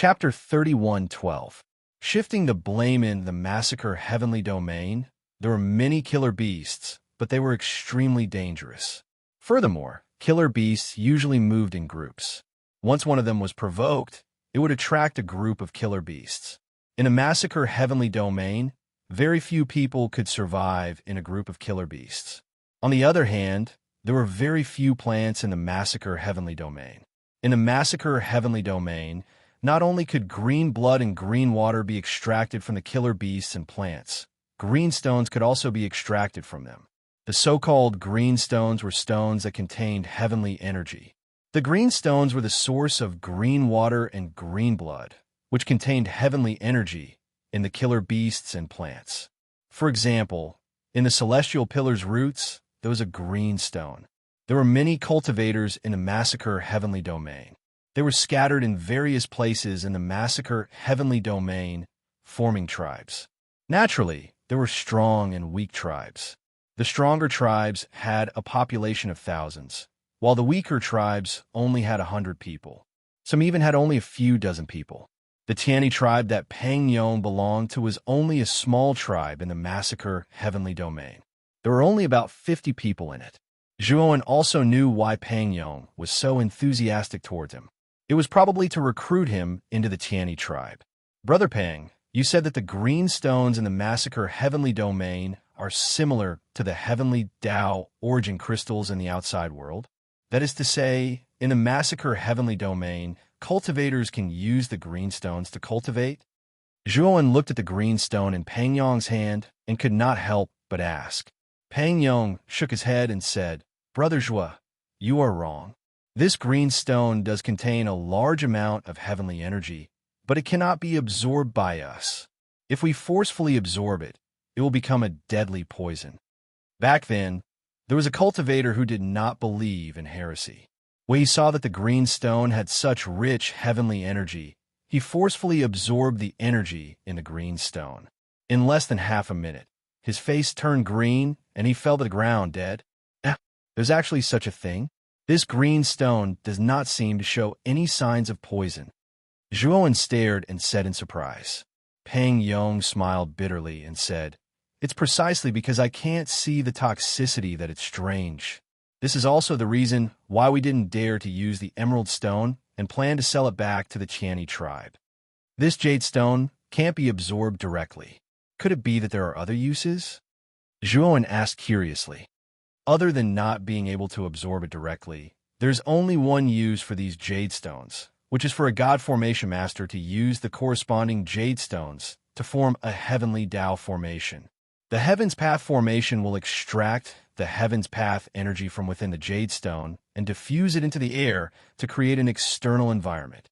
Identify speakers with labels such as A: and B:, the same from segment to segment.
A: Chapter 31:12. Shifting the blame in the massacre heavenly domain, there were many killer beasts, but they were extremely dangerous. Furthermore, killer beasts usually moved in groups. Once one of them was provoked, it would attract a group of killer beasts. In a massacre heavenly domain, very few people could survive in a group of killer beasts. On the other hand, there were very few plants in the massacre heavenly domain. In the massacre heavenly domain, not only could green blood and green water be extracted from the killer beasts and plants, green stones could also be extracted from them. The so-called green stones were stones that contained heavenly energy. The green stones were the source of green water and green blood, which contained heavenly energy in the killer beasts and plants. For example, in the celestial pillar's roots, there was a green stone. There were many cultivators in the massacre heavenly domain. They were scattered in various places in the massacre heavenly domain, forming tribes. Naturally, there were strong and weak tribes. The stronger tribes had a population of thousands, while the weaker tribes only had 100 people. Some even had only a few dozen people. The Tiani tribe that Pang Yong belonged to was only a small tribe in the massacre heavenly domain. There were only about 50 people in it. Zhuowen also knew why Pang Yong was so enthusiastic towards him. It was probably to recruit him into the Tiani tribe. Brother Pang, you said that the green stones in the massacre heavenly domain are similar to the heavenly Tao origin crystals in the outside world. That is to say, in the massacre heavenly domain, cultivators can use the green stones to cultivate? Zhuowen looked at the green stone in Pang Yong's hand and could not help but ask. Pang Yong shook his head and said, Brother Zhuo, you are wrong. This green stone does contain a large amount of heavenly energy, but it cannot be absorbed by us. If we forcefully absorb it, it will become a deadly poison. Back then, there was a cultivator who did not believe in heresy. When he saw that the green stone had such rich heavenly energy, he forcefully absorbed the energy in the green stone. In less than half a minute, his face turned green and he fell to the ground dead. There's actually such a thing. This green stone does not seem to show any signs of poison. Zhuowen stared and said in surprise. Pang Yong smiled bitterly and said, It's precisely because I can't see the toxicity that it's strange. This is also the reason why we didn't dare to use the emerald stone and plan to sell it back to the Tiani tribe. This jade stone can't be absorbed directly. Could it be that there are other uses? Zhuowen asked curiously. Other than not being able to absorb it directly, there's only one use for these jade stones, which is for a god formation master to use the corresponding jade stones to form a heavenly Tao formation. The Heaven's Path formation will extract the Heaven's Path energy from within the jade stone and diffuse it into the air to create an external environment.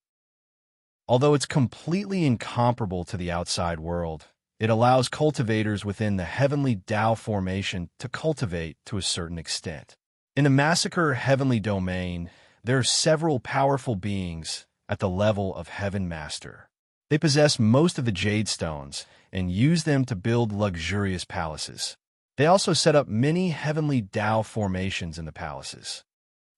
A: Although it's completely incomparable to the outside world, it allows cultivators within the heavenly Tao formation to cultivate to a certain extent. In the massacre heavenly domain, there are several powerful beings at the level of Heaven Master. They possess most of the jade stones and use them to build luxurious palaces. They also set up many heavenly Tao formations in the palaces.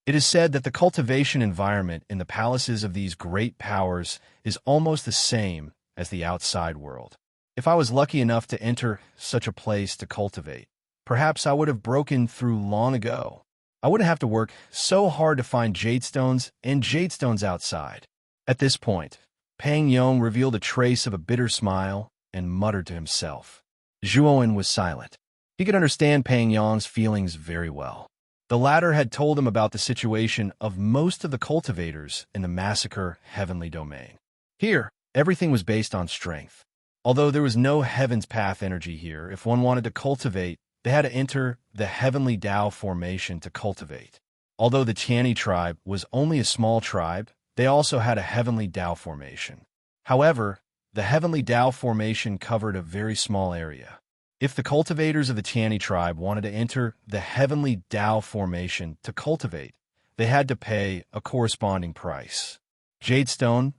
A: It is said that the cultivation environment in the palaces of these great powers is almost the same as the outside world. If I was lucky enough to enter such a place to cultivate, perhaps I would have broken through long ago. I wouldn't have to work so hard to find jade stones and jade stones outside. At this point, Pang Yong revealed a trace of a bitter smile and muttered to himself. Zhuowen was silent. He could understand Pang Yong's feelings very well. The latter had told him about the situation of most of the cultivators in the massacre heavenly domain. Here, everything was based on strength. Although there was no Heaven's Path energy here, if one wanted to cultivate, they had to enter the heavenly Tao formation to cultivate. Although the Tiani tribe was only a small tribe, they also had a heavenly Tao formation. However, the heavenly Tao formation covered a very small area. If the cultivators of the Tiani tribe wanted to enter the heavenly Tao formation to cultivate, they had to pay a corresponding price. Jadestone,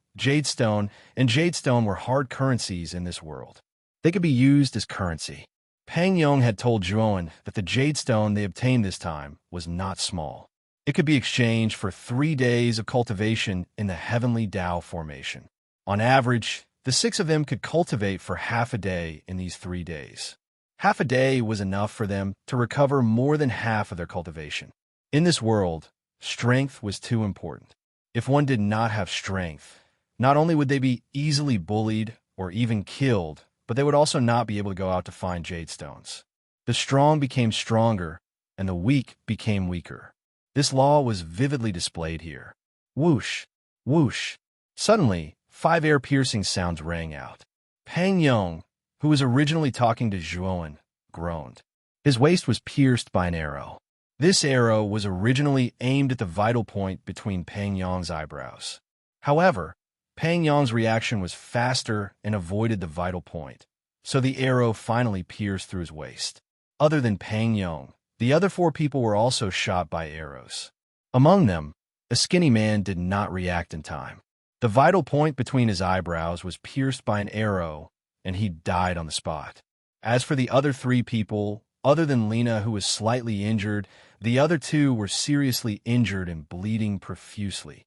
A: and jadestone were hard currencies in this world. They could be used as currency. Pang Yong had told Zhuowen that the jadestone they obtained this time was not small. It could be exchanged for 3 days of cultivation in the heavenly Tao formation. On average, the 6 of them could cultivate for half a day in these 3 days. Half a day was enough for them to recover more than half of their cultivation. In this world, strength was too important. If one did not have strength, not only would they be easily bullied or even killed, but they would also not be able to go out to find jade stones. The strong became stronger, and the weak became weaker. This law was vividly displayed here. Whoosh, whoosh. Suddenly, 5 air-piercing sounds rang out. Pang Yong, who was originally talking to Zhuowen, groaned. His waist was pierced by an arrow. This arrow was originally aimed at the vital point between Pang Yong's eyebrows. However, Pang Yong's reaction was faster and avoided the vital point, so the arrow finally pierced through his waist. Other than Pang Yong, the other 4 people were also shot by arrows. Among them, a skinny man did not react in time. The vital point between his eyebrows was pierced by an arrow, and he died on the spot. As for the other 3 people, other than Lena, who was slightly injured, the other 2 were seriously injured and bleeding profusely.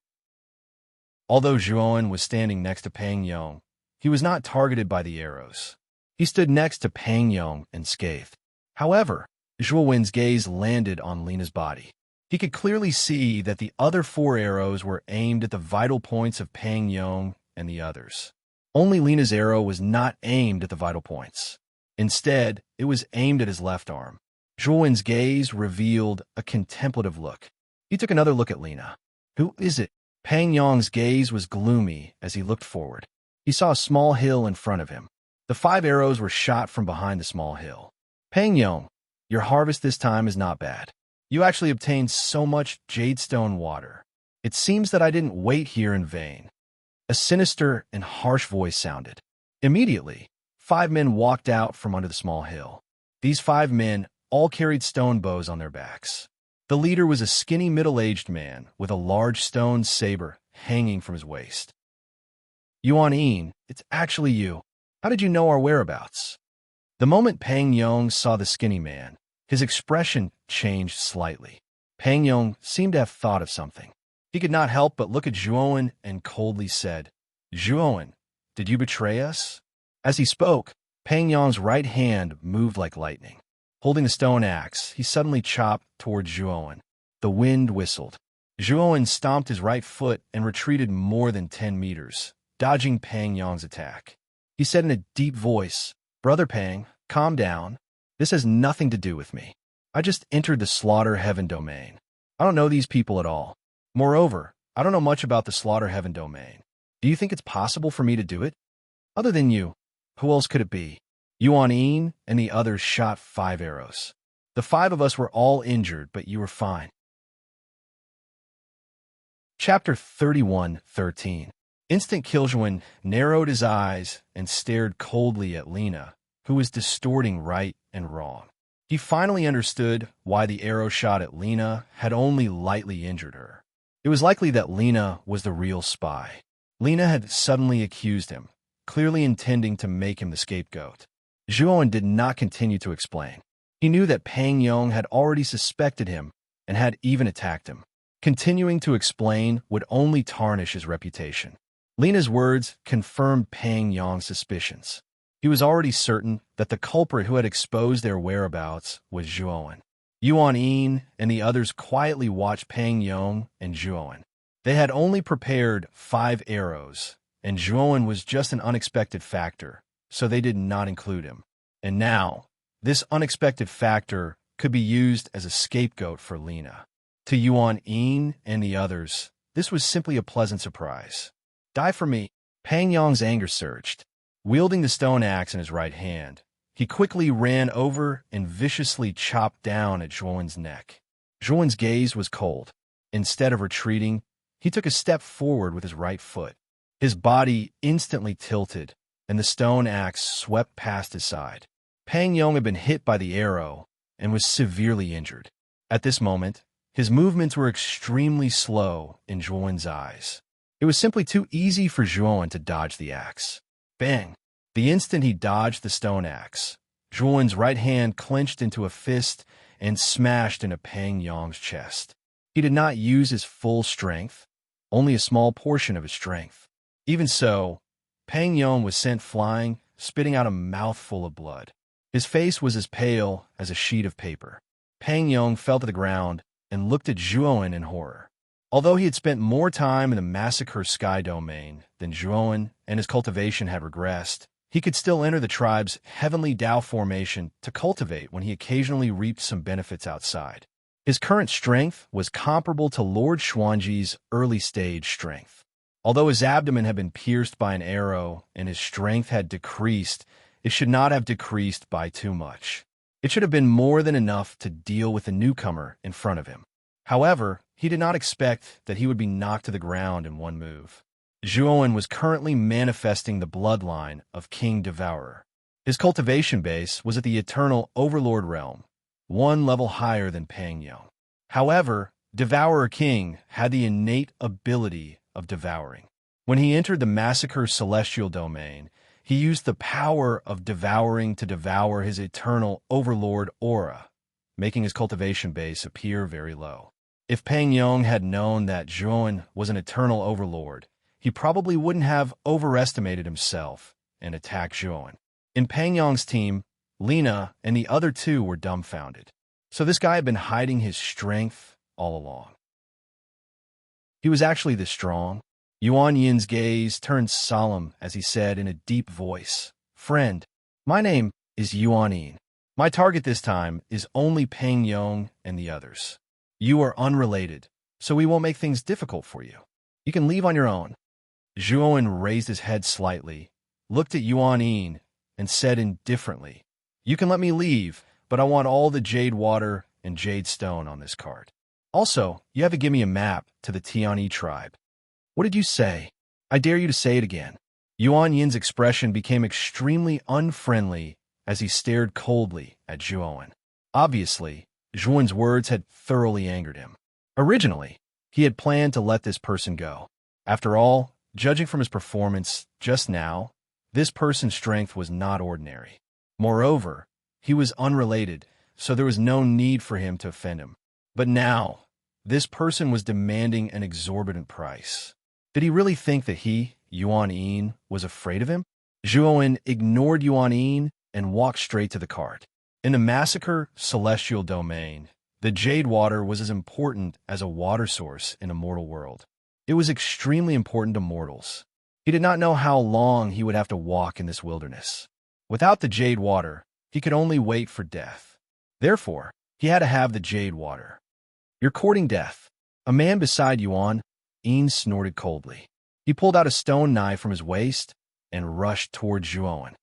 A: Although Zhuowen was standing next to Pang Yong, he was not targeted by the arrows. He stood next to Pang Yong and scathed. However, Zhuowen's gaze landed on Lena's body. He could clearly see that the other 4 arrows were aimed at the vital points of Pang Yong and the others. Only Lena's arrow was not aimed at the vital points. Instead, it was aimed at his left arm. Zhuowen's gaze revealed a contemplative look. He took another look at Lena. Who is it? Pang Yong's gaze was gloomy as he looked forward. He saw a small hill in front of him. The 5 arrows were shot from behind the small hill. Pang Yong, your harvest this time is not bad. You actually obtained so much jadestone water. It seems that I didn't wait here in vain. A sinister and harsh voice sounded. Immediately, 5 men walked out from under the small hill. These 5 men all carried stone bows on their backs. The leader was a skinny middle-aged man with a large stone saber hanging from his waist. Yuan, it's actually you. How did you know our whereabouts? The moment Pang Yong saw the skinny man, his expression changed slightly. Pang Yong seemed to have thought of something. He could not help but look at Zhuowen and coldly said, Zhuowen, did you betray us? As he spoke, Pang Yong's right hand moved like lightning. Holding the stone axe, he suddenly chopped toward Zhuowen. The wind whistled. Zhuowen stomped his right foot and retreated more than 10 meters, dodging Pang Yong's attack. He said in a deep voice, Brother Pang, calm down. This has nothing to do with me. I just entered the Slaughter Heaven domain. I don't know these people at all. Moreover, I don't know much about the Slaughter Heaven domain. Do you think it's possible for me to do it? Other than you, who else could it be? Yuan and the others shot 5 arrows. The 5 of us were all injured, but you were fine. Chapter 31:13. Instant Killjoy narrowed his eyes and stared coldly at Lena, who was distorting right and wrong. He finally understood why the arrow shot at Lena had only lightly injured her. It was likely that Lena was the real spy. Lena had suddenly accused him, clearly intending to make him the scapegoat. Zhuowen did not continue to explain. He knew that Pang Yong had already suspected him and had even attacked him. Continuing to explain would only tarnish his reputation. Lena's words confirmed Pang Yong's suspicions. He was already certain that the culprit who had exposed their whereabouts was Zhuowen. Yuan and the others quietly watched Pang Yong and Zhuowen. They had only prepared 5 arrows, and Zhuowen was just an unexpected factor, so they did not include him. And now, this unexpected factor could be used as a scapegoat for Lena. To Yuan and the others, this was simply a pleasant surprise. Die for me. Pang Yong's anger surged. Wielding the stone axe in his right hand, he quickly ran over and viciously chopped down at Zhuowen's neck. Zhuowen's gaze was cold. Instead of retreating, he took a step forward with his right foot. His body instantly tilted, and the stone axe swept past his side. Pang Yong had been hit by the arrow and was severely injured. At this moment, his movements were extremely slow in Zhuowen's eyes. It was simply too easy for Zhuowen to dodge the axe. Bang! The instant he dodged the stone axe, Zhuowen's right hand clenched into a fist and smashed into Pang Yong's chest. He did not use his full strength, only a small portion of his strength. Even so, Pang Yong was sent flying, spitting out a mouthful of blood. His face was as pale as a sheet of paper. Pang Yong fell to the ground and looked at Zhuowen in horror. Although he had spent more time in the massacre sky domain than Zhuowen and his cultivation had regressed, he could still enter the tribe's heavenly Dao formation to cultivate when he occasionally reaped some benefits outside. His current strength was comparable to Lord Xuanji's early-stage strength. Although his abdomen had been pierced by an arrow and his strength had decreased, it should not have decreased by too much. It should have been more than enough to deal with the newcomer in front of him. However, he did not expect that he would be knocked to the ground in one move. Zhuowen was currently manifesting the bloodline of King Devourer. His cultivation base was at the Eternal Overlord realm, one level higher than Pang Yong. However, Devourer King had the innate ability of devouring. When he entered the Massacre Celestial Domain, he used the power of devouring to devour his Eternal Overlord aura, making his cultivation base appear very low. If Pang Yong had known that Zhuowen was an Eternal Overlord, he probably wouldn't have overestimated himself and attacked Zhuowen. In Pang Yong's team, Lina and the other two were dumbfounded. So this guy had been hiding his strength all along. He was actually this strong. Yuan Yin's gaze turned solemn as he said in a deep voice, "Friend, my name is Yuan Yin. My target this time is only Pang Yong and the others. You are unrelated, so we won't make things difficult for you. You can leave on your own." Zhuowen raised his head slightly, looked at Yuan Yin, and said indifferently, "You can let me leave, but I want all the jade water and jade stone on this card. Also, you have to give me a map to the Tianyi tribe." "What did you say? I dare you to say it again." Yuan Yin's expression became extremely unfriendly as he stared coldly at Zhuowen. Obviously, Zhuowen's words had thoroughly angered him. Originally, he had planned to let this person go. After all, judging from his performance just now, this person's strength was not ordinary. Moreover, he was unrelated, so there was no need for him to offend him. But now, this person was demanding an exorbitant price. Did he really think that he, Yuan Yin, was afraid of him? Zhuowen ignored Yuan Yin and walked straight to the cart. In the Massacre Celestial Domain, the jade water was as important as a water source in a mortal world. It was extremely important to mortals. He did not know how long he would have to walk in this wilderness. Without the jade water, he could only wait for death. Therefore, he had to have the jade water. "You're courting death." A man beside Yuan Yin snorted coldly. He pulled out a stone knife from his waist and rushed toward Zhuowen.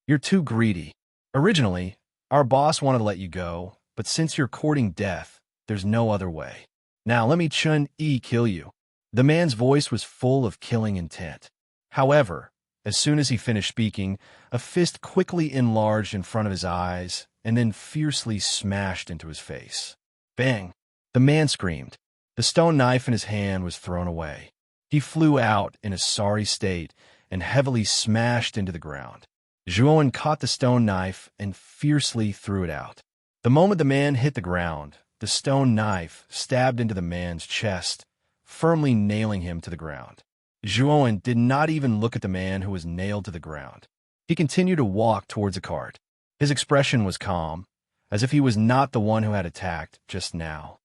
A: "You're too greedy. Originally, our boss wanted to let you go, but since you're courting death, there's no other way. Now let me Chun-Yi kill you." The man's voice was full of killing intent. However, as soon as he finished speaking, a fist quickly enlarged in front of his eyes and then fiercely smashed into his face. Bang! The man screamed. The stone knife in his hand was thrown away. He flew out in a sorry state and heavily smashed into the ground. Zhuowen caught the stone knife and fiercely threw it out. The moment the man hit the ground, the stone knife stabbed into the man's chest, firmly nailing him to the ground. Zhuowen did not even look at the man who was nailed to the ground. He continued to walk towards the cart. His expression was calm, as if he was not the one who had attacked just now.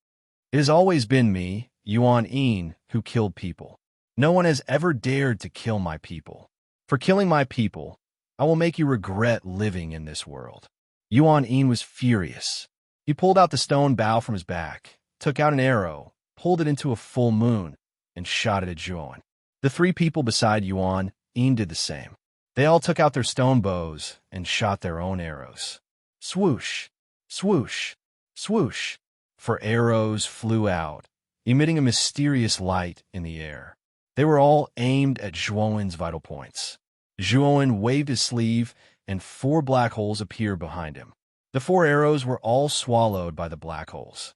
A: "It has always been me, Yuan Yin, who killed people. No one has ever dared to kill my people. For killing my people, I will make you regret living in this world." Yuan Yin was furious. He pulled out the stone bow from his back, took out an arrow, pulled it into a full moon, and shot it at Zhuowen. The three people beside Yuan Yin did the same. They all took out their stone bows and shot their own arrows. Swoosh, swoosh, swoosh. For arrows flew out, emitting a mysterious light in the air. They were all aimed at Zhuowen's vital points. Zhuowen waved his sleeve, and 4 black holes appeared behind him. The 4 arrows were all swallowed by the black holes.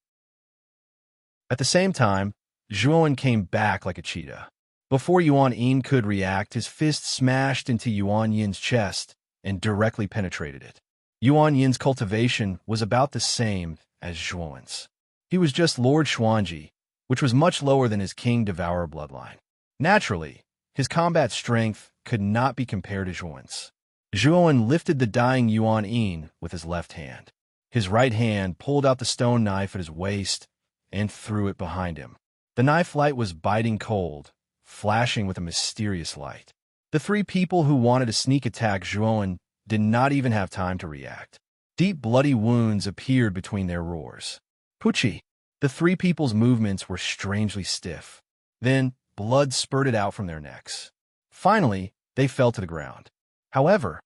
A: At the same time, Zhuowen came back like a cheetah. Before Yuan Yin could react, his fist smashed into Yuan Yin's chest and directly penetrated it. Yuan Yin's cultivation was about the same as Zhuowen's. He was just Lord Xuanji, which was much lower than his King Devourer bloodline. Naturally, His combat strength could not be compared to Zhuowen's. Zhuowen lifted the dying Yuan Yin with his left hand. His right hand pulled out the stone knife at his waist and threw it behind him. The knife light was biting cold, flashing with a mysterious light. The three people who wanted to sneak attack Zhuowen did not even have time to react. Deep bloody wounds appeared between their roars. Pucci! The three people's movements were strangely stiff. Then, blood spurted out from their necks. Finally, they fell to the ground. However,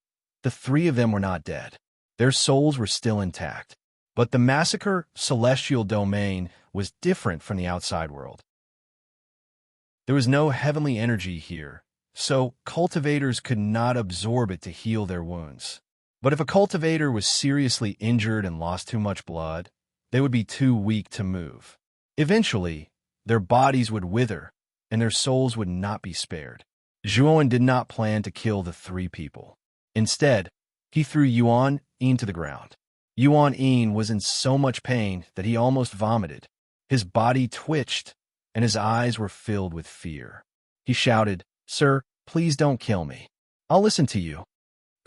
A: the three of them were not dead. Their souls were still intact. But the massacre celestial domain was different from the outside world. There was no heavenly energy here, so cultivators could not absorb it to heal their wounds. But if a cultivator was seriously injured and lost too much blood, they would be too weak to move. Eventually, their bodies would wither, and their souls would not be spared. Zhuowen did not plan to kill the three people. Instead, he threw Yuan Yin to the ground. Yuan Yin was in so much pain that he almost vomited. His body twitched, and his eyes were filled with fear. He shouted, "Sir, please don't kill me. I'll listen to you."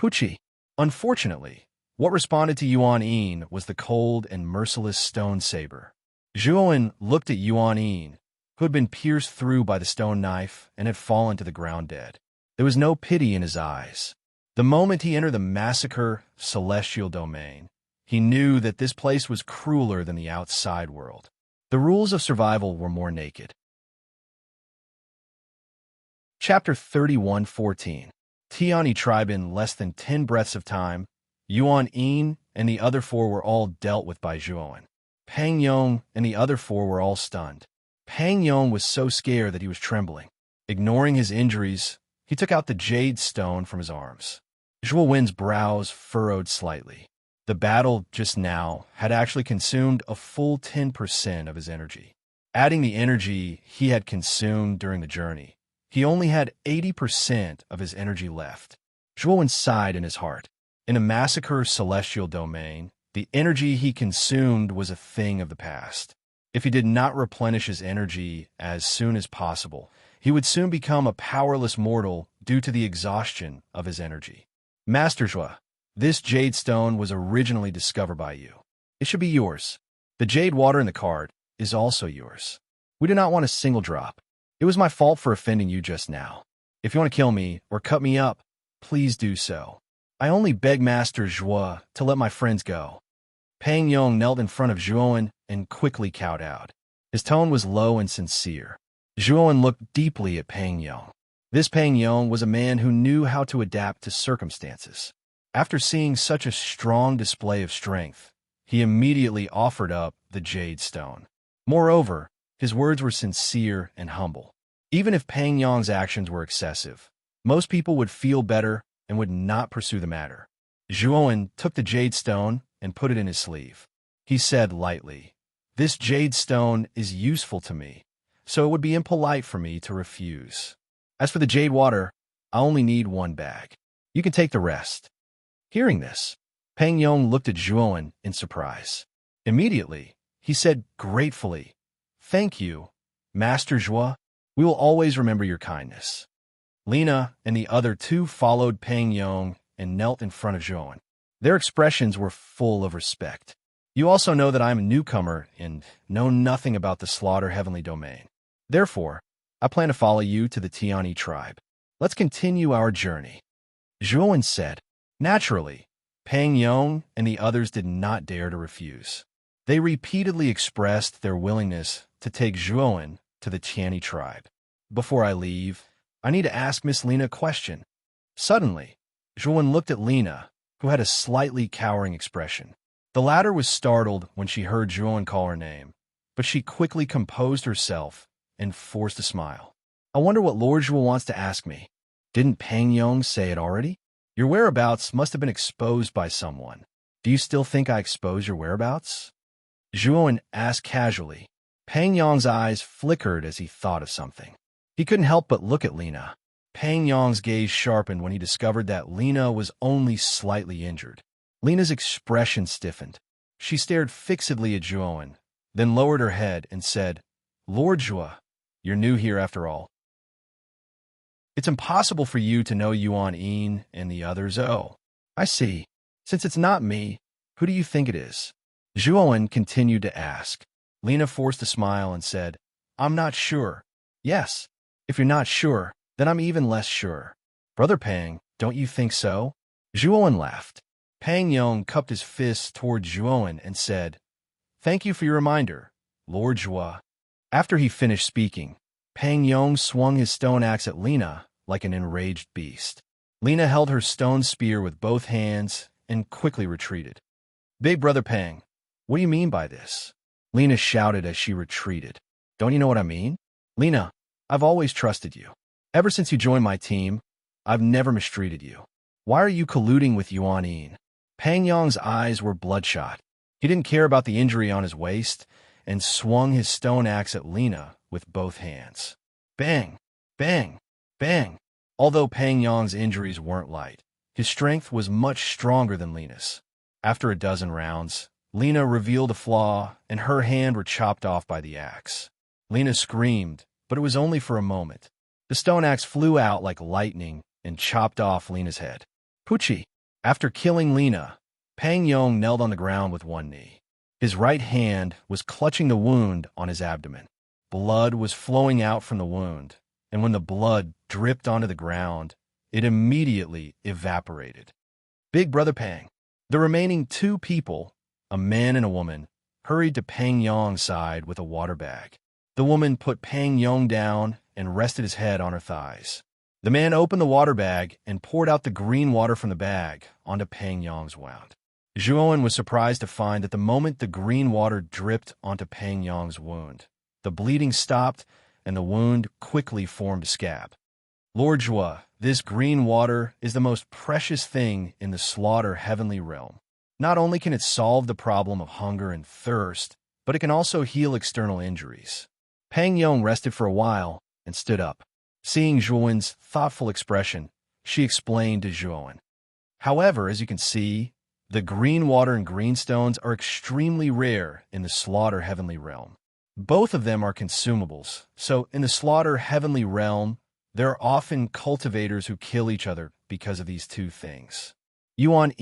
A: Pucci. Unfortunately, what responded to Yuan Yin was the cold and merciless stone saber. Zhuowen looked at Yuan Yin, who had been pierced through by the stone knife and had fallen to the ground dead. There was no pity in his eyes. The moment he entered the massacre celestial domain, he knew that this place was crueler than the outside world. The rules of survival were more naked. Chapter 31:14. Tiani tribe. In less than 10 breaths of time, Yuan Yin and the other four were all dealt with by Zhuowen. Pang Yong and the other four were all stunned. Pang Yong was so scared that he was trembling. Ignoring his injuries, he took out the jade stone from his arms. Zhuowen's brows furrowed slightly. The battle just now had actually consumed a full 10% of his energy. Adding the energy he had consumed during the journey, he only had 80% of his energy left. Zhuowen sighed in his heart. In a massacre celestial domain, the energy he consumed was a thing of the past. If he did not replenish his energy as soon as possible, he would soon become a powerless mortal due to the exhaustion of his energy. Master Zhua, this jade stone was originally discovered by you. It should be yours. The jade water in the card is also yours. We do not want a single drop. It was my fault for offending you just now. If you want to kill me or cut me up, please do so. I only beg Master Zhua to let my friends go. Pang Yong knelt in front of Zhuowen and quickly kowtowed. His tone was low and sincere. Zhuowen looked deeply at Pang Yong. This Pang Yong was a man who knew how to adapt to circumstances. After seeing such a strong display of strength, he immediately offered up the jade stone. Moreover, his words were sincere and humble. Even if Pang Yong's actions were excessive, most people would feel better and would not pursue the matter. Zhuowen took the jade stone and put it in his sleeve. He said lightly, "This jade stone is useful to me, so it would be impolite for me to refuse. As for the jade water, I only need 1 bag. You can take the rest." Hearing this, Pang Yong looked at Zhuowen in surprise. Immediately, he said gratefully, "Thank you, Master Zhua. We will always remember your kindness." Lina and the other two followed Pang Yong and knelt in front of Zhuowen. Their expressions were full of respect. "You also know that I am a newcomer and know nothing about the Slaughter Heavenly Domain. Therefore, I plan to follow you to the Tiani tribe. Let's continue our journey." Zhuowen said. Naturally, Pang Yong and the others did not dare to refuse. They repeatedly expressed their willingness to take Zhuowen to the Tiani tribe. "Before I leave, I need to ask Miss Lina a question." Suddenly, Zhuowen looked at Lina, who had a slightly cowering expression. The latter was startled when she heard Zhuowen call her name, but she quickly composed herself and forced a smile. "I wonder what Lord Zhuo wants to ask me. Didn't Pang Yong say it already? Your whereabouts must have been exposed by someone. Do you still think I exposed your whereabouts?" Zhuowen asked casually. Pang Yong's eyes flickered as he thought of something. He couldn't help but look at Lina. Pang Yong's gaze sharpened when he discovered that Lina was only slightly injured. Lina's expression stiffened. She stared fixedly at Zhuowen, then lowered her head and said, "Lord Zhua, you're new here after all." It's impossible for you to know Yuan and the others. Oh, I see. Since it's not me, who do you think it is? Zhuowen continued to ask. Lena forced a smile and said, I'm not sure. Yes, if you're not sure, then I'm even less sure. Brother Pang, don't you think so? Zhuowen laughed. Pang Yong cupped his fists toward Zhuowen and said, Thank you for your reminder, Lord Zhua. After he finished speaking, Pang Yong swung his stone axe at Lena like an enraged beast. Lena held her stone spear with both hands and quickly retreated. Big Brother Pang, what do you mean by this? Lena shouted as she retreated. Don't you know what I mean? Lena, I've always trusted you. Ever since you joined my team, I've never mistreated you. Why are you colluding with Yuan? Pang Yong's eyes were bloodshot. He didn't care about the injury on his waist and swung his stone axe at Lena with both hands. Bang! Bang! Bang! Although Pang Yong's injuries weren't light, his strength was much stronger than Lena's. After a dozen rounds, Lena revealed a flaw and her hand were chopped off by the axe. Lena screamed, but it was only for a moment. The stone axe flew out like lightning and chopped off Lena's head. Pucci! After killing Lena, Pang Yong knelt on the ground with one knee. His right hand was clutching the wound on his abdomen. Blood was flowing out from the wound, and when the blood dripped onto the ground, it immediately evaporated. Big Brother Pang. The remaining two people, a man and a woman, hurried to Pang Yong's side with a water bag. The woman put Pang Yong down and rested his head on her thighs. The man opened the water bag and poured out the green water from the bag onto Pang Yong's wound. Zhuowen was surprised to find that the moment the green water dripped onto Pang Yong's wound, the bleeding stopped and the wound quickly formed a scab. Lord Zhua, this green water is the most precious thing in the slaughter heavenly realm. Not only can it solve the problem of hunger and thirst, but it can also heal external injuries. Pang Yong rested for a while and stood up. Seeing Zhuowen's thoughtful expression, she explained to Zhuowen. However, as you can see, the green water and green stones are extremely rare in the slaughter heavenly realm. Both of them are consumables, so in the slaughter heavenly realm, there are often cultivators who kill each other because of these two things. Yuan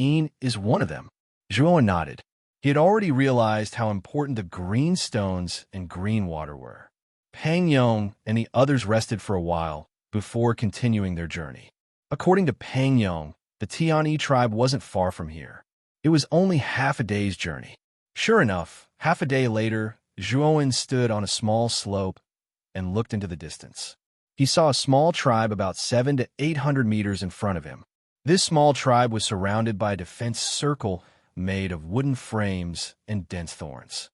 A: is one of them. Zhuowen nodded. He had already realized how important the green stones and green water were. Pang Yong and the others rested for a while before continuing their journey. According to Pang Yong, the Tianyi tribe wasn't far from here. It was only half a day's journey. Sure enough, half a day later, Zhuowen stood on a small slope and looked into the distance. He saw a small tribe about 700 to 800 meters in front of him. This small tribe was surrounded by a defense circle made of wooden frames and dense thorns.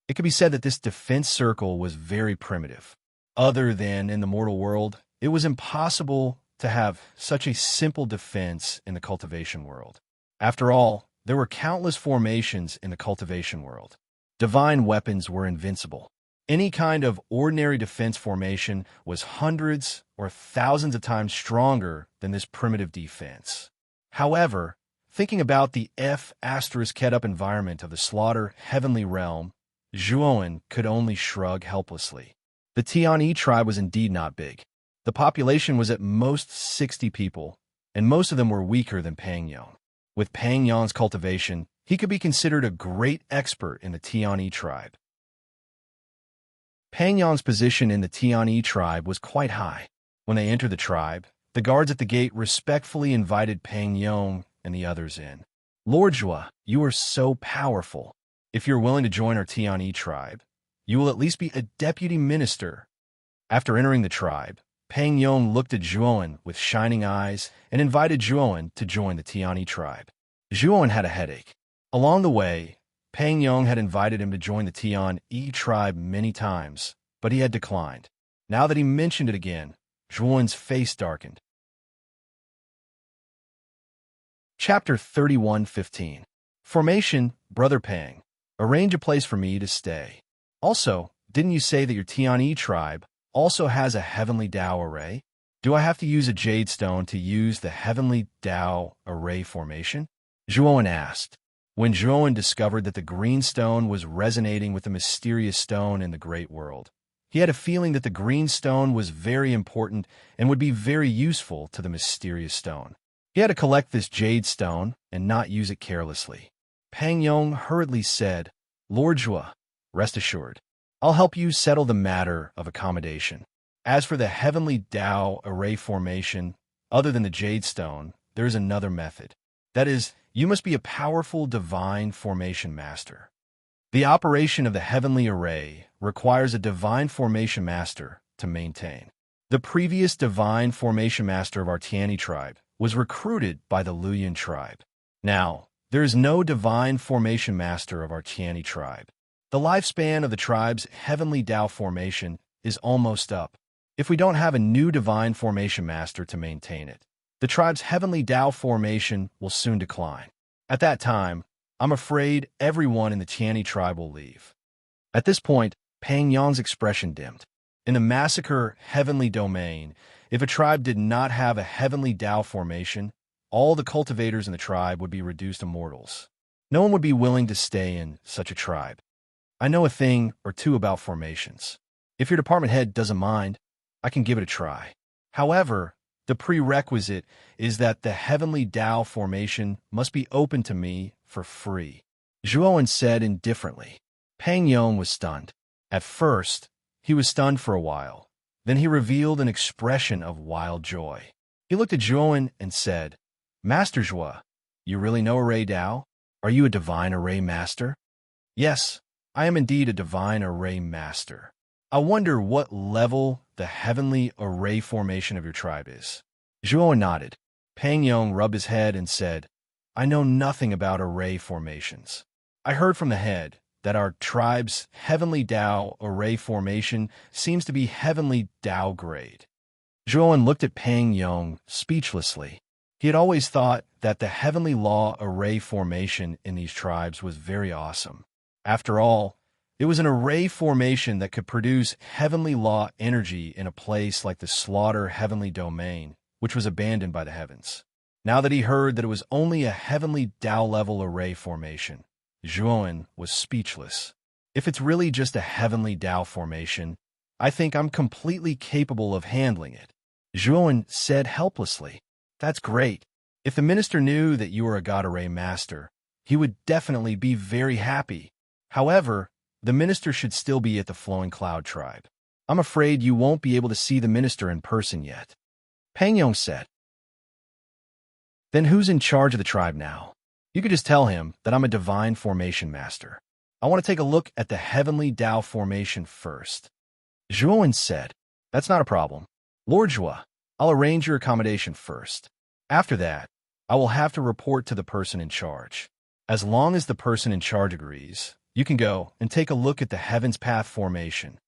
A: It could be said that this defense circle was very primitive. Other than in the mortal world, it was impossible to have such a simple defense in the cultivation world. After all, there were countless formations in the cultivation world. Divine weapons were invincible. Any kind of ordinary defense formation was hundreds or thousands of times stronger than this primitive defense. However, thinking about the F***up environment of the slaughter heavenly realm, Zhuowen could only shrug helplessly. The Tianyi tribe was indeed not big. The population was at most 60 people, and most of them were weaker than Pang Yong. With Pang Yong's cultivation, he could be considered a great expert in the Tianyi tribe. Pang Yong's position in the Tianyi tribe was quite high. When they entered the tribe, the guards at the gate respectfully invited Pang Yong and the others in. Lord Zhua, you are so powerful. If you're willing to join our Tianyi tribe, you will at least be a deputy minister. After entering the tribe, Pang Yong looked at Zhuowen with shining eyes and invited Zhuowen to join the Tianyi tribe. Zhuowen had a headache. Along the way, Pang Yong had invited him to join the Tianyi tribe many times, but he had declined. Now that he mentioned it again, Zhuowen's face darkened. Chapter 31:15. Formation, Brother Pang. Arrange a place for me to stay. Also, didn't you say that your Tianyi tribe also has a heavenly Dao array? Do I have to use a jade stone to use the heavenly Dao array formation? Zhuowen asked. When Zhuowen discovered that the green stone was resonating with the mysterious stone in the great world, He had a feeling that the green stone was very important and would be very useful to the mysterious stone. He had to collect this jade stone and not use it carelessly. Pang Yong hurriedly said, "Lord Jua, rest assured, I'll help you settle the matter of accommodation. As for the heavenly Tao array formation, other than the jade stone, there is another method. That is, you must be a powerful divine formation master. The operation of the heavenly array requires a divine formation master to maintain. The previous divine formation master of our Tiani tribe was recruited by the Luyan tribe. Now, there is no divine formation master of our Tiani tribe. The lifespan of the tribe's heavenly Tao formation is almost up. If we don't have a new divine formation master to maintain it, the tribe's heavenly Tao formation will soon decline. At that time, I'm afraid everyone in the Tiani tribe will leave." At this point, Pang Yong's expression dimmed. In the massacre heavenly domain, if a tribe did not have a heavenly Tao formation, all the cultivators in the tribe would be reduced to mortals. No one would be willing to stay in such a tribe. I know a thing or two about formations. If your department head doesn't mind, I can give it a try. However, the prerequisite is that the heavenly Tao formation must be open to me for free, Zhuowen said indifferently. Pang Yong was stunned. At first, he was stunned for a while. Then he revealed an expression of wild joy. He looked at Zhuowen and said, "Master Zhua, you really know Array Tao? Are you a divine array master?" "Yes, I am indeed a divine array master. I wonder what level the heavenly array formation of your tribe is." Zhuowen nodded. Pang Yong rubbed his head and said, "I know nothing about array formations. I heard from the head that our tribe's heavenly Tao array formation seems to be heavenly Tao grade." Zhuowen looked at Pang Yong speechlessly. He had always thought that the heavenly law array formation in these tribes was very awesome. After all, it was an array formation that could produce heavenly law energy in a place like the Slaughter heavenly domain, which was abandoned by the heavens. Now that he heard that it was only a heavenly Tao level array formation, Zhuowen was speechless. If it's really just a heavenly Tao formation, I think I'm completely capable of handling it, Zhuowen said helplessly. "That's great. If the minister knew that you were a God array master, he would definitely be very happy. However, the minister should still be at the Flowing Cloud tribe. I'm afraid you won't be able to see the minister in person yet," Pang Yong said. "Then who's in charge of the tribe now? You could just tell him that I'm a divine formation master. I want to take a look at the heavenly Tao formation first," Zhuowen said. "That's not a problem. Lord Zhua, I'll arrange your accommodation first. After that, I will have to report to the person in charge. As long as the person in charge agrees, you can go and take a look at the Heaven's Path formation."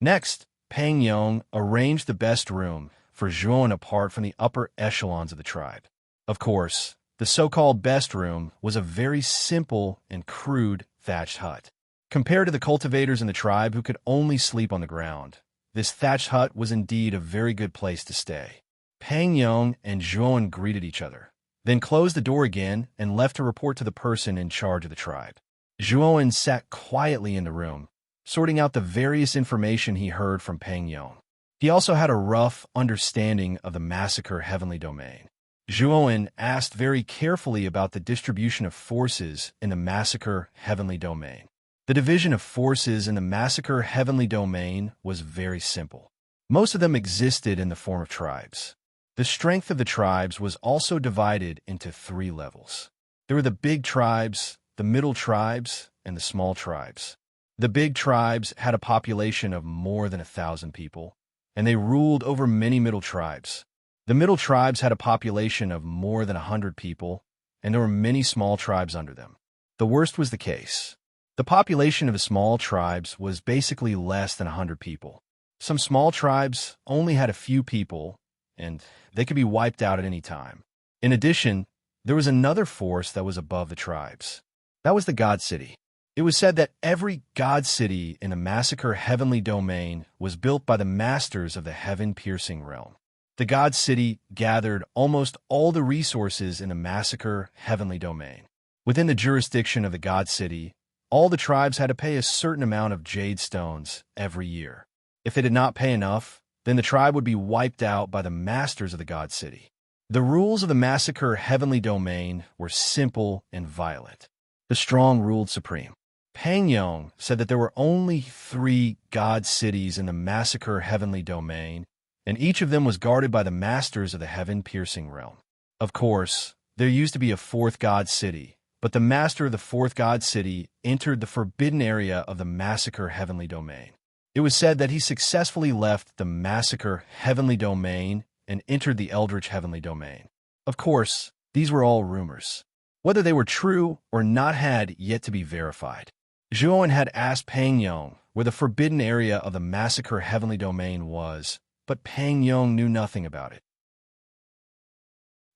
A: Next, Pang Yong arranged the best room for Zhuowen apart from the upper echelons of the tribe. Of course, the so-called best room was a very simple and crude thatched hut. Compared to the cultivators in the tribe who could only sleep on the ground, this thatched hut was indeed a very good place to stay. Pang Yong and Zhuowen greeted each other, then closed the door again and left to report to the person in charge of the tribe. Zhuowen sat quietly in the room, sorting out the various information he heard from Pang Yong. He also had a rough understanding of the massacre heavenly domain. Zhuowen asked very carefully about the distribution of forces in the massacre heavenly domain. The division of forces in the massacre heavenly domain was very simple. Most of them existed in the form of tribes. The strength of the tribes was also divided into 3 levels. There were the big tribes, the middle tribes, and the small tribes. The big tribes had a population of more than 1,000 people, and they ruled over many middle tribes. The middle tribes had a population of more than 100 people, and there were many small tribes under them. The worst was the case. The population of the small tribes was basically less than 100 people. Some small tribes only had a few people, and they could be wiped out at any time. In addition, there was another force that was above the tribes. That was the God City. It was said that every God City in the massacre heavenly domain was built by the masters of the heaven-piercing realm. The God City gathered almost all the resources in the massacre heavenly domain. Within the jurisdiction of the God City, all the tribes had to pay a certain amount of jade stones every year. If they did not pay enough, then the tribe would be wiped out by the masters of the God City. The rules of the massacre heavenly domain were simple and violent. The strong ruled supreme. Pang Yong said that there were only 3 God cities in the massacre heavenly domain, and each of them was guarded by the masters of the heaven-piercing realm. Of course, there used to be a 4th God city, but the master of the 4th God city entered the forbidden area of the massacre heavenly domain. It was said that he successfully left the massacre heavenly domain and entered the eldritch heavenly domain. Of course, these were all rumors. Whether they were true or not had yet to be verified. Zhuowen had asked Pang Yong where the forbidden area of the massacre heavenly domain was, but Pang Yong knew nothing about it.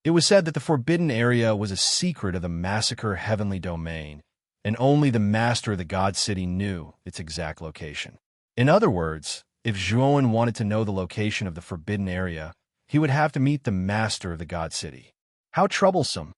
A: It was said that the forbidden area was a secret of the massacre heavenly domain, and only the master of the God City knew its exact location. In other words, if Zhuowen wanted to know the location of the forbidden area, he would have to meet the master of the God City. How troublesome.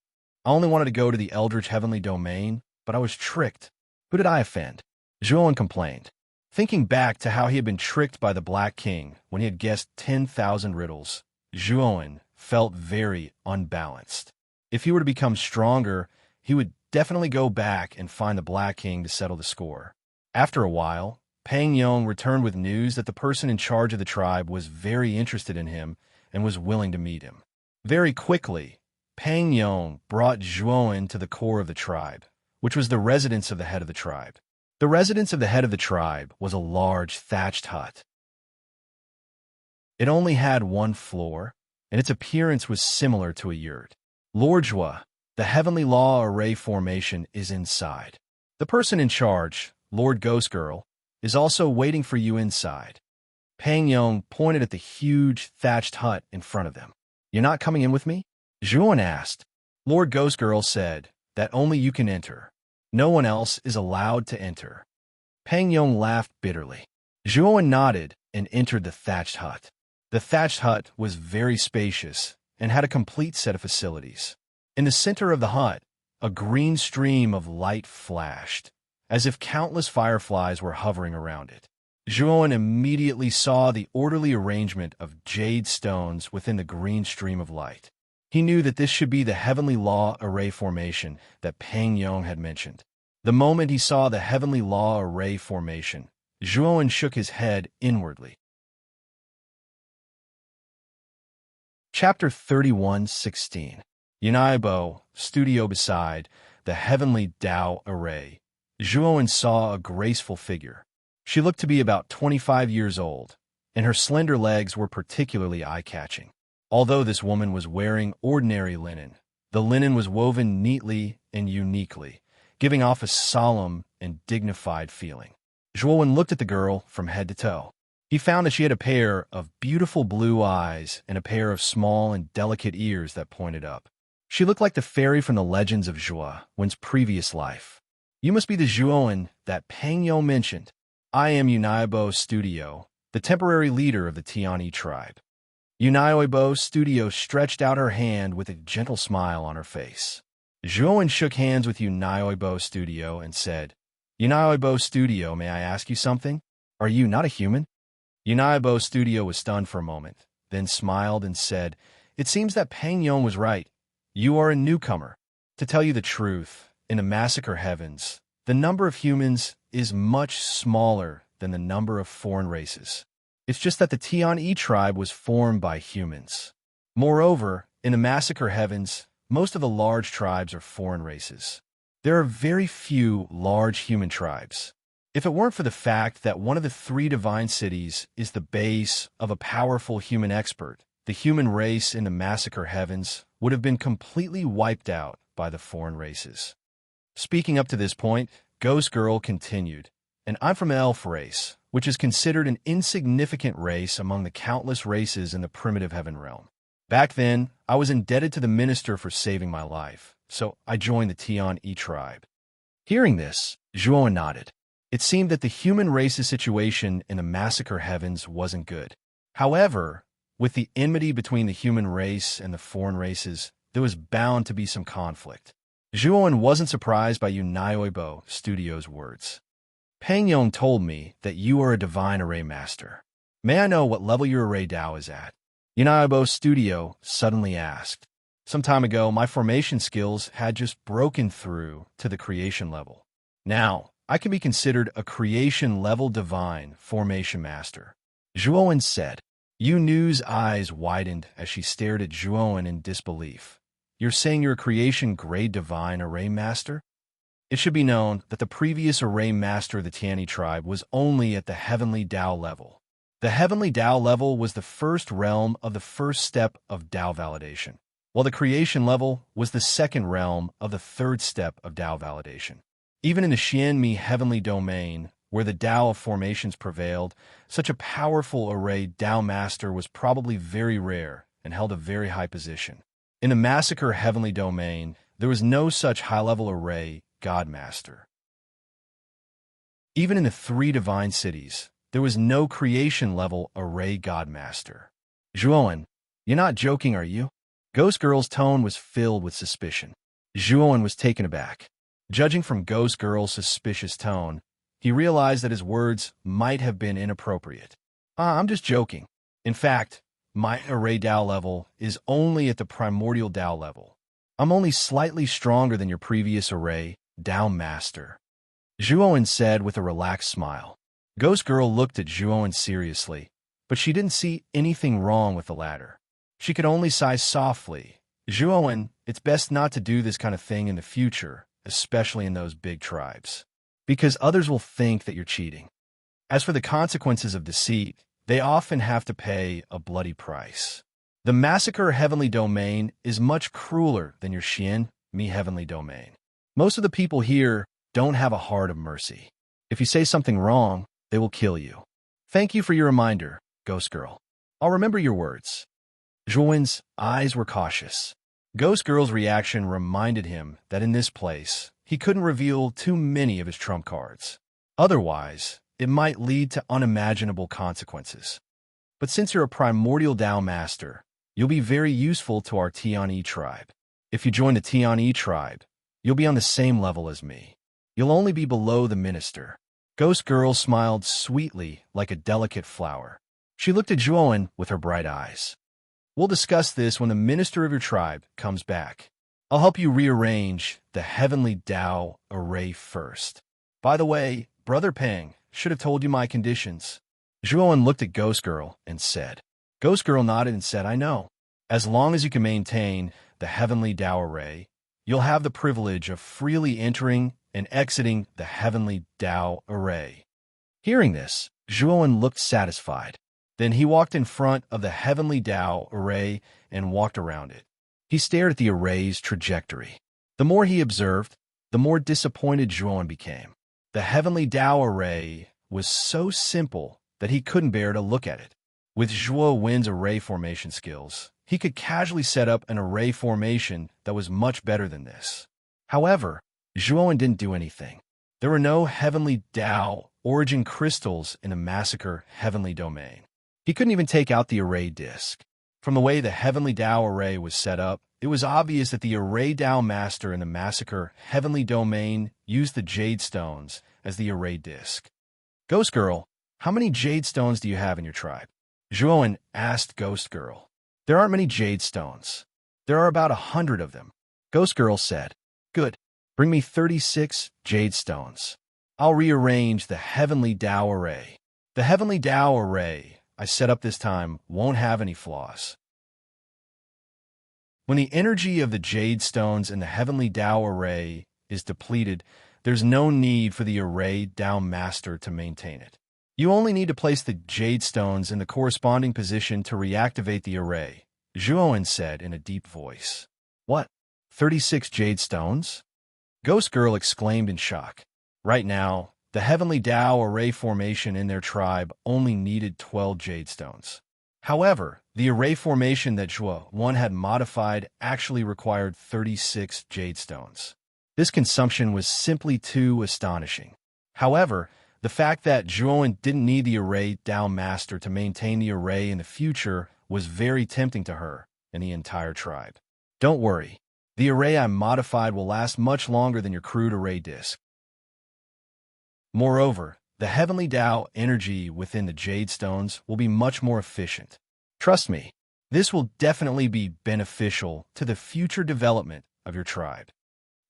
A: I only wanted to go to the eldritch heavenly domain, but I was tricked. Who did I offend? Zhuowen complained. Thinking back to how he had been tricked by the Black King when he had guessed 10,000 riddles, Zhuowen felt very unbalanced. If he were to become stronger, he would definitely go back and find the Black King to settle the score. After a while, Pang Yong returned with news that the person in charge of the tribe was very interested in him and was willing to meet him. Very quickly, Pang Yong brought Zhuowen to the core of the tribe, which was the residence of the head of the tribe. The residence of the head of the tribe was a large thatched hut. It only had 1 floor, and its appearance was similar to a yurt. Lord Zhua, the heavenly law array formation, is inside. The person in charge, Lord Ghost Girl, is also waiting for you inside. Pang Yong pointed at the huge thatched hut in front of them. You're not coming in with me? Zhuowen asked. Lord Ghost Girl said that only you can enter. No one else is allowed to enter. Pang Yong laughed bitterly. Zhuowen nodded and entered the thatched hut. The thatched hut was very spacious and had a complete set of facilities. In the center of the hut, a green stream of light flashed, as if countless fireflies were hovering around it. Zhuowen immediately saw the orderly arrangement of jade stones within the green stream of light. He knew that this should be the heavenly law array formation that Pang Yong had mentioned. The moment he saw the heavenly law array formation, Zhuowen shook his head inwardly. Chapter 31:16. Unaibo, studio beside the heavenly Tao array. Zhuowen saw a graceful figure. She looked to be about 25 years old, and her slender legs were particularly eye-catching. Although this woman was wearing ordinary linen, the linen was woven neatly and uniquely, giving off a solemn and dignified feeling. Zhuowen looked at the girl from head to toe. He found that she had a pair of beautiful blue eyes and a pair of small and delicate ears that pointed up. She looked like the fairy from the legends of Zhuowen's previous life. You must be the Zhuowen that Pang Yong mentioned. I am Unaibo Studio, the temporary leader of the Tianyi tribe. Unaibo Studio stretched out her hand with a gentle smile on her face. Zhuowen shook hands with Unaibo Studio and said, Unaibo Studio, may I ask you something? Are you not a human? Unaibo Studio was stunned for a moment, then smiled and said, It seems that Pang Yong was right. You are a newcomer. To tell you the truth, in the massacre heavens, the number of humans is much smaller than the number of foreign races. It's just that the Tianyi tribe was formed by humans. Moreover, in the massacre heavens, most of the large tribes are foreign races. There are very few large human tribes. If it weren't for the fact that one of the 3 divine cities is the base of a powerful human expert, the human race in the massacre heavens would have been completely wiped out by the foreign races. Speaking up to this point, Ghost Girl continued, and I'm from an elf race, which is considered an insignificant race among the countless races in the primitive heaven realm. Back then, I was indebted to the minister for saving my life, so I joined the Tianyi tribe. Hearing this, Zhuowen nodded. It seemed that the human race's situation in the massacre heavens wasn't good. However, with the enmity between the human race and the foreign races, there was bound to be some conflict. Zhuowen wasn't surprised by Unaibo Studio's words. Pang Yong told me that you are a divine array master. May I know what level your array Dao is at? Yunaibo Studio suddenly asked. Some time ago, my formation skills had just broken through to the creation level. Now, I can be considered a creation-level divine formation master. Zhuowen said. Yu Nu's eyes widened as she stared at Zhuowen in disbelief. You're saying you're a creation-grade divine array master? It should be known that the previous array master of the Tianyi tribe was only at the heavenly Dao level. The heavenly Dao level was the first realm of the first step of Dao validation, while the creation level was the second realm of the third step of Dao validation. Even in the Xianmi heavenly domain, where the Dao of formations prevailed, such a powerful array Dao master was probably very rare and held a very high position. In the massacre heavenly domain, there was no such high-level array God master. Even in the three divine cities, there was no creation-level array God master. Zhuowen, you're not joking, are you? Ghost Girl's tone was filled with suspicion. Zhuowen was taken aback. Judging from Ghost Girl's suspicious tone, he realized that his words might have been inappropriate. I'm just joking. In fact, my array Dao level is only at the primordial Dao level. I'm only slightly stronger than your previous array Dao master. Zhuowen said with a relaxed smile. Ghost Girl looked at Zhuowen seriously, but she didn't see anything wrong with the latter. She could only sigh softly. Zhuowen, it's best not to do this kind of thing in the future, especially in those big tribes, because others will think that you're cheating. As for the consequences of deceit, they often have to pay a bloody price. The massacre heavenly domain is much crueler than your Xianmi heavenly domain. Most of the people here don't have a heart of mercy. If you say something wrong, they will kill you. Thank you for your reminder, Ghost Girl. I'll remember your words. Zhuowen's eyes were cautious. Ghost Girl's reaction reminded him that in this place, he couldn't reveal too many of his trump cards. Otherwise, it might lead to unimaginable consequences. But since you're a primordial Dao master, you'll be very useful to our Tianyi tribe. If you join the Tianyi tribe, you'll be on the same level as me. You'll only be below the minister. Ghost Girl smiled sweetly like a delicate flower. She looked at Zhuowen with her bright eyes. We'll discuss this when the minister of your tribe comes back. I'll help you rearrange the heavenly Dao array first. By the way, Brother Peng should have told you my conditions. Zhuowen looked at Ghost Girl and said. Ghost Girl nodded and said, I know. As long as you can maintain the heavenly Dao array, you'll have the privilege of freely entering and exiting the heavenly Dao array. Hearing this, Zhuowen looked satisfied. Then he walked in front of the heavenly Dao array and walked around it. He stared at the array's trajectory. The more he observed, the more disappointed Zhuowen became. The heavenly Dao array was so simple that he couldn't bear to look at it. With Zhuowen's array formation skills, he could casually set up an array formation that was much better than this. However, Zhuowen didn't do anything. There were no heavenly Dao origin crystals in the massacre heavenly domain. He couldn't even take out the array disk. From the way the heavenly Dao array was set up, it was obvious that the array Dao master in the massacre heavenly domain used the jade stones as the array disk. Ghost Girl, how many jade stones do you have in your tribe? Zhuowen asked Ghost Girl. There aren't many jade stones. There are about 100 of them. Ghost Girl said. Good. Bring me 36 jade stones. I'll rearrange the heavenly Dao array. The heavenly Dao array I set up this time won't have any flaws. When the energy of the jade stones in the heavenly Dao array is depleted, there's no need for the array Dao master to maintain it. You only need to place the jade stones in the corresponding position to reactivate the array, Zhuowen said in a deep voice. What? 36 jade stones? Ghost Girl exclaimed in shock. Right now, the heavenly Dao array formation in their tribe only needed 12 jade stones. However, the array formation that Zhuowen had modified actually required 36 jade stones. This consumption was simply too astonishing. However, the fact that Zhuowen didn't need the array Dao master to maintain the array in the future was very tempting to her and the entire tribe. Don't worry. The array I modified will last much longer than your crude array disk. Moreover, The heavenly Tao energy within the jade stones will be much more efficient. Trust me, this will definitely be beneficial to the future development of your tribe.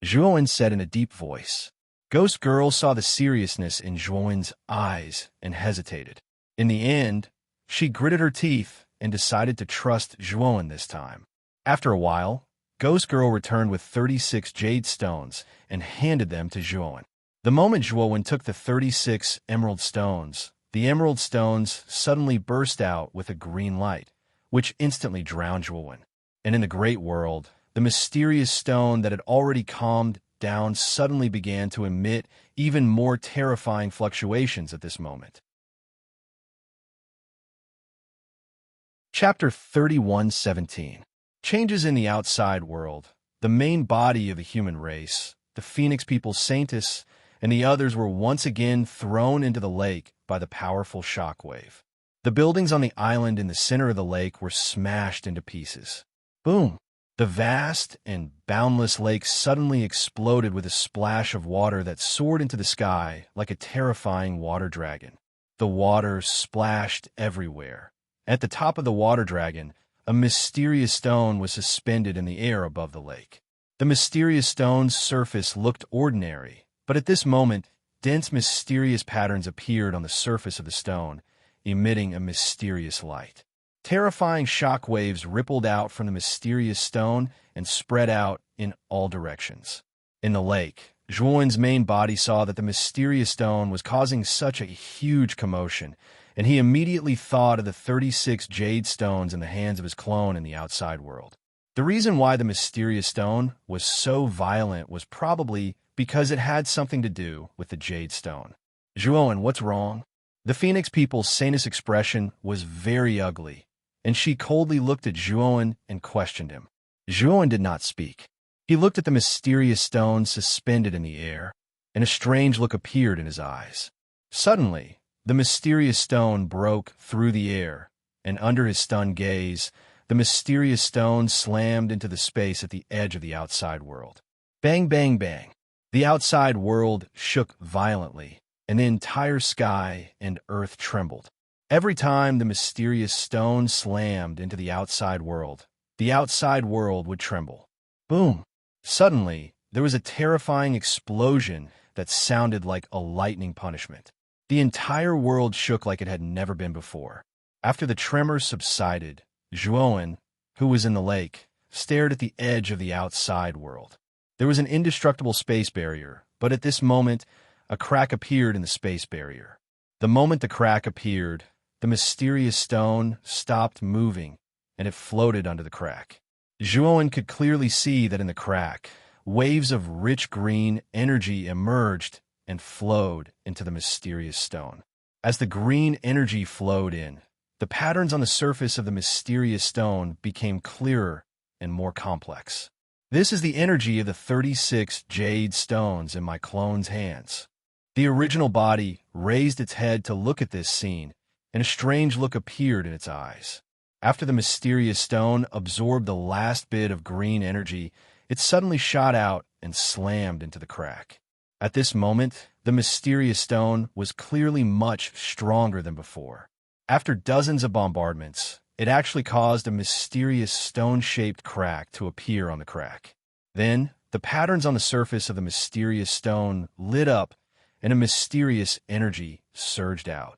A: Zhuowen said in a deep voice. Ghost Girl saw the seriousness in Zhuowen's eyes and hesitated. In the end, she gritted her teeth and decided to trust Zhuowen this time. After a while, Ghost Girl returned with 36 jade stones and handed them to Zhuowen. The moment Zhuowen took the 36 emerald stones, the emerald stones suddenly burst out with a green light, which instantly drowned Zhuowen. And in the great world, the mysterious stone that had already calmed down suddenly began to emit even more terrifying fluctuations at this moment. Chapter 31:17. Changes in the outside world. The main body of the human race, the Phoenix people Saintus, and the others were once again thrown into the lake by the powerful shockwave. The buildings on the island in the center of the lake were smashed into pieces. Boom! The vast and boundless lake suddenly exploded with a splash of water that soared into the sky like a terrifying water dragon. The water splashed everywhere. At the top of the water dragon, a mysterious stone was suspended in the air above the lake. The mysterious stone's surface looked ordinary, but at this moment, dense mysterious patterns appeared on the surface of the stone, emitting a mysterious light. Terrifying shock waves rippled out from the mysterious stone and spread out in all directions. In the lake, Zhuowen's main body saw that the mysterious stone was causing such a huge commotion, and he immediately thought of the 36 jade stones in the hands of his clone in the outside world. The reason why the mysterious stone was so violent was probably because it had something to do with the jade stone. Zhuowen, what's wrong? The Phoenix people's Saintus expression was very ugly, and she coldly looked at Zhuowen and questioned him. Zhuowen did not speak. He looked at the mysterious stone suspended in the air, and a strange look appeared in his eyes. Suddenly, the mysterious stone broke through the air, and under his stunned gaze, the mysterious stone slammed into the space at the edge of the outside world. Bang, bang, bang. The outside world shook violently, and the entire sky and earth trembled. Every time the mysterious stone slammed into the outside world would tremble. Boom! Suddenly, there was a terrifying explosion that sounded like a lightning punishment. The entire world shook like it had never been before. After the tremors subsided, Zhuowen, who was in the lake, stared at the edge of the outside world. There was an indestructible space barrier, but at this moment, a crack appeared in the space barrier. The moment the crack appeared, the mysterious stone stopped moving, and it floated under the crack. Zhuowen could clearly see that in the crack, waves of rich green energy emerged and flowed into the mysterious stone. As the green energy flowed in, the patterns on the surface of the mysterious stone became clearer and more complex. This is the energy of the 36 jade stones in my clone's hands. The original body raised its head to look at this scene, and a strange look appeared in its eyes. After the mysterious stone absorbed the last bit of green energy, it suddenly shot out and slammed into the crack. At this moment, the mysterious stone was clearly much stronger than before. After dozens of bombardments, it actually caused a mysterious stone-shaped crack to appear on the crack. Then, the patterns on the surface of the mysterious stone lit up, and a mysterious energy surged out.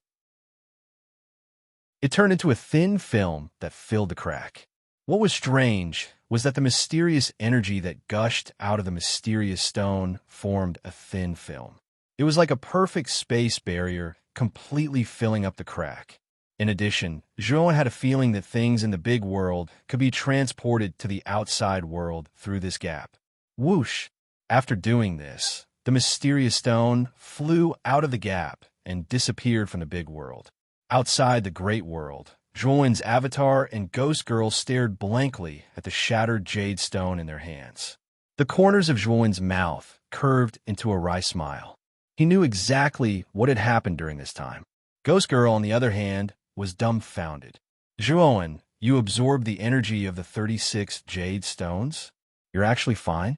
A: It turned into a thin film that filled the crack. What was strange was that the mysterious energy that gushed out of the mysterious stone formed a thin film. It was like a perfect space barrier, completely filling up the crack. In addition, Zhuowen had a feeling that things in the big world could be transported to the outside world through this gap. Whoosh! After doing this, the mysterious stone flew out of the gap and disappeared from the big world. Outside the great world, Zhuowen's avatar and Ghost Girl stared blankly at the shattered jade stone in their hands. The corners of Zhuowen's mouth curved into a wry smile. He knew exactly what had happened during this time. Ghost Girl, on the other hand, was dumbfounded. Zhuowen, you absorbed the energy of the 36 jade stones? You're actually fine?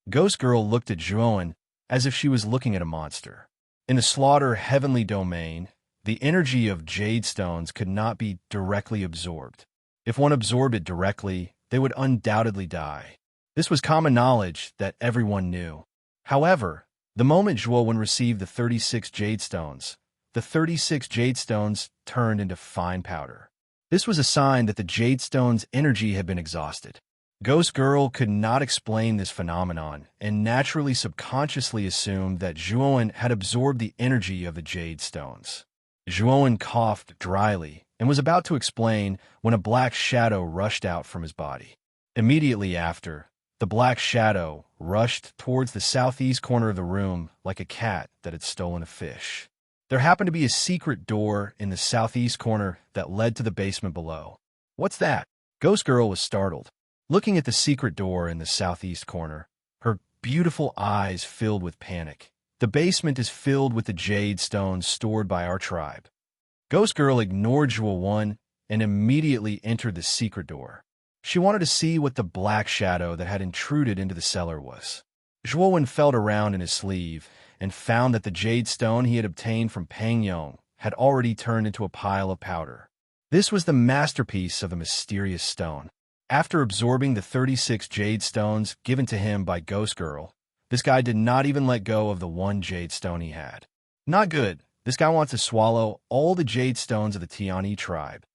A: Ghost Girl looked at Zhuowen as if she was looking at a monster. In the slaughter heavenly domain, the energy of jade stones could not be directly absorbed. If one absorbed it directly, they would undoubtedly die. This was common knowledge that everyone knew. However, the moment Zhuowen received the 36 jade stones, the 36 jade stones turned into fine powder. This was a sign that the jade stone's energy had been exhausted. Ghost Girl could not explain this phenomenon and naturally subconsciously assumed that Zhuowen had absorbed the energy of the jade stones. Zhuowen coughed dryly and was about to explain when a black shadow rushed out from his body. Immediately after, the black shadow rushed towards the southeast corner of the room like a cat that had stolen a fish. There happened to be a secret door in the southeast corner that led to the basement below. "What's that?" Ghost Girl was startled. Looking at the secret door in the southeast corner, her beautiful eyes filled with panic. "The basement is filled with the jade stones stored by our tribe." Ghost Girl ignored Zhuowen and immediately entered the secret door. She wanted to see what the black shadow that had intruded into the cellar was. Zhuowen felt around in his sleeve and found that the jade stone he had obtained from Pang Yong had already turned into a pile of powder. This was the masterpiece of the mysterious stone. After absorbing the 36 jade stones given to him by Ghost Girl, this guy did not even let go of the one jade stone he had. Not good. This guy wants to swallow all the jade stones of the Tianyi tribe.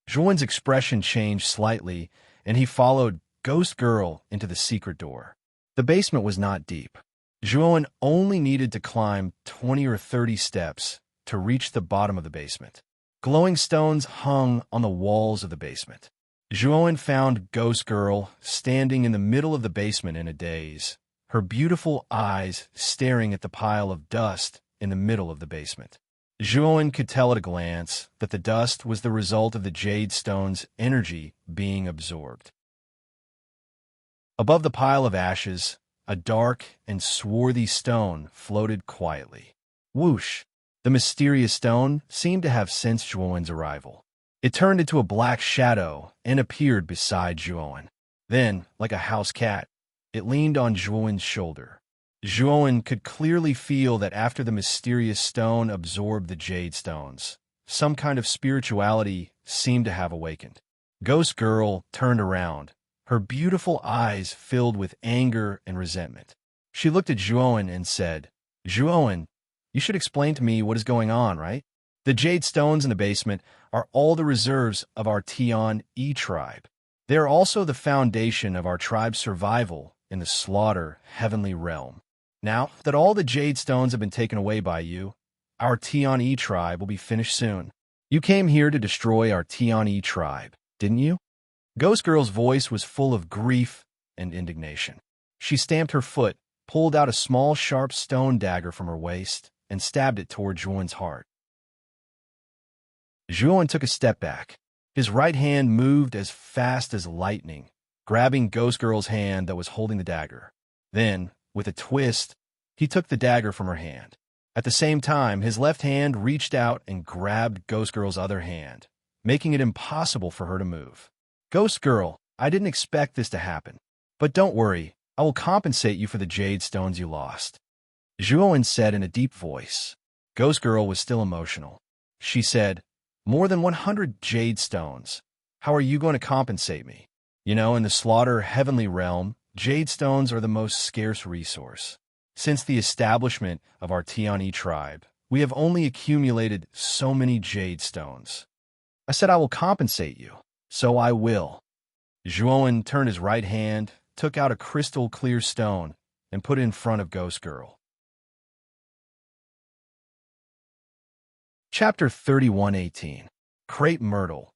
A: Zhuowen's expression changed slightly, and he followed Ghost Girl into the secret door. The basement was not deep. Zhuowen only needed to climb 20 or 30 steps to reach the bottom of the basement. Glowing stones hung on the walls of the basement. Zhuowen found Ghost Girl standing in the middle of the basement in a daze, her beautiful eyes staring at the pile of dust in the middle of the basement. Zhuowen could tell at a glance that the dust was the result of the jade stone's energy being absorbed. Above the pile of ashes, a dark and swarthy stone floated quietly. Whoosh! The mysterious stone seemed to have sensed Zhuowen's arrival. It turned into a black shadow and appeared beside Zhuowen. Then, like a house cat, it leaned on Zhuowen's shoulder. Zhuowen could clearly feel that after the mysterious stone absorbed the jade stones, some kind of spirituality seemed to have awakened. Ghost Girl turned around, her beautiful eyes filled with anger and resentment. She looked at Zhuowen and said, "Zhuowen, you should explain to me what is going on, right? The jade stones in the basement are all the reserves of our Tianyi tribe. They are also the foundation of our tribe's survival in the slaughter heavenly realm. Now that all the jade stones have been taken away by you, our Tianyi tribe will be finished soon. You came here to destroy our Tianyi tribe, didn't you?" Ghost Girl's voice was full of grief and indignation. She stamped her foot, pulled out a small sharp stone dagger from her waist, and stabbed it toward Zhuowen's heart. Zhuowen took a step back. His right hand moved as fast as lightning, grabbing Ghost Girl's hand that was holding the dagger. Then, with a twist, he took the dagger from her hand. At the same time, his left hand reached out and grabbed Ghost Girl's other hand, making it impossible for her to move. "Ghost Girl, I didn't expect this to happen. But don't worry, I will compensate you for the jade stones you lost," Zhuowen said in a deep voice. Ghost Girl was still emotional. She said, "More than 100 jade stones. How are you going to compensate me? You know, in the slaughter heavenly realm, jade stones are the most scarce resource. Since the establishment of our Tianyi tribe, we have only accumulated so many jade stones. I said I will compensate you, so I will." Zhuowen turned his right hand, took out a crystal clear stone, and put it in front of Ghost Girl. Chapter 31:18. Crepe Myrtle.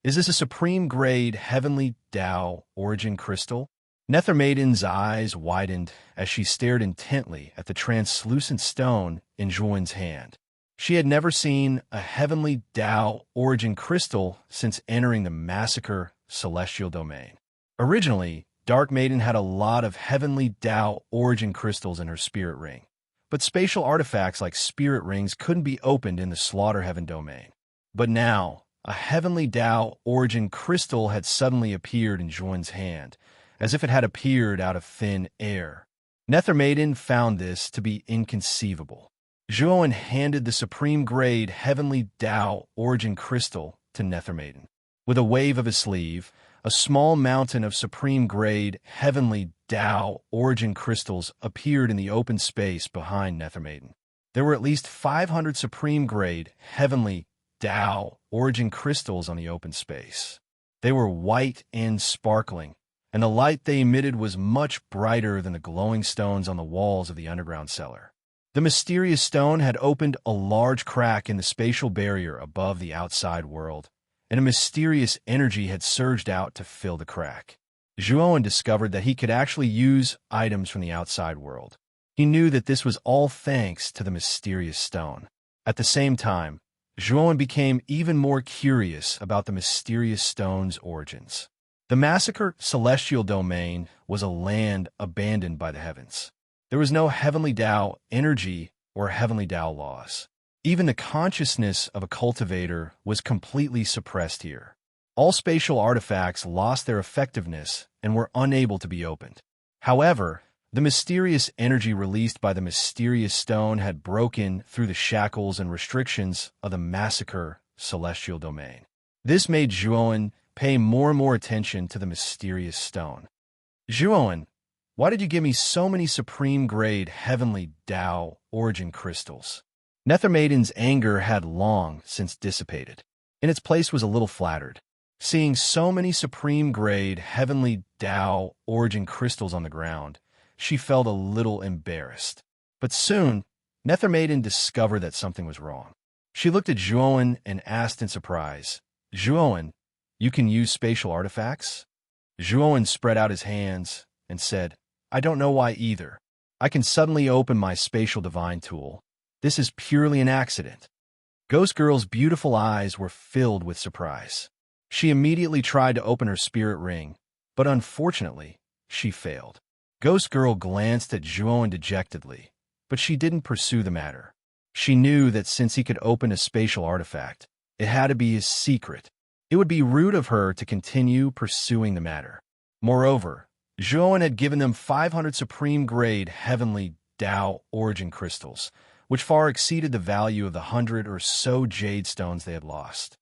A: Is this a supreme grade heavenly Tao origin crystal? Nether Maiden's eyes widened as she stared intently at the translucent stone in Zhuowen's hand. She had never seen a heavenly Tao origin crystal since entering the Massacre celestial domain. Originally, Dark Maiden had a lot of heavenly Tao origin crystals in her spirit ring, but spatial artifacts like spirit rings couldn't be opened in the Slaughter Heaven domain. But now, a heavenly Tao origin crystal had suddenly appeared in Zhuowen's hand, as if it had appeared out of thin air. Nether Maiden found this to be inconceivable. Zhuowen handed the supreme-grade Heavenly Tao Origin Crystal to Nethermaiden. With a wave of his sleeve, a small mountain of supreme-grade Heavenly Tao Origin Crystals appeared in the open space behind Nethermaiden. There were at least 500 supreme-grade Heavenly Tao Origin Crystals on the open space. They were white and sparkling, and the light they emitted was much brighter than the glowing stones on the walls of the underground cellar. The mysterious stone had opened a large crack in the spatial barrier above the outside world, and a mysterious energy had surged out to fill the crack. Zhuowen discovered that he could actually use items from the outside world. He knew that this was all thanks to the mysterious stone. At the same time, Zhuowen became even more curious about the mysterious stone's origins. The Massacre Celestial Domain was a land abandoned by the heavens. There was no Heavenly Tao energy or Heavenly Tao laws. Even the consciousness of a cultivator was completely suppressed here. All spatial artifacts lost their effectiveness and were unable to be opened. However, the mysterious energy released by the mysterious stone had broken through the shackles and restrictions of the Massacre Celestial Domain. This made Zhuowen pay more and more attention to the mysterious stone. Zhuowen, why did you give me so many supreme-grade Heavenly Tao Origin Crystals? Nethermaiden's anger had long since dissipated. In its place was a little flattered. Seeing so many supreme-grade Heavenly Tao Origin Crystals on the ground, she felt a little embarrassed. But soon, Nethermaiden discovered that something was wrong. She looked at Zhuowen and asked in surprise, "Zhuowen, you can use spatial artifacts?" Zhuowen spread out his hands and said, "I don't know why either. I can suddenly open my spatial divine tool. This is purely an accident." Ghost Girl's beautiful eyes were filled with surprise. She immediately tried to open her spirit ring, but unfortunately, she failed. Ghost Girl glanced at Zhuowen dejectedly, but she didn't pursue the matter. She knew that since he could open a spatial artifact, it had to be his secret. It would be rude of her to continue pursuing the matter. Moreover, Zhuowen had given them 500 supreme-grade Heavenly Tao Origin Crystals, which far exceeded the value of the 100 or so jade stones they had lost.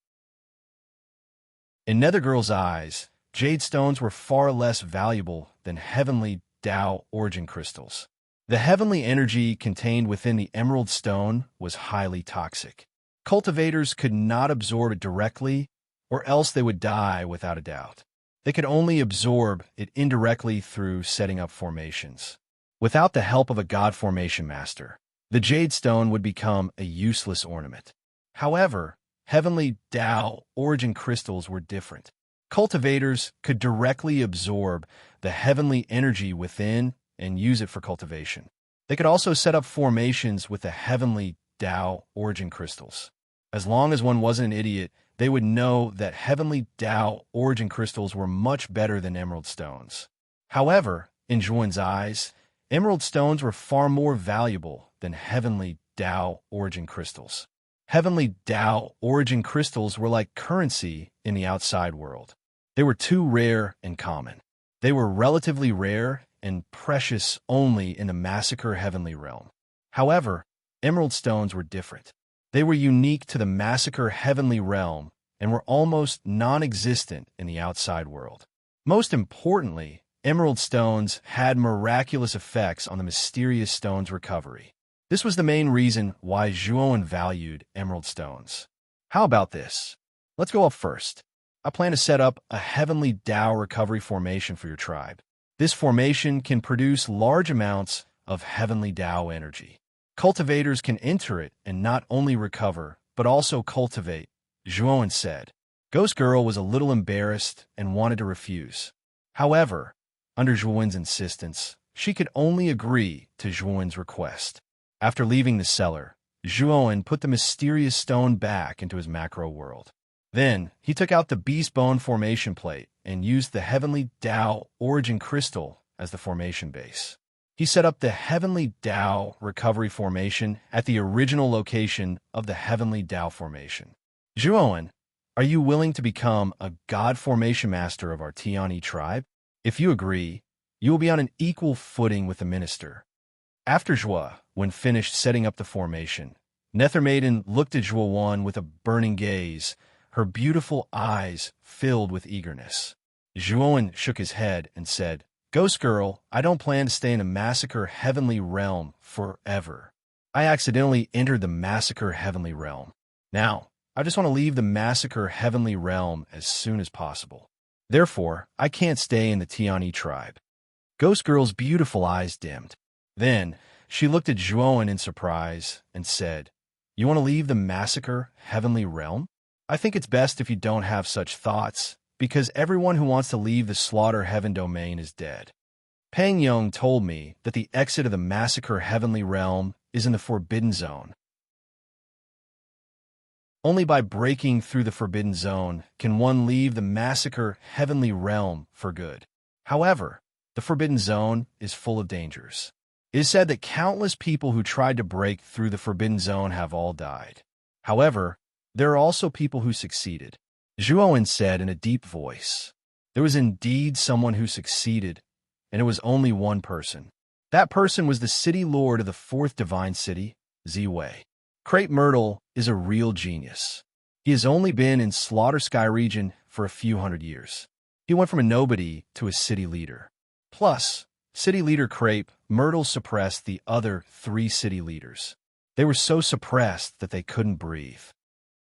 A: In Nethergirl's eyes, jade stones were far less valuable than Heavenly Tao Origin Crystals. The heavenly energy contained within the emerald stone was highly toxic. Cultivators could not absorb it directly, or else they would die without a doubt. They could only absorb it indirectly through setting up formations. Without the help of a god formation master, the jade stone would become a useless ornament. However, Heavenly Tao Origin Crystals were different. Cultivators could directly absorb the heavenly energy within and use it for cultivation. They could also set up formations with the Heavenly Tao Origin Crystals. As long as one wasn't an idiot, they would know that Heavenly Tao Origin Crystals were much better than emerald stones. However, in Zhuowen's eyes, emerald stones were far more valuable than Heavenly Tao Origin Crystals. Heavenly Tao Origin Crystals were like currency in the outside world. They were too rare and common. They were relatively rare and precious only in the Massacre Heavenly Realm. However, emerald stones were different. They were unique to the Massacre Heavenly Realm and were almost non-existent in the outside world. Most importantly, emerald stones had miraculous effects on the mysterious stone's recovery. This was the main reason why Zhuowen valued emerald stones. How about this? Let's go up first. I plan to set up a Heavenly Tao recovery formation for your tribe. This formation can produce large amounts of Heavenly Tao energy. Cultivators can enter it and not only recover, but also cultivate, Zhuowen said. Ghost Girl was a little embarrassed and wanted to refuse. However, under Zhuowen's insistence, she could only agree to Zhuowen's request. After leaving the cellar, Zhuowen put the mysterious stone back into his macro world. Then, he took out the beast bone formation plate and used the Heavenly Tao Origin Crystal as the formation base. He set up the Heavenly Tao recovery formation at the original location of the Heavenly Tao formation. Zhuowen, are you willing to become a god formation master of our Tiani tribe? If you agree, you will be on an equal footing with the minister. After Zhuowen finished setting up the formation, Nether Maiden looked at Zhuowen with a burning gaze, her beautiful eyes filled with eagerness. Zhuowen shook his head and said, "Ghost Girl, I don't plan to stay in the Massacre Heavenly Realm forever. I accidentally entered the Massacre Heavenly Realm. Now, I just want to leave the Massacre Heavenly Realm as soon as possible. Therefore, I can't stay in the Tiani tribe." Ghost Girl's beautiful eyes dimmed. Then, she looked at Zhuowen in surprise and said, "You want to leave the Massacre Heavenly Realm? I think it's best if you don't have such thoughts, because everyone who wants to leave the Slaughter Heaven domain is dead. Pang Yong told me that the exit of the Massacre Heavenly Realm is in the Forbidden Zone. Only by breaking through the Forbidden Zone can one leave the Massacre Heavenly Realm for good. However, the Forbidden Zone is full of dangers. It is said that countless people who tried to break through the Forbidden Zone have all died. However, there are also people who succeeded." Zhuowen said in a deep voice. There was indeed someone who succeeded, and it was only one person. That person was the city lord of the fourth divine city, Ziwei. Crepe Myrtle is a real genius. He has only been in Slaughter Sky region for a few hundred years. He went from a nobody to a city leader. Plus, city leader Crepe Myrtle suppressed the other 3 city leaders. They were so suppressed that they couldn't breathe.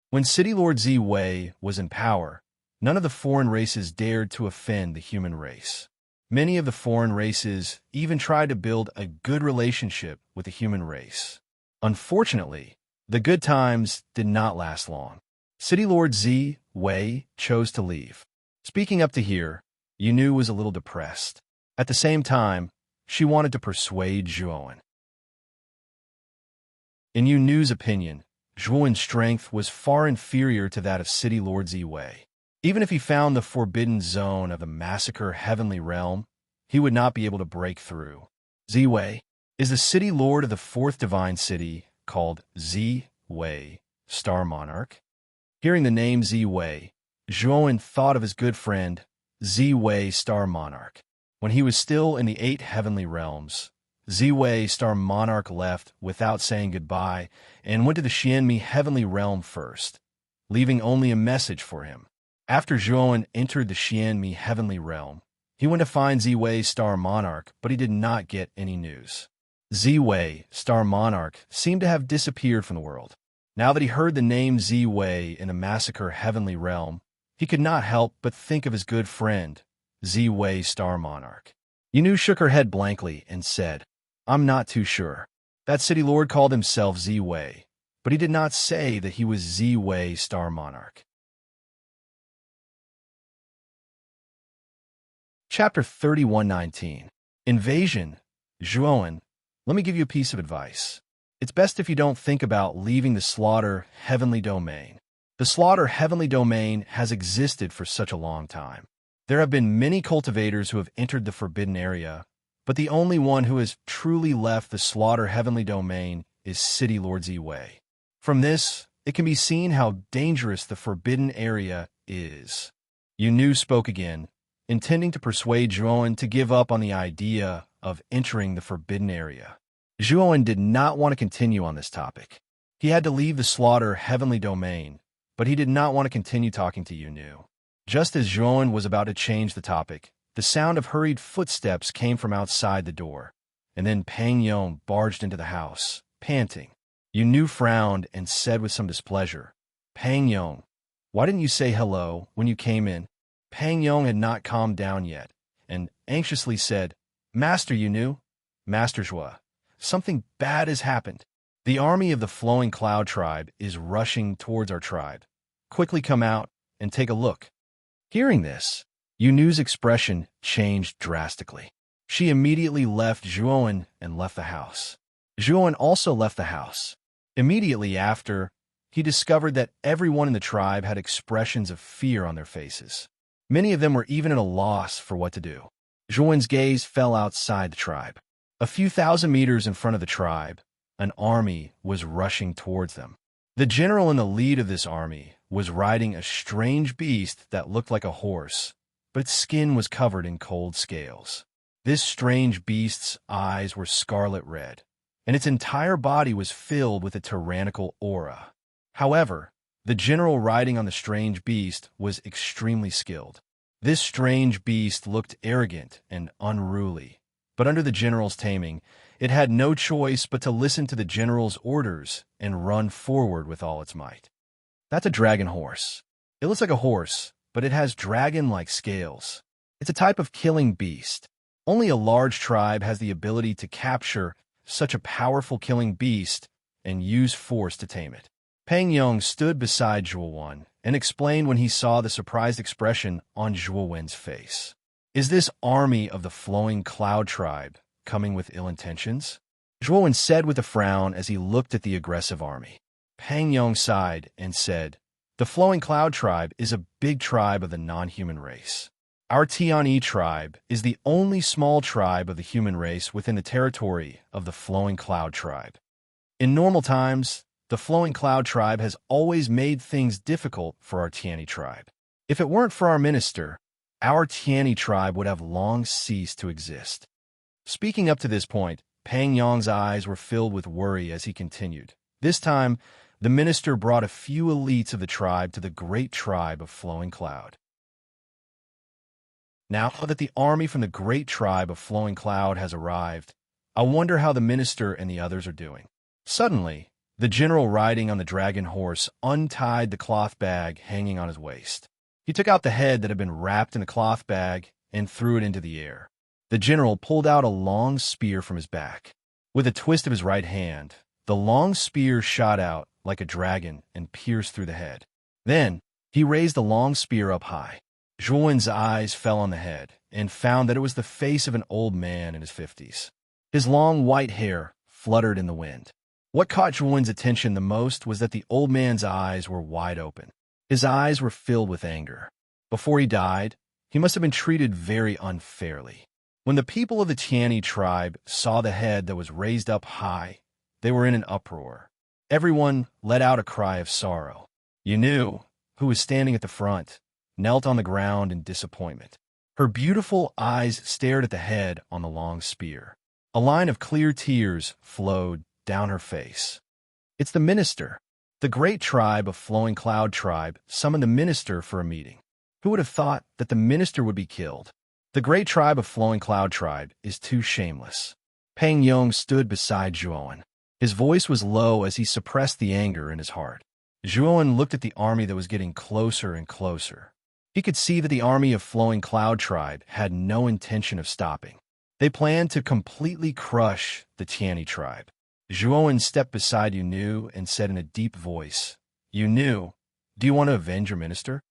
A: When City Lord Ziwei was in power, none of the foreign races dared to offend the human race. Many of the foreign races even tried to build a good relationship with the human race. Unfortunately, the good times did not last long. City Lord Ziwei chose to leave. Speaking up to here, Yunu was a little depressed. At the same time, she wanted to persuade Zhuowen. In Yunu's opinion, Zhuowen's strength was far inferior to that of City Lord Ziwei. Even if he found the Forbidden Zone of the Massacre Heavenly Realm, he would not be able to break through. Ziwei is the city lord of the fourth divine city called Ziwei, Star Monarch. Hearing the name Ziwei, Zhuowen thought of his good friend, Ziwei Star Monarch. When he was still in the 8 heavenly realms, Ziwei Star Monarch left without saying goodbye and went to the Xianmi Heavenly Realm first, leaving only a message for him. After Zhuowen entered the Xianmi Heavenly Realm, he went to find Ziwei Star Monarch, but he did not get any news. Ziwei Star Monarch seemed to have disappeared from the world. Now that he heard the name Ziwei in the Massacre Heavenly Realm, he could not help but think of his good friend, Ziwei Star Monarch. Yunu shook her head blankly and said, "I'm not too sure. That city lord called himself Ziwei, but he did not say that he was Ziwei Star Monarch." Chapter 31:19. Invasion. Zhuowen, let me give you a piece of advice. It's best if you don't think about leaving the Slaughter Heavenly Domain. The Slaughter Heavenly Domain has existed for such a long time. There have been many cultivators who have entered the Forbidden Area, but the only one who has truly left the Slaughter Heavenly Domain is City Lord Ziwei. From this, it can be seen how dangerous the Forbidden Area is. Yunu spoke again, intending to persuade Zhuowen to give up on the idea of entering the Forbidden Area. Zhuowen did not want to continue on this topic. He had to leave the Slaughter Heavenly Domain, but he did not want to continue talking to Yunu. Just as Zhuowen was about to change the topic, the sound of hurried footsteps came from outside the door, and then Pang Yong barged into the house, panting. Yunu frowned and said with some displeasure, "Pang Yong, why didn't you say hello when you came in?" Pang Yong had not calmed down yet, and anxiously said, "Master Yunu, Master Zhua, something bad has happened. The army of the Flowing Cloud tribe is rushing towards our tribe. Quickly come out and take a look." Hearing this, Yunu's expression changed drastically. She immediately left Zhuowen and left the house. Zhuowen also left the house. Immediately after, he discovered that everyone in the tribe had expressions of fear on their faces. Many of them were even at a loss for what to do. Zhuowen's gaze fell outside the tribe. A few thousand meters in front of the tribe, an army was rushing towards them. The general in the lead of this army was riding a strange beast that looked like a horse, but its skin was covered in cold scales. This strange beast's eyes were scarlet red, and its entire body was filled with a tyrannical aura. However, the general riding on the strange beast was extremely skilled. This strange beast looked arrogant and unruly, but under the general's taming, it had no choice but to listen to the general's orders and run forward with all its might. That's a dragon horse. It looks like a horse, but it has dragon-like scales. It's a type of killing beast. Only a large tribe has the ability to capture such a powerful killing beast and use force to tame it. Pang Yong stood beside Zhuo Wen and explained when he saw the surprised expression on Zhuo Wen's face. Is this army of the Flowing Cloud tribe coming with ill intentions? Zhuo Wen said with a frown as he looked at the aggressive army. Pang Yong sighed and said, the Flowing Cloud tribe is a big tribe of the non-human race. Our Tianyi tribe is the only small tribe of the human race within the territory of the Flowing Cloud tribe. In normal times, the Flowing Cloud tribe has always made things difficult for our Tianyi tribe. If it weren't for our minister, our Tianyi tribe would have long ceased to exist. Speaking up to this point, Pang Yong's eyes were filled with worry as he continued. This time, the minister brought a few elites of the tribe to the great tribe of Flowing Cloud. Now that the army from the great tribe of Flowing Cloud has arrived, I wonder how the minister and the others are doing. Suddenly, the general riding on the dragon horse untied the cloth bag hanging on his waist. He took out the head that had been wrapped in the cloth bag and threw it into the air. The general pulled out a long spear from his back. With a twist of his right hand, the long spear shot out like a dragon and pierced through the head. Then, he raised the long spear up high. Zhuo Wen's eyes fell on the head and found that it was the face of an old man in his 50s. His long white hair fluttered in the wind. What caught Zhuo Wen's attention the most was that the old man's eyes were wide open. His eyes were filled with anger. Before he died, he must have been treated very unfairly. When the people of the Tianyi tribe saw the head that was raised up high, they were in an uproar. Everyone let out a cry of sorrow. Yunu, who was standing at the front, knelt on the ground in disappointment. Her beautiful eyes stared at the head on the long spear. A line of clear tears flowed down her face. It's the minister. The great tribe of Flowing Cloud tribe summoned the minister for a meeting. Who would have thought that the minister would be killed? The great tribe of Flowing Cloud tribe is too shameless. Pang Yong stood beside Zhuo Wen. His voice was low as he suppressed the anger in his heart. Zhuo Wen looked at the army that was getting closer and closer. He could see that the army of Flowing Cloud tribe had no intention of stopping. They planned to completely crush the Tianyi tribe. Zhuo Wen stepped beside Yunu and said in a deep voice, Yunu, do you want to avenge your minister?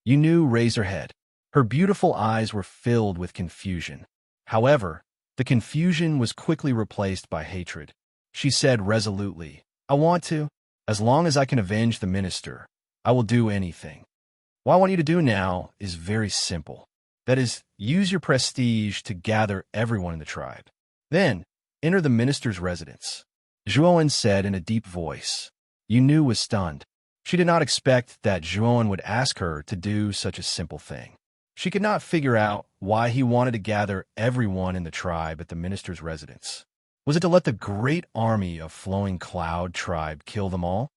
A: Yunu raised her head. Her beautiful eyes were filled with confusion. However, the confusion was quickly replaced by hatred. She said resolutely, I want to. As long as I can avenge the minister, I will do anything. What I want you to do now is very simple. That is, use your prestige to gather everyone in the tribe. Then, enter the minister's residence. Zhuo Wen said in a deep voice. Yunu was stunned. She did not expect that Zhuo Wen would ask her to do such a simple thing. She could not figure out why he wanted to gather everyone in the tribe at the minister's residence. Was it to let the great army of Flowing Cloud tribe kill them all?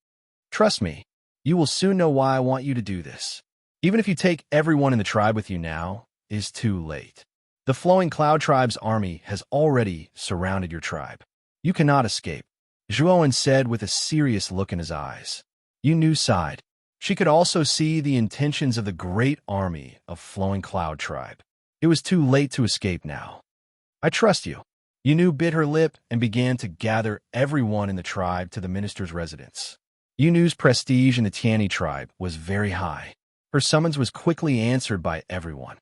A: Trust me, you will soon know why I want you to do this. Even if you take everyone in the tribe with you now, it is too late. The Flowing Cloud tribe's army has already surrounded your tribe. You cannot escape. Zhuo Wen said with a serious look in his eyes. Yunu sighed. She could also see the intentions of the great army of Flowing Cloud tribe. It was too late to escape now. I trust you. Yunu bit her lip and began to gather everyone in the tribe to the minister's residence. Yunu's prestige in the Tianyi tribe was very high. Her summons was quickly answered by everyone.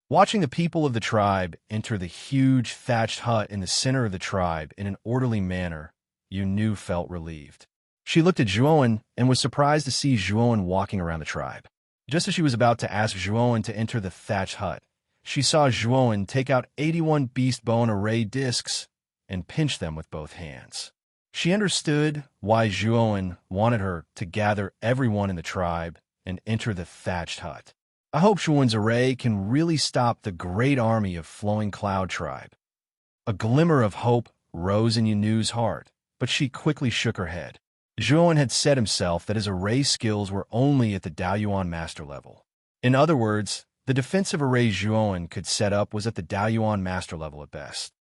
A: Watching the people of the tribe enter the huge thatched hut in the center of the tribe in an orderly manner, Yunu felt relieved. She looked at Zhuo Wen and was surprised to see Zhuo Wen walking around the tribe. Just as she was about to ask Zhuo Wen to enter the thatched hut, she saw Zhuo Wen take out 81 beast bone array discs and pinch them with both hands. She understood why Zhuo Wen wanted her to gather everyone in the tribe and enter the thatched hut. I hope Zhuo Wen's array can really stop the great army of Flowing Cloud tribe. A glimmer of hope rose in Yunu's heart, but she quickly shook her head. Zhuan had said himself that his array skills were only at the Daoyuan master level. In other words, the defensive array Zhuan could set up was at the Daoyuan master level at best.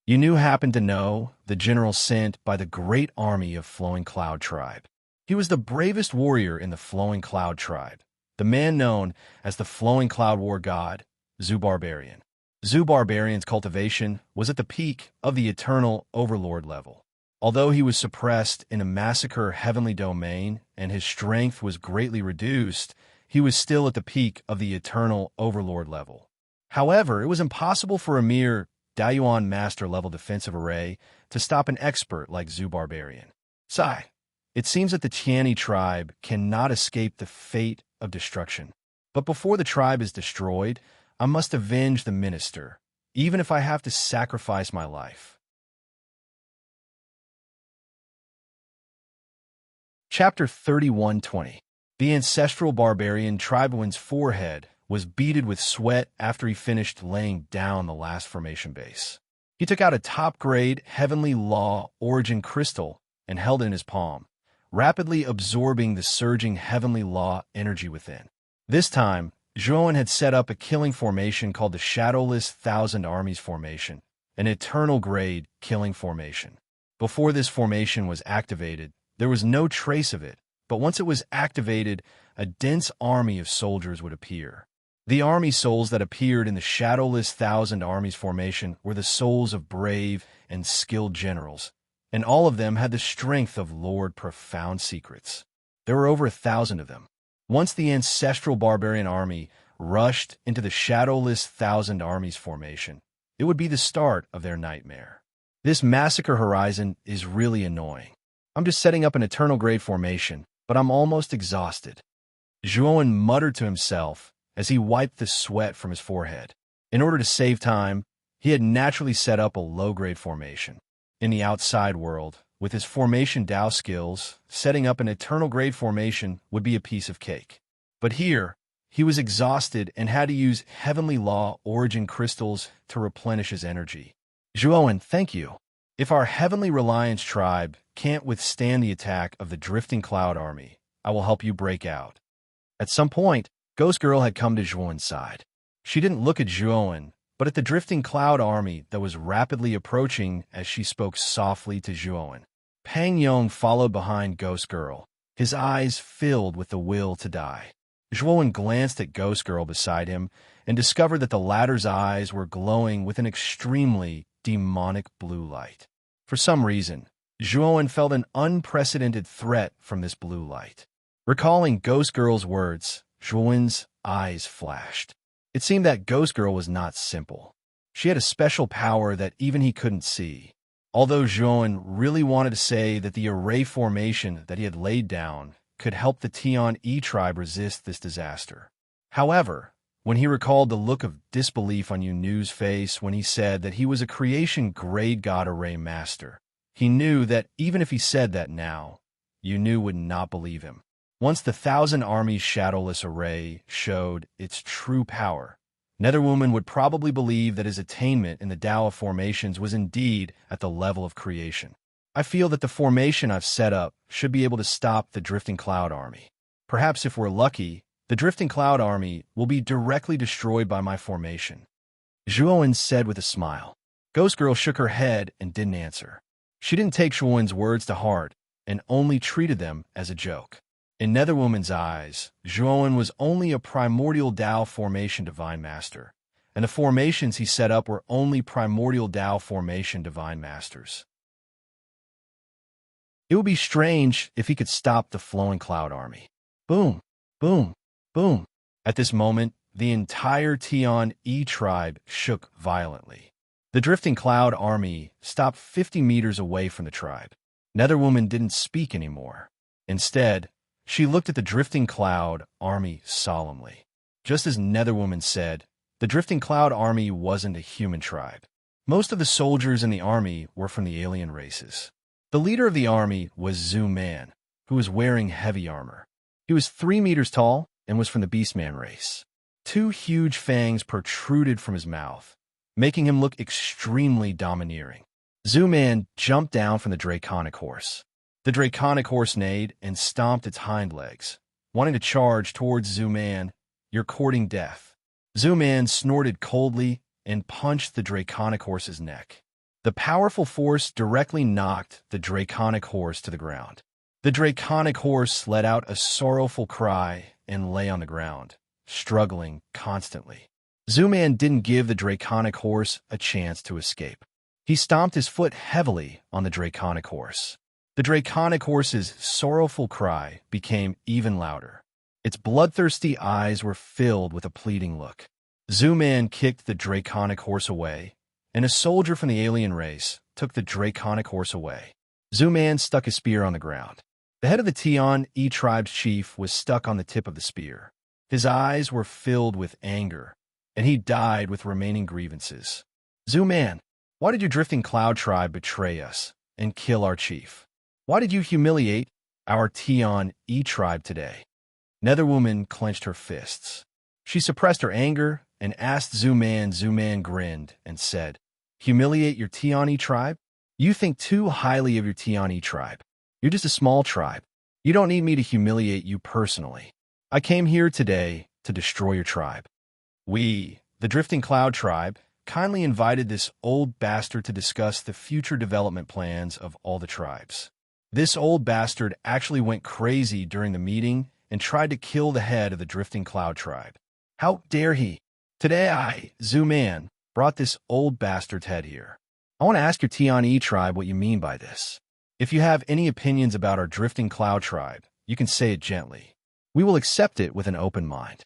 A: Yunu happened to know the general sent by the great army of Flowing Cloud tribe. He was the bravest warrior in the Flowing Cloud tribe, the man known as the Flowing Cloud War God, Zhu Barbarian. Zhu Barbarian's cultivation was at the peak of the Eternal Overlord level. Although he was suppressed in a massacre heavenly domain and his strength was greatly reduced, he was still at the peak of the Eternal Overlord level. However, it was impossible for a mere Daoyuan master level defensive array to stop an expert like Zhu Barbarian. Sigh. It seems that the Tiani tribe cannot escape the fate of destruction. But before the tribe is destroyed, I must avenge the minister, even if I have to sacrifice my life. Chapter 31:20. The ancestral barbarian tribeman's forehead was beaded with sweat after he finished laying down the last formation base. He took out a top-grade Heavenly Law Origin crystal and held it in his palm, rapidly absorbing the surging Heavenly Law energy within. This time, Zhuan had set up a killing formation called the Shadowless Thousand Armies Formation, an eternal-grade killing formation. Before this formation was activated, there was no trace of it, but once it was activated, a dense army of soldiers would appear. The army souls that appeared in the Shadowless Thousand Armies Formation were the souls of brave and skilled generals, and all of them had the strength of Lord Profound Secrets. There were over 1,000 of them. Once the ancestral barbarian army rushed into the Shadowless Thousand Armies Formation, it would be the start of their nightmare. This massacre horizon is really annoying. I'm just setting up an eternal grade formation, but I'm almost exhausted. Zhuan muttered to himself as he wiped the sweat from his forehead. In order to save time, he had naturally set up a low-grade formation. In the outside world, with his formation Dao skills, setting up an eternal grade formation would be a piece of cake. But here, he was exhausted and had to use Heavenly Law Origin crystals to replenish his energy. Zhuan, thank you. If our Heavenly Reliance tribe can't withstand the attack of the Drifting Cloud Army, I will help you break out. At some point, Ghost Girl had come to Zhuan's side. She didn't look at Zhuan, but at the Drifting Cloud Army that was rapidly approaching as she spoke softly to Zhuan. Pang Yong followed behind Ghost Girl, his eyes filled with the will to die. Zhuan glanced at Ghost Girl beside him and discovered that the latter's eyes were glowing with an extremely demonic blue light. For some reason, Zhuan felt an unprecedented threat from this blue light. Recalling Ghost Girl's words, Zhuan's eyes flashed. It seemed that Ghost Girl was not simple. She had a special power that even he couldn't see. Although Zhuan really wanted to say that the array formation that he had laid down could help the Tian E tribe resist this disaster. However, when he recalled the look of disbelief on Yunu's face when he said that he was a creation grade god array master, he knew that even if he said that now, Yunu would not believe him. Once the Thousand Armies Shadowless Array showed its true power, Netherwoman would probably believe that his attainment in the Tao of formations was indeed at the level of creation. I feel that the formation I've set up should be able to stop the Drifting Cloud Army. Perhaps if we're lucky, the Drifting Cloud Army will be directly destroyed by my formation. Zhuan said with a smile. Ghost Girl shook her head and didn't answer. She didn't take Zhuan's words to heart and only treated them as a joke. In Netherwoman's eyes, Zhuan was only a primordial Tao formation divine master, and the formations he set up were only primordial Tao formation divine masters. It would be strange if he could stop the Flowing Cloud Army. Boom, boom, boom. At this moment, the entire Tian E tribe shook violently. The Drifting Cloud Army stopped 50 meters away from the tribe. Netherwoman didn't speak anymore. Instead, she looked at the Drifting Cloud Army solemnly. Just as Netherwoman said, the Drifting Cloud Army wasn't a human tribe. Most of the soldiers in the army were from the alien races. The leader of the army was Zhu Man, who was wearing heavy armor. He was 3 meters tall and was from the Beastman race. 2 huge fangs protruded from his mouth, making him look extremely domineering. Zooman jumped down from the draconic horse. The draconic horse neighed and stomped its hind legs, wanting to charge towards Zooman. "You're courting death." Zooman snorted coldly and punched the draconic horse's neck. The powerful force directly knocked the draconic horse to the ground. The draconic horse let out a sorrowful cry and lay on the ground, struggling constantly. Zooman didn't give the draconic horse a chance to escape. He stomped his foot heavily on the draconic horse. The draconic horse's sorrowful cry became even louder. Its bloodthirsty eyes were filled with a pleading look. Zooman kicked the draconic horse away, and a soldier from the alien race took the draconic horse away. Zooman stuck his spear on the ground. The head of the Tion-E tribe's chief was stuck on the tip of the spear. His eyes were filled with anger, and he died with remaining grievances. "Zooman, why did your drifting cloud tribe betray us and kill our chief? Why did you humiliate our Tion-E tribe today?" Netherwoman clenched her fists. She suppressed her anger and asked Zooman. Zooman grinned and said, "Humiliate your Tion-E tribe? You think too highly of your Tion-E tribe. You're just a small tribe. You don't need me to humiliate you personally. I came here today to destroy your tribe." We, the Drifting Cloud tribe, kindly invited this old bastard to discuss the future development plans of all the tribes. This old bastard actually went crazy during the meeting and tried to kill the head of the Drifting Cloud tribe. How dare he? Today I, Zooman, brought this old bastard's head here. I want to ask your Tion-E tribe what you mean by this. If you have any opinions about our Drifting Cloud tribe, you can say it gently. We will accept it with an open mind.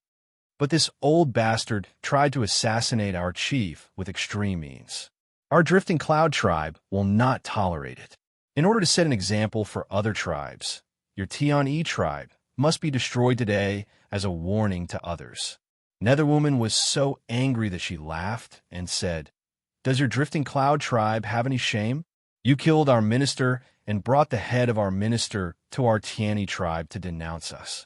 A: But this old bastard tried to assassinate our chief with extreme means. Our Drifting Cloud tribe will not tolerate it. In order to set an example for other tribes, your Tion-E tribe must be destroyed today as a warning to others. Netherwoman was so angry that she laughed and said, "Does your Drifting Cloud tribe have any shame? You killed our minister and brought the head of our minister to our Tion-E tribe to denounce us.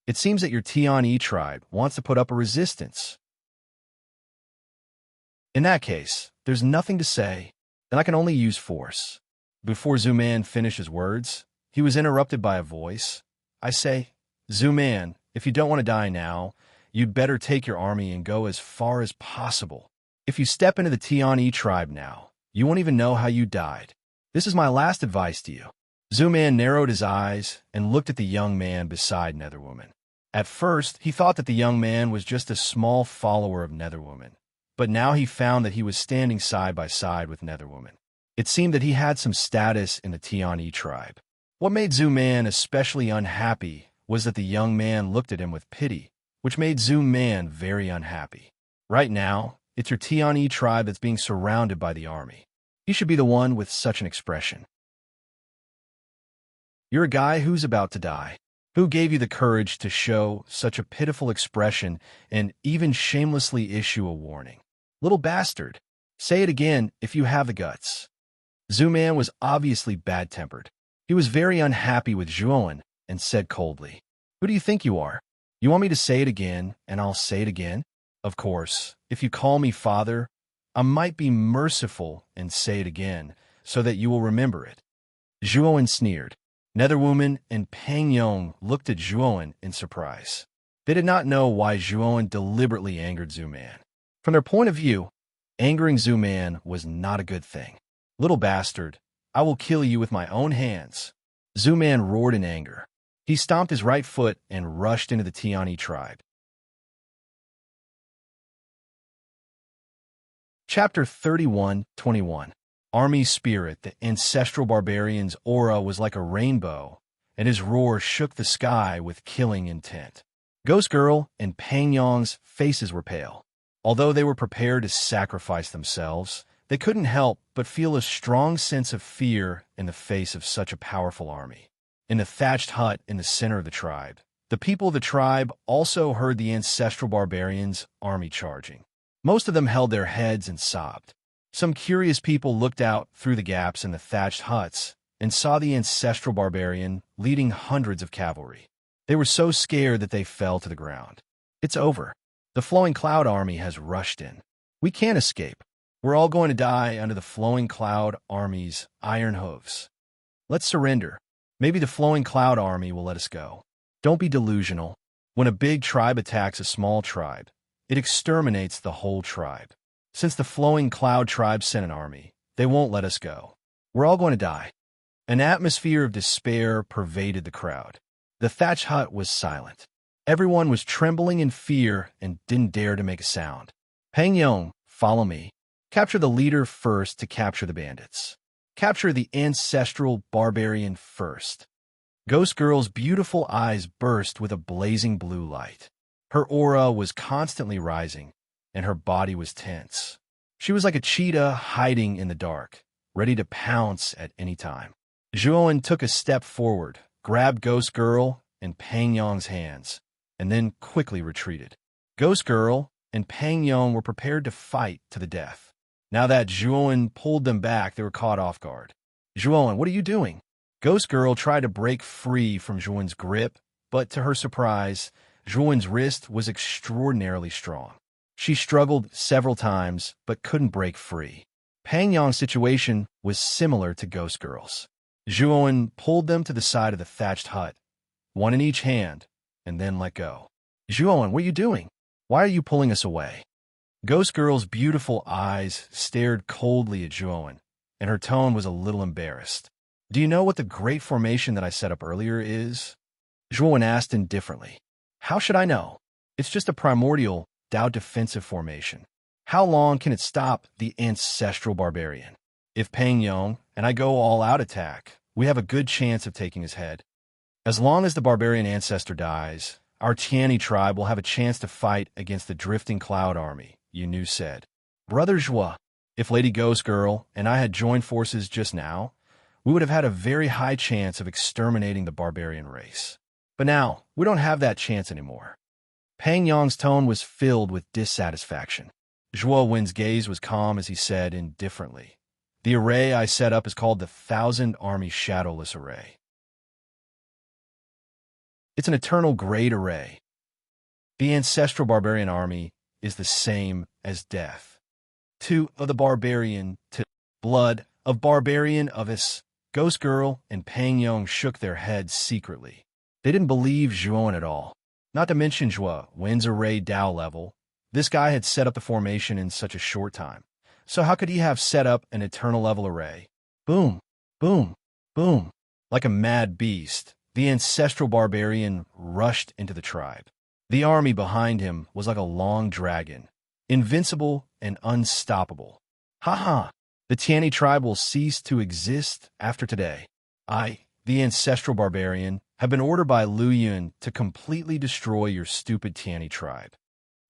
A: It seems that your Tion-E tribe wants to put up a resistance. In that case, there's nothing to say, and I can only use force." Before Zooman finished his words, he was interrupted by a voice. "I say, Zooman, if you don't want to die now, you'd better take your army and go as far as possible. If you step into the Tion-E tribe now, you won't even know how you died. This is my last advice to you." Zooman narrowed his eyes and looked at the young man beside Netherwoman. At first, he thought that the young man was just a small follower of Netherwoman, but now he found that he was standing side by side with Netherwoman. It seemed that he had some status in the Tion-E tribe. What made Zooman especially unhappy was that the young man looked at him with pity, which made Zooman very unhappy. Right now, it's your Tion-E tribe that's being surrounded by the army. You should be the one with such an expression. You're a guy who's about to die. Who gave you the courage to show such a pitiful expression and even shamelessly issue a warning? Little bastard. Say it again if you have the guts. Zooman was obviously bad-tempered. He was very unhappy with Zhuowen and said coldly, "Who do you think you are? You want me to say it again, and I'll say it again? Of course, if you call me father, I might be merciful and say it again, so that you will remember it." Zhuowen sneered. Netherwoman and Pang Yong looked at Zhuowen in surprise. They did not know why Zhuowen deliberately angered Zooman. From their point of view, angering Zooman was not a good thing. "Little bastard, I will kill you with my own hands." Zooman roared in anger. He stomped his right foot and rushed into the Tion-E tribe. Chapter 31:21. Army Spirit. The ancestral barbarian's aura was like a rainbow, and his roar shook the sky with killing intent. Ghost Girl and Pang Yong's faces were pale. Although they were prepared to sacrifice themselves, they couldn't help but feel a strong sense of fear in the face of such a powerful army. In the thatched hut in the center of the tribe, the people of the tribe also heard the ancestral barbarian's army charging. Most of them held their heads and sobbed. Some curious people looked out through the gaps in the thatched huts and saw the ancestral barbarian leading hundreds of cavalry. They were so scared that they fell to the ground. "It's over. The Flowing Cloud army has rushed in. We can't escape. We're all going to die under the flowing cloud army's iron hooves. Let's surrender. Maybe the flowing cloud army will let us go. Don't be delusional. When a big tribe attacks a small tribe, it exterminates the whole tribe. Since the flowing cloud tribe sent an army, they won't let us go. We're all going to die. An atmosphere of despair pervaded the crowd. The thatched hut was silent. Everyone was trembling in fear and didn't dare to make a sound. Pang Yong, follow me. Capture the leader first to capture the bandits. Capture the ancestral barbarian first. Ghost Girl's beautiful eyes burst with a blazing blue light. Her aura was constantly rising, and her body was tense. She was like a cheetah hiding in the dark, ready to pounce at any time. Zhuowen took a step forward, grabbed Ghost Girl and Pang Yong's hands, and then quickly retreated. Ghost Girl and Pang Yong were prepared to fight to the death. Now that Zhuowen pulled them back, they were caught off guard. Zhuowen, what are you doing? Ghost Girl tried to break free from Zhuowen's grip, but to her surprise, Zhuowen's wrist was extraordinarily strong. She struggled several times, but couldn't break free. Pang Yong's situation was similar to Ghost Girl's. Zhuowen pulled them to the side of the thatched hut, one in each hand, and then let go. Zhuowen, what are you doing? Why are you pulling us away? Ghost Girl's beautiful eyes stared coldly at Zhuowen, and her tone was a little embarrassed. Do you know what the great formation that I set up earlier is? Zhuowen asked indifferently. How should I know? It's just a primordial Dao defensive formation. How long can it stop the ancestral barbarian? If Pang Yong and I go all-out attack, we have a good chance of taking his head. As long as the barbarian ancestor dies, our Tiani tribe will have a chance to fight against the drifting cloud army, Yunu said. Brother Zhua, if Lady Ghost Girl and I had joined forces just now, we would have had a very high chance of exterminating the barbarian race. But now, we don't have that chance anymore. Pang Yong's tone was filled with dissatisfaction. Zhuo Wen's gaze was calm as he said indifferently, The array I set up is called the 1,000 Army Shadowless Array. It's an eternal grade array. The ancestral barbarian army is the same as death. Two of the barbarian to blood of barbarian of us. Ghost Girl and Pang Yong shook their heads secretly. They didn't believe Zhuowen at all. Not to mention Zhua Wen's array Dao level. This guy had set up the formation in such a short time. So how could he have set up an eternal level array? Boom, boom, boom. Like a mad beast, the ancestral barbarian rushed into the tribe. The army behind him was like a long dragon, invincible and unstoppable. Ha ha! The Tiani tribe will cease to exist after today. I, the ancestral barbarian, have been ordered by Lu Yun to completely destroy your stupid Tiani tribe.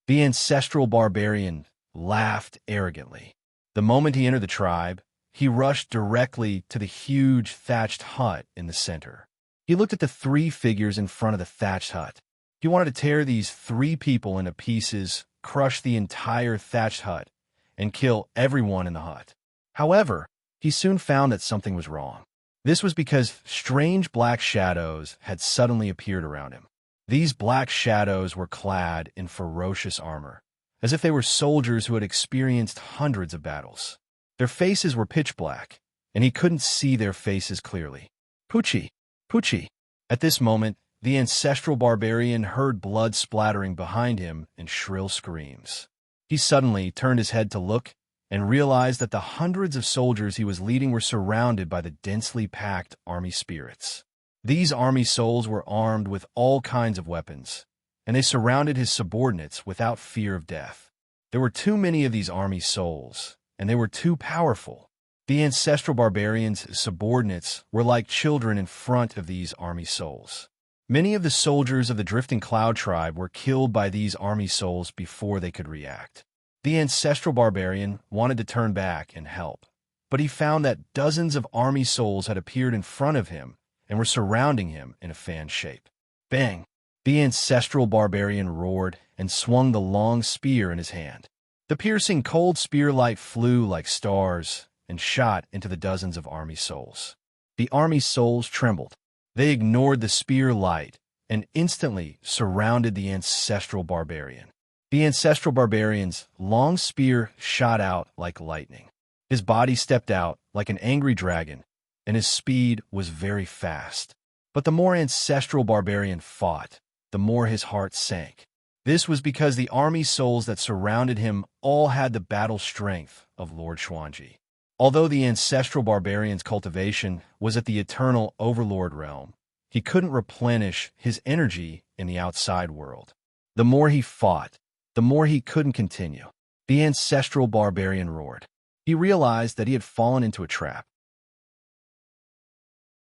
A: The ancestral barbarian laughed arrogantly. The moment he entered the tribe, he rushed directly to the huge thatched hut in the center. He looked at the three figures in front of the thatched hut. He wanted to tear these three people into pieces, crush the entire thatched hut, and kill everyone in the hut. However, he soon found that something was wrong. This was because strange black shadows had suddenly appeared around him. These black shadows were clad in ferocious armor, as if they were soldiers who had experienced hundreds of battles. Their faces were pitch black, and he couldn't see their faces clearly. Pucci! Pucci! At this moment, the ancestral barbarian heard blood splattering behind him and shrill screams. He suddenly turned his head to look and realized that the hundreds of soldiers he was leading were surrounded by the densely packed army spirits. These army souls were armed with all kinds of weapons, and they surrounded his subordinates without fear of death. There were too many of these army souls, and they were too powerful. The ancestral barbarians' subordinates were like children in front of these army souls. Many of the soldiers of the Drifting Cloud tribe were killed by these army souls before they could react. The ancestral barbarian wanted to turn back and help, but he found that dozens of army souls had appeared in front of him and were surrounding him in a fan shape. Bang! The ancestral barbarian roared and swung the long spear in his hand. The piercing cold spear light flew like stars and shot into the dozens of army souls. The army souls trembled. They ignored the spear light and instantly surrounded the ancestral barbarian. The ancestral barbarian's long spear shot out like lightning. His body stepped out like an angry dragon, and his speed was very fast. But the more ancestral barbarian fought, the more his heart sank. This was because the army souls that surrounded him all had the battle strength of Lord Xuanji. Although the ancestral barbarian's cultivation was at the eternal overlord realm, he couldn't replenish his energy in the outside world. The more he fought, the more he couldn't continue. The ancestral barbarian roared. He realized that he had fallen into a trap.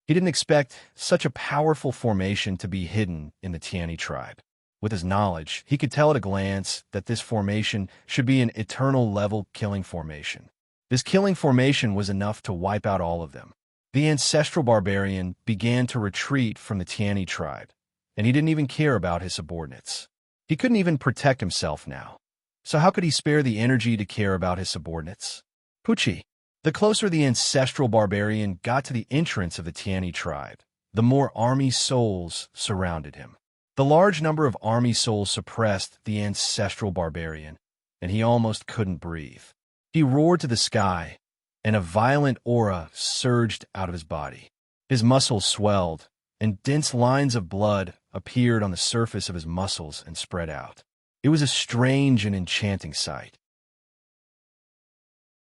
A: He didn't expect such a powerful formation to be hidden in the Tiani tribe. With his knowledge, he could tell at a glance that this formation should be an eternal level killing formation. This killing formation was enough to wipe out all of them. The ancestral barbarian began to retreat from the Tiani tribe, and he didn't even care about his subordinates. He couldn't even protect himself now. So how could he spare the energy to care about his subordinates? Pucci. The closer the ancestral barbarian got to the entrance of the Tiani tribe, the more army souls surrounded him. The large number of army souls suppressed the ancestral barbarian, and he almost couldn't breathe. He roared to the sky, and a violent aura surged out of his body. His muscles swelled, and dense lines of blood appeared on the surface of his muscles and spread out. It was a strange and enchanting sight.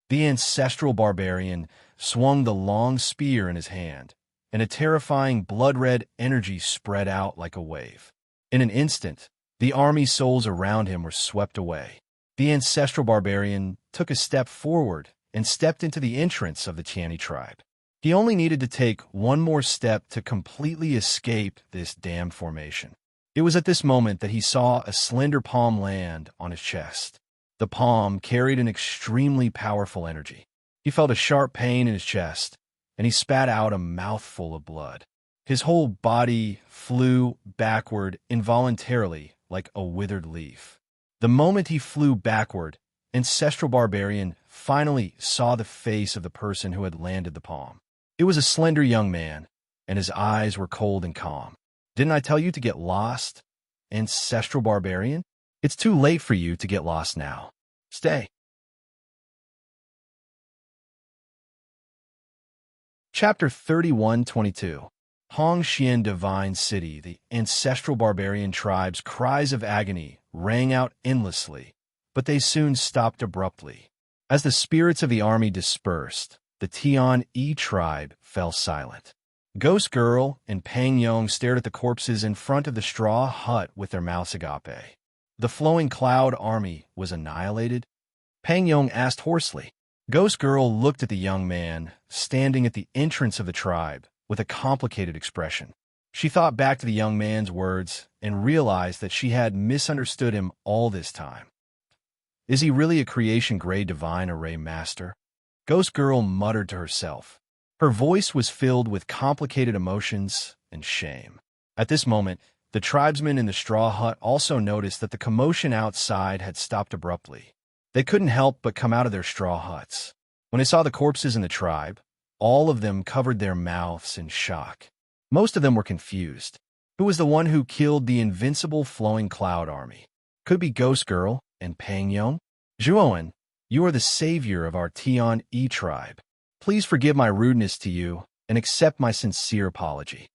A: The ancestral barbarian swung the long spear in his hand, and a terrifying blood-red energy spread out like a wave. In an instant, the army souls around him were swept away. The ancestral barbarian took a step forward and stepped into the entrance of the Tiani tribe. He only needed to take one more step to completely escape this damned formation. It was at this moment that he saw a slender palm land on his chest. The palm carried an extremely powerful energy. He felt a sharp pain in his chest, and he spat out a mouthful of blood. His whole body flew backward involuntarily like a withered leaf. The moment he flew backward, ancestral barbarian finally saw the face of the person who had landed the palm. It was a slender young man, and his eyes were cold and calm. Didn't I tell you to get lost, ancestral barbarian? It's too late for you to get lost now. Stay. Chapter 31:22. Hongxian Divine City. The ancestral barbarian tribe's cries of agony rang out endlessly, but they soon stopped abruptly. As the spirits of the army dispersed, the Tian-E tribe fell silent. Ghost Girl and Pang Yong stared at the corpses in front of the straw hut with their mouths agape. The flowing cloud army was annihilated? Pang Yong asked hoarsely. Ghost Girl looked at the young man, standing at the entrance of the tribe, with a complicated expression. She thought back to the young man's words and realized that she had misunderstood him all this time. Is he really a creation-grade divine array master? Ghost Girl muttered to herself. Her voice was filled with complicated emotions and shame. At this moment, the tribesmen in the straw hut also noticed that the commotion outside had stopped abruptly. They couldn't help but come out of their straw huts. When they saw the corpses in the tribe, all of them covered their mouths in shock. Most of them were confused. Who was the one who killed the invincible flowing cloud army? Could be Ghost Girl and Pang Yong? Zhuowen, you are the savior of our Tian-E tribe. Please forgive my rudeness to you and accept my sincere apology.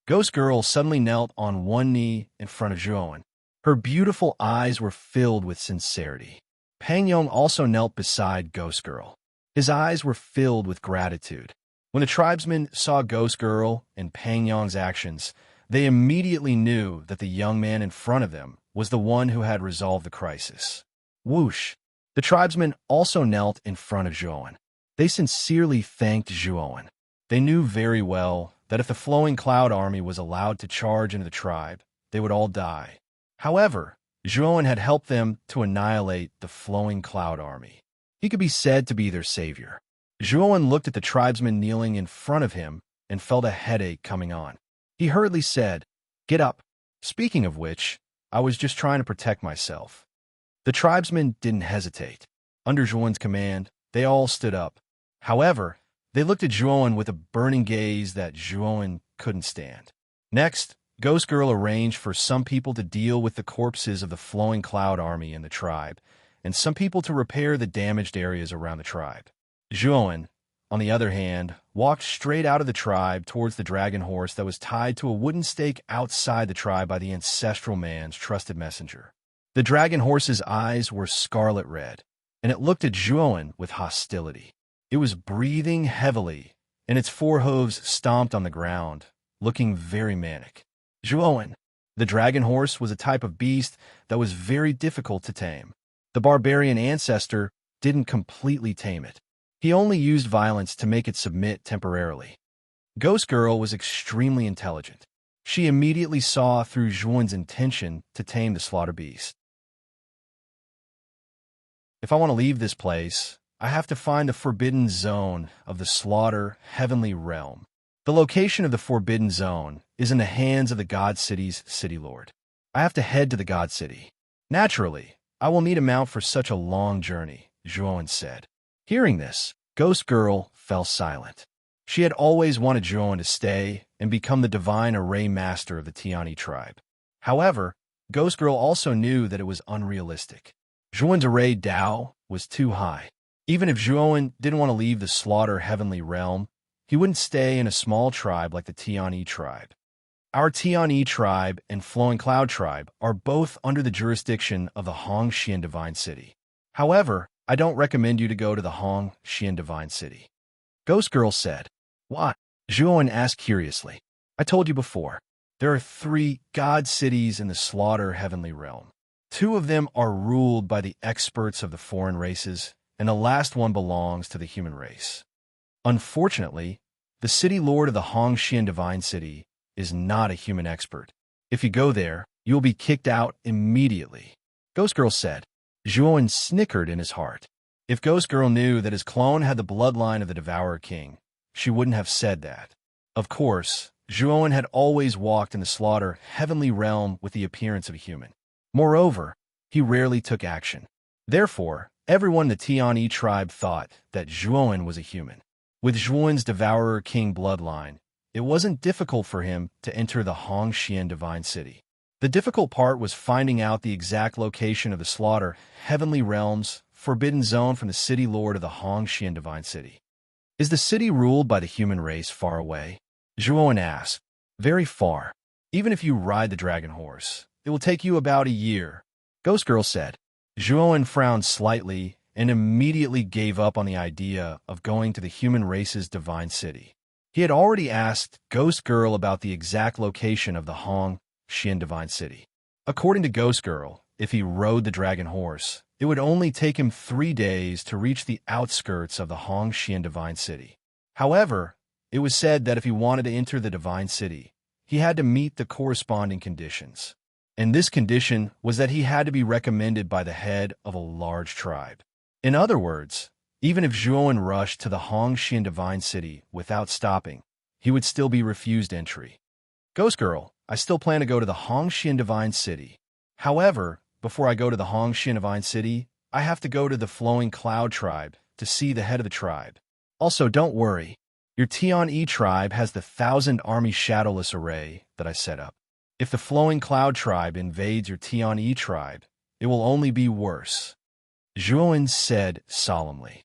A: Ghost Girl suddenly knelt on one knee in front of Zhuowen. Her beautiful eyes were filled with sincerity. Pang Yong also knelt beside Ghost Girl. His eyes were filled with gratitude. When the tribesmen saw Ghost Girl and Pang Yong's actions, they immediately knew that the young man in front of them was the one who had resolved the crisis. Whoosh! The tribesmen also knelt in front of Zhuowen. They sincerely thanked Zhuowen. They knew very well that if the flowing cloud army was allowed to charge into the tribe, they would all die. However, Zhuowen had helped them to annihilate the flowing cloud army. He could be said to be their savior. Zhuowen looked at the tribesmen kneeling in front of him and felt a headache coming on. He hurriedly said, "Get up. Speaking of which, I was just trying to protect myself." The tribesmen didn't hesitate. Under Zhuowen's command, they all stood up. However, they looked at Zhuowen with a burning gaze that Zhuowen couldn't stand. Next, Ghost Girl arranged for some people to deal with the corpses of the Flowing Cloud army in the tribe, and some people to repair the damaged areas around the tribe. Zhuowen, on the other hand, walked straight out of the tribe towards the dragon horse that was tied to a wooden stake outside the tribe by the ancestral man's trusted messenger. The dragon horse's eyes were scarlet red, and it looked at Zhuowen with hostility. It was breathing heavily, and its forehooves stomped on the ground, looking very manic. Zhuowen, the dragon horse, was a type of beast that was very difficult to tame. The barbarian ancestor didn't completely tame it. He only used violence to make it submit temporarily. Ghost Girl was extremely intelligent. She immediately saw through Zhuowen's intention to tame the slaughter beast. If I want to leave this place, I have to find the forbidden zone of the slaughter heavenly realm. The location of the forbidden zone is in the hands of the God City's city lord. I have to head to the God City. Naturally, I will need a mount for such a long journey, Zhuowen said. Hearing this, Ghost Girl fell silent. She had always wanted Zhuowen to stay and become the divine array master of the Tiani tribe. However, Ghost Girl also knew that it was unrealistic. Zhuowen's array Dao was too high. Even if Zhuowen didn't want to leave the slaughter heavenly realm, he wouldn't stay in a small tribe like the Tiani tribe. Our Tiani tribe and Flowing Cloud tribe are both under the jurisdiction of the Hongxian Divine City. However, I don't recommend you to go to the Hongxian Divine City. Ghost Girl said. Why? Zhuowen asked curiously. I told you before. There are 3 God cities in the slaughter heavenly realm. 2 of them are ruled by the experts of the foreign races, and the last one belongs to the human race. Unfortunately, the city lord of the Hongxian Divine City is not a human expert. If you go there, you will be kicked out immediately. Ghost Girl said. Zhuowen snickered in his heart. If Ghost Girl knew that his clone had the bloodline of the Devourer King, she wouldn't have said that. Of course, Zhuowen had always walked in the slaughter heavenly realm with the appearance of a human. Moreover, he rarely took action. Therefore, everyone in the Tiani tribe thought that Zhuowen was a human. With Zhuowen's Devourer King bloodline, it wasn't difficult for him to enter the Hongxian Divine City. The difficult part was finding out the exact location of the slaughter heavenly realm's forbidden zone from the city lord of the Hongxian Divine City. Is the city ruled by the human race far away? Zhuowen asked. Very far. Even if you ride the dragon horse, it will take you about a year, Ghost Girl said. Zhuowen frowned slightly and immediately gave up on the idea of going to the human race's divine city. He had already asked Ghost Girl about the exact location of the Hongxian Divine City. According to Ghost Girl, if he rode the dragon horse, it would only take him 3 days to reach the outskirts of the Hongxian Divine City. However, it was said that if he wanted to enter the Divine City, he had to meet the corresponding conditions. And this condition was that he had to be recommended by the head of a large tribe. In other words, even if Zhuowen rushed to the Hongxian Divine City without stopping, he would still be refused entry. Ghost Girl, I still plan to go to the Hongxian Divine City. However, before I go to the Hongxian Divine City, I have to go to the Flowing Cloud tribe to see the head of the tribe. Also, don't worry. Your Tian-E tribe has the 1,000-army shadowless array that I set up. If the Flowing Cloud tribe invades your Tian-E tribe, it will only be worse, Zhuowen said solemnly.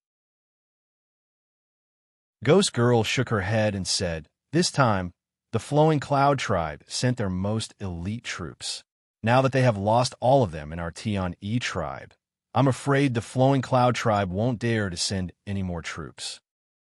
A: Ghost Girl shook her head and said, this time, the Flowing Cloud tribe sent their most elite troops. Now that they have lost all of them in our Tian-E tribe, I'm afraid the Flowing Cloud tribe won't dare to send any more troops.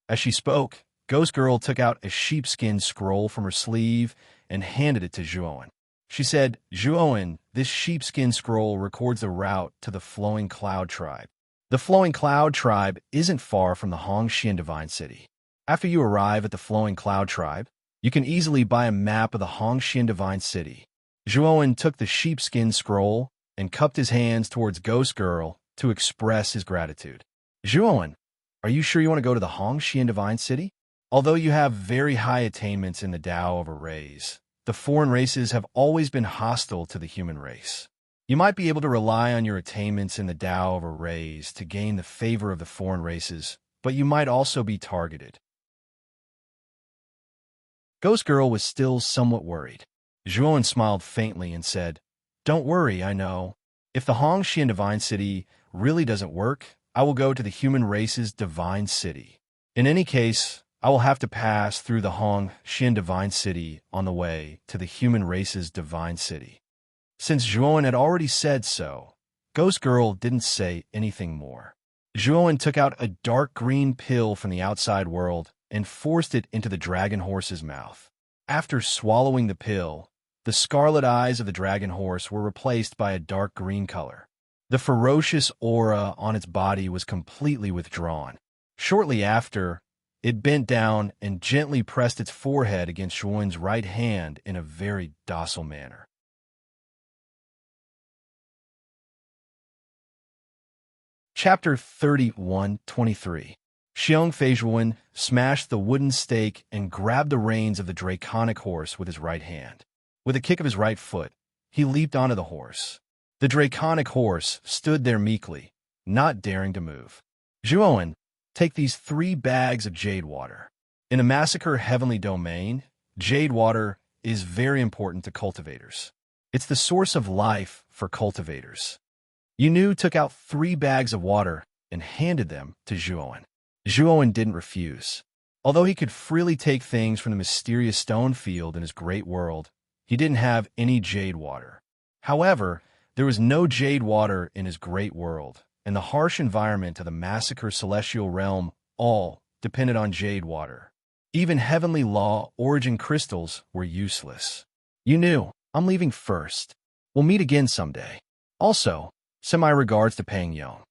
A: As she spoke, Ghost Girl took out a sheepskin scroll from her sleeve and handed it to Zhuowen. She said, Zhuowen, this sheepskin scroll records the route to the Flowing Cloud tribe. The Flowing Cloud tribe isn't far from the Hongxian Divine City. After you arrive at the Flowing Cloud tribe, you can easily buy a map of the Hongxian Divine City. Zhuowen took the sheepskin scroll and cupped his hands towards Ghost Girl to express his gratitude. Zhuowen, are you sure you want to go to the Hongxian Divine City? Although you have very high attainments in the Tao of arrays, the foreign races have always been hostile to the human race. You might be able to rely on your attainments in the Tao of arrays to gain the favor of the foreign races, but you might also be targeted. Ghost Girl was still somewhat worried. Zhuowen smiled faintly and said, "Don't worry, I know. If the Hongxian Divine City really doesn't work, I will go to the human race's Divine City. In any case, I will have to pass through the Hongxian Divine City on the way to the human race's Divine City." Since Zhuowen had already said so, Ghost Girl didn't say anything more. Zhuowen took out a dark green pill from the outside world and forced it into the dragon horse's mouth. After swallowing the pill, the scarlet eyes of the dragon horse were replaced by a dark green color. The ferocious aura on its body was completely withdrawn. Shortly after, it bent down and gently pressed its forehead against Zhuowen's right hand in a very docile manner. Chapter 31:23. Xiong Feizhuan smashed the wooden stake and grabbed the reins of the draconic horse with his right hand. With a kick of his right foot, he leaped onto the horse. The draconic horse stood there meekly, not daring to move. "Zhuowen, take these 3 bags of jade water. In a massacre heavenly domain, jade water is very important to cultivators. It's the source of life for cultivators." Yunu took out 3 bags of water and handed them to Zhuowen. Zhuowen didn't refuse. Although he could freely take things from the mysterious stone field in his great world, he didn't have any jade water. However, there was no jade water in his great world, and the harsh environment of the massacre celestial realm all depended on jade water. Even heavenly law origin crystals were useless. "Yunu, I'm leaving first. We'll meet again someday. Also, send my regards to Pang Yong."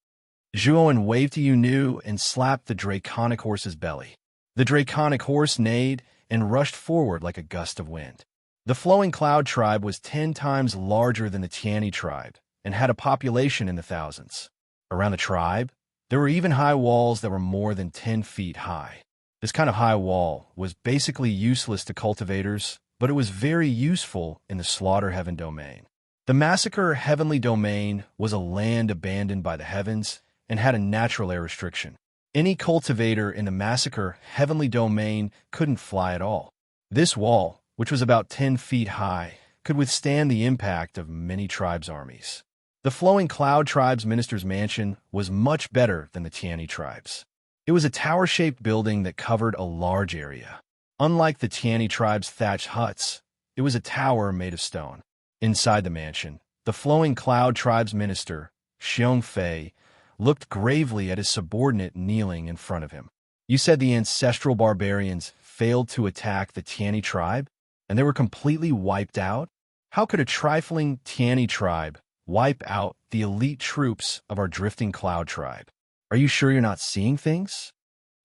A: Zhuowen waved to Yunu and slapped the draconic horse's belly. The draconic horse neighed and rushed forward like a gust of wind. The Flowing Cloud tribe was 10 times larger than the Tiani tribe and had a population in the thousands. Around the tribe, there were even high walls that were more than 10 feet high. This kind of high wall was basically useless to cultivators, but it was very useful in the Slaughter Heaven domain. The Massacre Heavenly Domain was a land abandoned by the heavens and had a natural air restriction. Any cultivator in the Massacre Heavenly Domain couldn't fly at all. This wall, which was about 10 feet high, could withstand the impact of many tribes' armies. The Flowing Cloud tribe's minister's mansion was much better than the Tiani tribe's. It was a tower-shaped building that covered a large area. Unlike the Tiani tribe's thatched huts, it was a tower made of stone. Inside the mansion, the Flowing Cloud tribe's minister, Xiong Fei, looked gravely at his subordinate kneeling in front of him. "You said the ancestral barbarians failed to attack the Tiani tribe, and they were completely wiped out? How could a trifling Tiani tribe wipe out the elite troops of our drifting cloud tribe? Are you sure you're not seeing things?"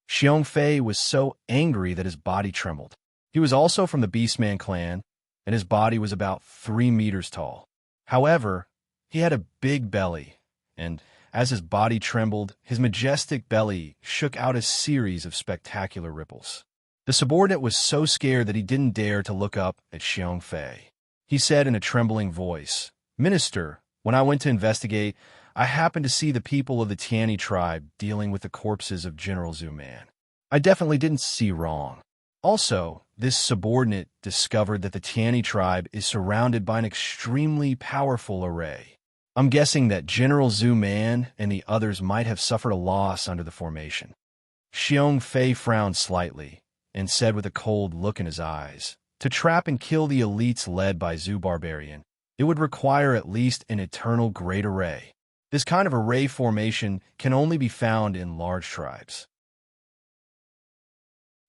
A: Xiong Fei was so angry that his body trembled. He was also from the Beastman clan, and his body was about 3 meters tall. However, he had a big belly, and as his body trembled, his majestic belly shook out a series of spectacular ripples. The subordinate was so scared that he didn't dare to look up at Xiong Fei. He said in a trembling voice, "Minister, when I went to investigate, I happened to see the people of the Tiani tribe dealing with the corpses of General Zhu Man. I definitely didn't see wrong. Also, this subordinate discovered that the Tiani tribe is surrounded by an extremely powerful array. I'm guessing that General Zhu Man and the others might have suffered a loss under the formation." Xiong Fei frowned slightly and said with a cold look in his eyes, "To trap and kill the elites led by Zhu Barbarian, it would require at least an eternal great array. This kind of array formation can only be found in large tribes.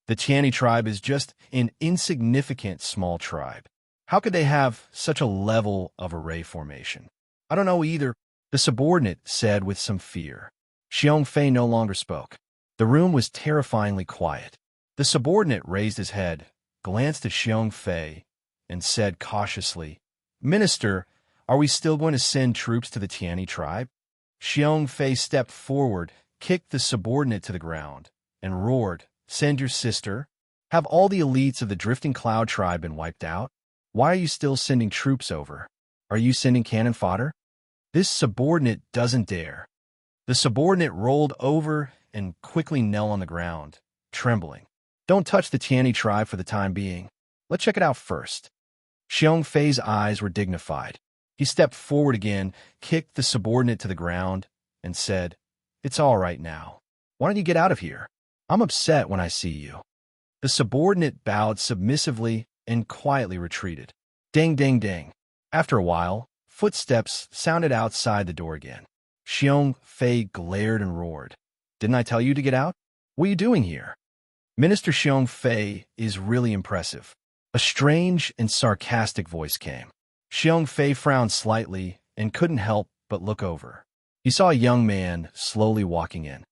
A: The Tiani tribe is just an insignificant small tribe. How could they have such a level of array formation?" "I don't know either," the subordinate said with some fear. Xiong Fei no longer spoke. The room was terrifyingly quiet. The subordinate raised his head, glanced at Xiong Fei, and said cautiously, "Minister, are we still going to send troops to the Tiani tribe?" Xiong Fei stepped forward, kicked the subordinate to the ground, and roared, "Send your sister? Have all the elites of the Drifting Cloud tribe been wiped out? Why are you still sending troops over? Are you sending cannon fodder?" This subordinate doesn't dare. The subordinate rolled over and quickly knelt on the ground, trembling. "Don't touch the Tiani tribe for the time being. Let's check it out first." Xiong Fei's eyes were dignified. He stepped forward again, kicked the subordinate to the ground, and said, "It's all right now. Why don't you get out of here? I'm upset when I see you." The subordinate bowed submissively and quietly retreated. Ding, ding, ding. After a while, footsteps sounded outside the door again. Xiong Fei glared and roared. "Didn't I tell you to get out? What are you doing here?" "Minister Xiong Fei is really impressive." A strange and sarcastic voice came. Xiong Fei frowned slightly and couldn't help but look over. He saw a young man slowly walking in.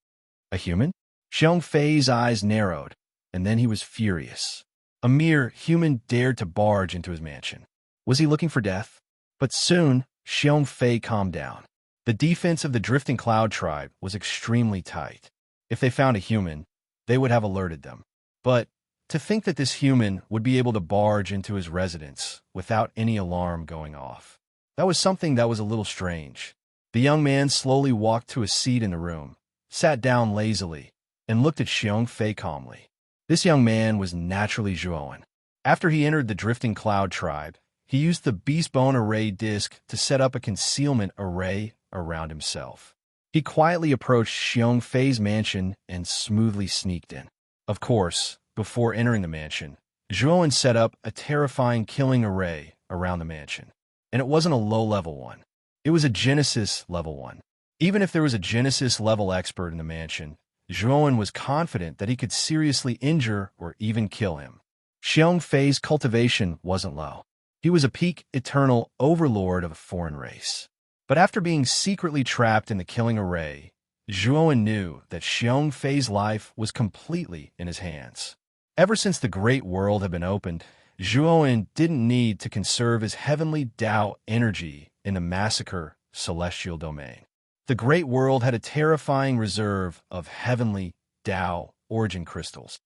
A: A human? Xiong Fei's eyes narrowed, and then he was furious. A mere human dared to barge into his mansion. Was he looking for death? But soon, Xiong Fei calmed down. The defense of the Drifting Cloud tribe was extremely tight. If they found a human, they would have alerted them. But to think that this human would be able to barge into his residence without any alarm going off, that was something that was a little strange. The young man slowly walked to a seat in the room, sat down lazily, and looked at Xiong Fei calmly. This young man was naturally Zhuowen. After he entered the Drifting Cloud tribe, he used the Beastbone Array disc to set up a concealment array around himself. He quietly approached Xiong Fei's mansion and smoothly sneaked in. Of course, before entering the mansion, Zhuowen set up a terrifying killing array around the mansion. And it wasn't a low-level one. It was a Genesis level one. Even if there was a Genesis level expert in the mansion, Zhuowen was confident that he could seriously injure or even kill him. Xiong Fei's cultivation wasn't low. He was a peak eternal overlord of a foreign race. But after being secretly trapped in the killing array, Zhuowen knew that Xiong Fei's life was completely in his hands. Ever since the Great World had been opened, Zhuowen didn't need to conserve his heavenly Tao energy in the massacre celestial domain. The Great World had a terrifying reserve of heavenly Tao origin crystals.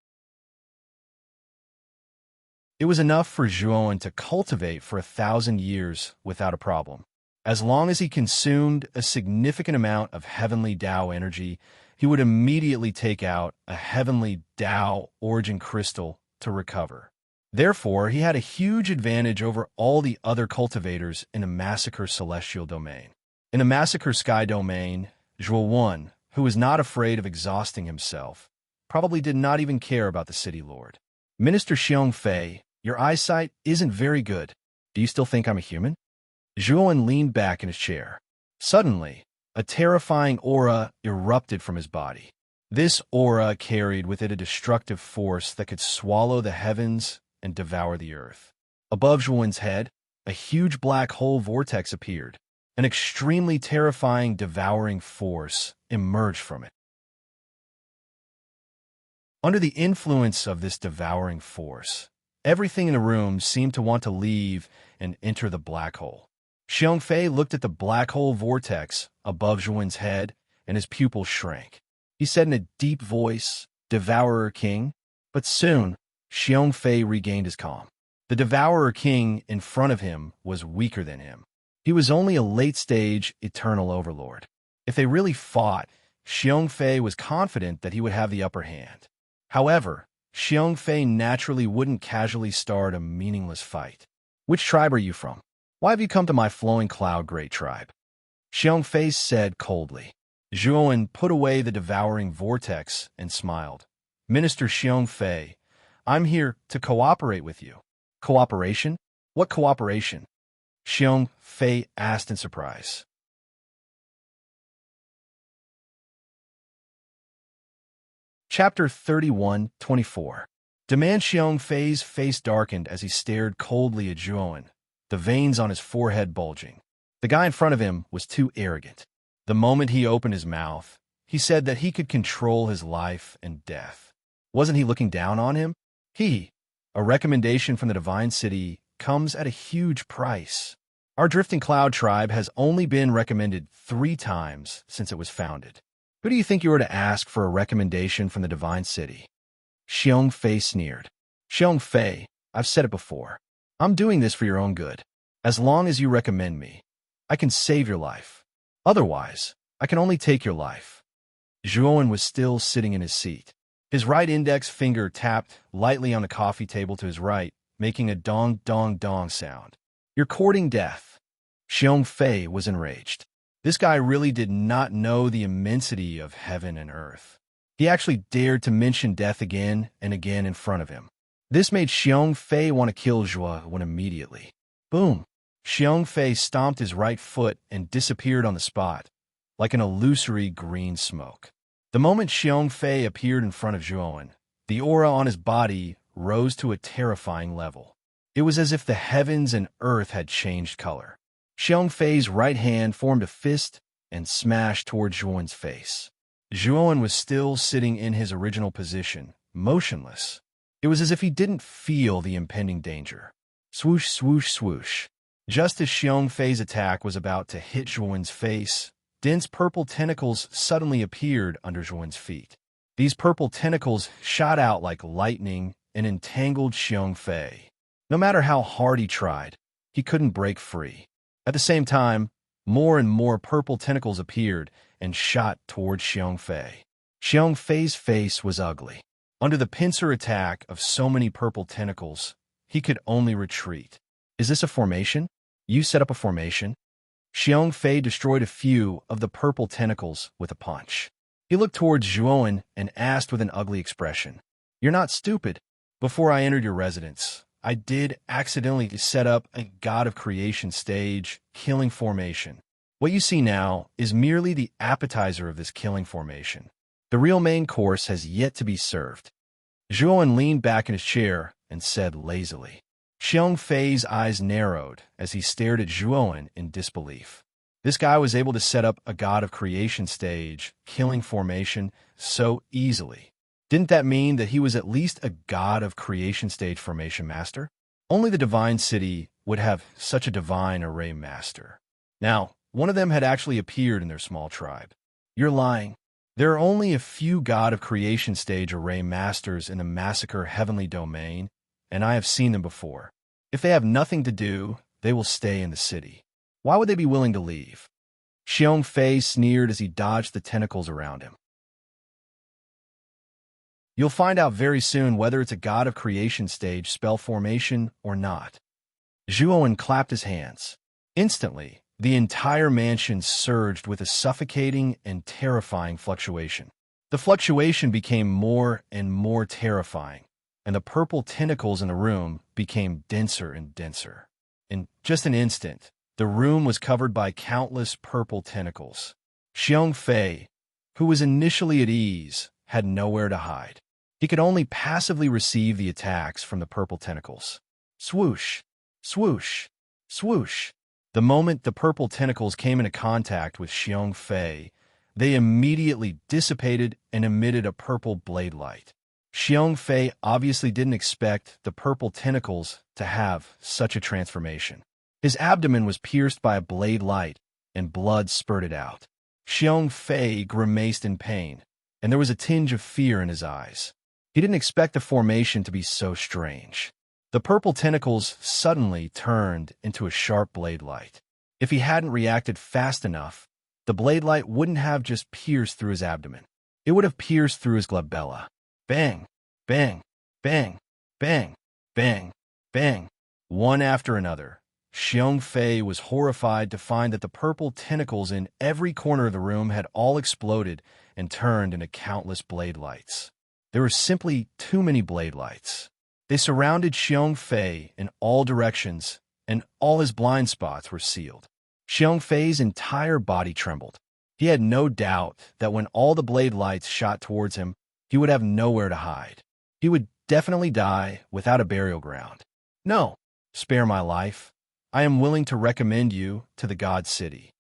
A: It was enough for Zhuowen to cultivate for 1,000 years without a problem. As long as he consumed a significant amount of heavenly Tao energy, he would immediately take out a heavenly Tao origin crystal to recover. Therefore, he had a huge advantage over all the other cultivators in the Massacre Celestial Domain. In the Massacre Sky Domain, Zhuowen, who was not afraid of exhausting himself, probably did not even care about the City Lord. "Minister Xiong Fei, your eyesight isn't very good. Do you still think I'm a human?" Zhuowen leaned back in his chair. Suddenly, a terrifying aura erupted from his body. This aura carried with it a destructive force that could swallow the heavens and devour the earth. Above Zhuowen's head, a huge black hole vortex appeared. An extremely terrifying, devouring force emerged from it. Under the influence of this devouring force, everything in the room seemed to want to leave and enter the black hole. Xiong Fei looked at the black hole vortex above Zhuowen's head, and his pupils shrank. He said in a deep voice, "Devourer King." But soon, Xiong Fei regained his calm. The Devourer King in front of him was weaker than him. He was only a late-stage eternal overlord. If they really fought, Xiong Fei was confident that he would have the upper hand. However, Xiong Fei naturally wouldn't casually start a meaningless fight. "Which tribe are you from? Why have you come to my Flowing Cloud Great Tribe?" Xiong Fei said coldly. Zhuowen put away the devouring vortex and smiled. "Minister Xiong Fei, I'm here to cooperate with you." "Cooperation? What cooperation?" Xiong Fei asked in surprise. Chapter 31-24. Demand Xiong Fei's face darkened as he stared coldly at Zhuowen, the veins on his forehead bulging. The guy in front of him was too arrogant. The moment he opened his mouth, he said that he could control his life and death. Wasn't he looking down on him? A recommendation from the Divine City comes at a huge price. Our Drifting Cloud tribe has only been recommended 3 times since it was founded. Who do you think you were to ask for a recommendation from the Divine City? Xiong Fei sneered. "Xiong Fei, I've said it before. I'm doing this for your own good. As long as you recommend me, I can save your life. Otherwise, I can only take your life." Zhuowen was still sitting in his seat. His right index finger tapped lightly on the coffee table to his right, making a dong-dong-dong sound. "You're courting death." Xiong Fei was enraged. This guy really did not know the immensity of heaven and earth. He actually dared to mention death again and again in front of him. This made Xiong Fei want to kill Zhuo Wen immediately. Boom! Xiong Fei stomped his right foot and disappeared on the spot, like an illusory green smoke. The moment Xiong Fei appeared in front of Zhuo Wen, the aura on his body rose to a terrifying level. It was as if the heavens and earth had changed color. Xiong Fei's right hand formed a fist and smashed toward Zhuo Wen's face. Zhuo Wen was still sitting in his original position, motionless. It was as if he didn't feel the impending danger. Swoosh, swoosh, swoosh. Just as Xiong Fei's attack was about to hit Zhuo Wen's face, dense purple tentacles suddenly appeared under Zhuo Wen's feet. These purple tentacles shot out like lightning and entangled Xiong Fei. No matter how hard he tried, he couldn't break free. At the same time, more and more purple tentacles appeared and shot toward Xiong Fei. Xiong Fei's face was ugly. Under the pincer attack of so many purple tentacles, he could only retreat. "Is this a formation? You set up a formation?" Xiong Fei destroyed a few of the purple tentacles with a punch. He looked towards Zhuo Wen and asked with an ugly expression, "You're not stupid. Before I entered your residence, I did accidentally set up a God of Creation stage killing formation. What you see now is merely the appetizer of this killing formation. The real main course has yet to be served." Zhuo Wen leaned back in his chair and said lazily. Xiong Fei's eyes narrowed as he stared at Zhuo Wen in disbelief. This guy was able to set up a God of Creation stage killing formation so easily. Didn't that mean that he was at least a God of Creation stage formation master? Only the Divine City would have such a divine array master. Now, one of them had actually appeared in their small tribe. "You're lying. There are only a few God of Creation stage array masters in the Massacre Heavenly Domain, and I have seen them before. If they have nothing to do, they will stay in the city. Why would they be willing to leave?" Xiong Fei sneered as he dodged the tentacles around him. "You'll find out very soon whether it's a God of Creation stage spell formation or not." Zhuo Wen clapped his hands. Instantly, the entire mansion surged with a suffocating and terrifying fluctuation. The fluctuation became more and more terrifying, and the purple tentacles in the room became denser and denser. In just an instant, the room was covered by countless purple tentacles. Xiong Fei, who was initially at ease, had nowhere to hide. He could only passively receive the attacks from the purple tentacles. Swoosh, swoosh, swoosh. The moment the purple tentacles came into contact with Xiong Fei, they immediately dissipated and emitted a purple blade light. Xiong Fei obviously didn't expect the purple tentacles to have such a transformation. His abdomen was pierced by a blade light, and blood spurted out. Xiong Fei grimaced in pain, and there was a tinge of fear in his eyes. He didn't expect the formation to be so strange. The purple tentacles suddenly turned into a sharp blade light. If he hadn't reacted fast enough, the blade light wouldn't have just pierced through his abdomen. It would have pierced through his glabella. Bang, bang, bang, bang, bang, bang. One after another, Xiong Fei was horrified to find that the purple tentacles in every corner of the room had all exploded and turned into countless blade lights. There were simply too many blade lights. They surrounded Xiong Fei in all directions, and all his blind spots were sealed. Xiong Fei's entire body trembled. He had no doubt that when all the blade lights shot towards him, he would have nowhere to hide. He would definitely die without a burial ground. "No, spare my life. I am willing to recommend you to the God City."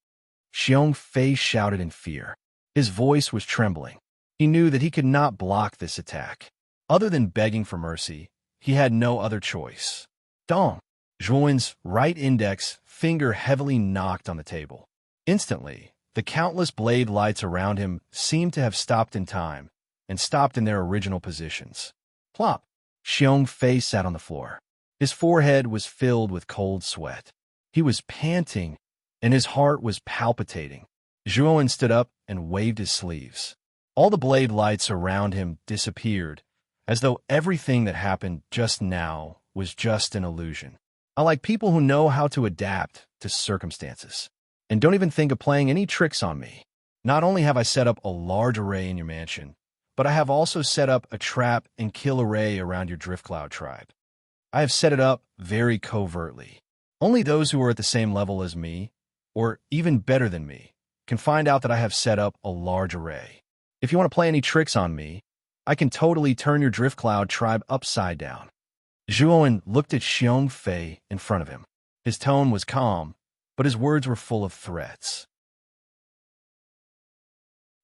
A: Xiong Fei shouted in fear. His voice was trembling. He knew that he could not block this attack. Other than begging for mercy, he had no other choice. Dong! Zhuo Wen's right index finger heavily knocked on the table. Instantly, the countless blade lights around him seemed to have stopped in time and stopped in their original positions. Plop! Xiong Fei sat on the floor. His forehead was filled with cold sweat. He was panting, and his heart was palpitating. Zhuo Wen stood up and waved his sleeves. All the blade lights around him disappeared, as though everything that happened just now was just an illusion. I like people who know how to adapt to circumstances. And don't even think of playing any tricks on me. Not only have I set up a large array in your mansion, but I have also set up a trap and kill array around your Driftcloud tribe. I have set it up very covertly. Only those who are at the same level as me, or even better than me, can find out that I have set up a large array. If you want to play any tricks on me, I can totally turn your Driftcloud tribe upside down. Zhuowen looked at Xiong Fei in front of him. His tone was calm, but his words were full of threats.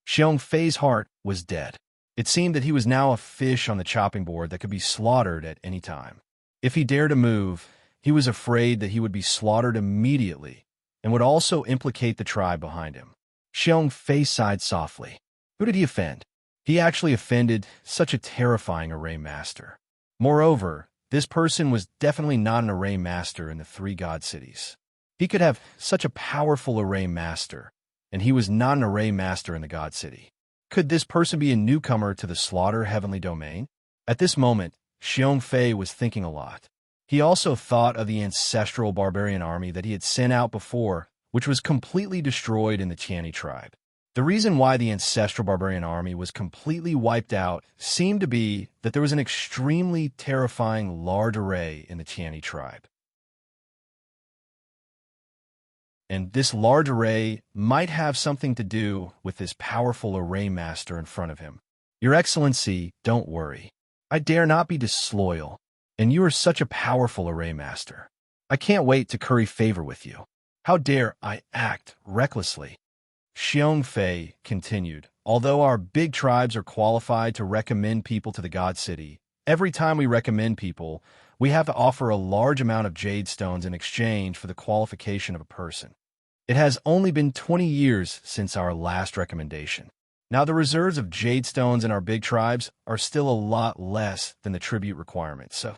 A: Xiong Fei's heart was dead. It seemed that he was now a fish on the chopping board that could be slaughtered at any time. If he dared to move, he was afraid that he would be slaughtered immediately and would also implicate the tribe behind him. Xiong Fei sighed softly. Who did he offend? He actually offended such a terrifying array master. Moreover, this person was definitely not an array master in the three god cities. He could have such a powerful array master, and he was not an array master in the god city. Could this person be a newcomer to the Slaughter Heavenly Domain? At this moment, Xiong Fei was thinking a lot. He also thought of the ancestral barbarian army that he had sent out before, which was completely destroyed in the Tiani tribe. The reason why the ancestral barbarian army was completely wiped out seemed to be that there was an extremely terrifying large array in the Tiani tribe. And this large array might have something to do with this powerful array master in front of him. Your Excellency, don't worry. I dare not be disloyal, and you are such a powerful array master. I can't wait to curry favor with you. How dare I act recklessly? Xiong Fei continued, although our big tribes are qualified to recommend people to the God City, every time we recommend people, we have to offer a large amount of jade stones in exchange for the qualification of a person. It has only been 20 years since our last recommendation. Now the reserves of jade stones in our big tribes are still a lot less than the tribute requirements, so...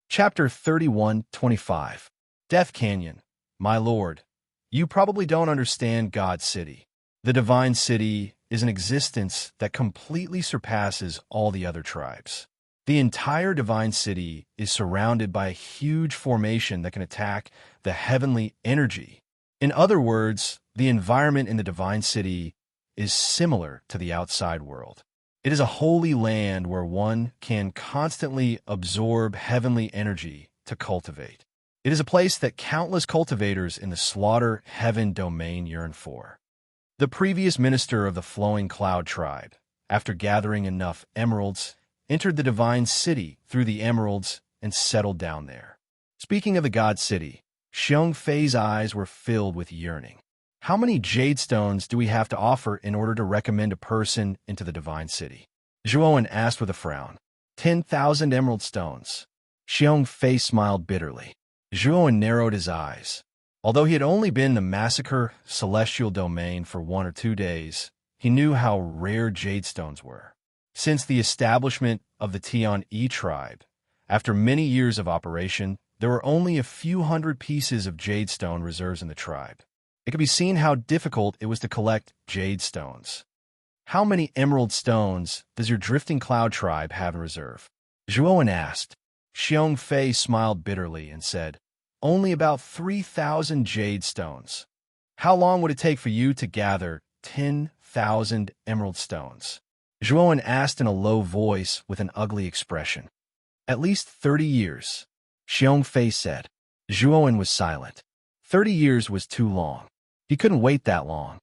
A: Chapter 31:25 Death Canyon. My lord, you probably don't understand God's City. The Divine City is an existence that completely surpasses all the other tribes. The entire Divine City is surrounded by a huge formation that can attack the heavenly energy. In other words, the environment in the Divine City is similar to the outside world. It is a holy land where one can constantly absorb heavenly energy to cultivate. It is a place that countless cultivators in the Slaughter Heaven domain yearn for. The previous minister of the Flowing Cloud tribe, after gathering enough emeralds, entered the Divine City through the emeralds and settled down there. Speaking of the God City, Xiong Fei's eyes were filled with yearning. How many jade stones do we have to offer in order to recommend a person into the Divine City? Zhuowen asked with a frown. 10,000 emerald stones. Xiong Fei smiled bitterly. Zhuowen narrowed his eyes. Although he had only been in the Massacre Celestial Domain for 1 or 2 days, he knew how rare jade stones were. Since the establishment of the Tian-E tribe, after many years of operation, there were only a few hundred pieces of jade stone reserves in the tribe. It could be seen how difficult it was to collect jade stones. How many emerald stones does your Drifting Cloud tribe have in reserve? Zhuowen asked. Xiong Fei smiled bitterly and said, only about 3,000 jade stones. How long would it take for you to gather 10,000 emerald stones? Zhuowen asked in a low voice with an ugly expression. At least 30 years, Xiong Fei said. Zhuowen was silent. 30 years was too long. He couldn't wait that long.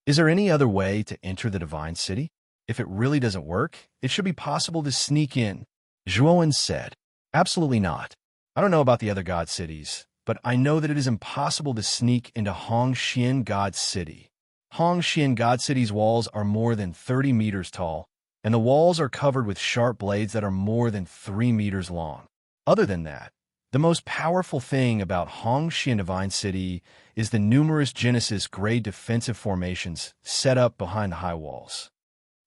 A: Is there any other way to enter the Divine City? If it really doesn't work, it should be possible to sneak in. Zhuowen said. Absolutely not. I don't know about the other god cities, but I know that it is impossible to sneak into Hongxian God City. Hongxian God City's walls are more than 30 meters tall, and the walls are covered with sharp blades that are more than 3 meters long. Other than that, the most powerful thing about Hongxian Divine City is the numerous Genesis-grade defensive formations set up behind the high walls.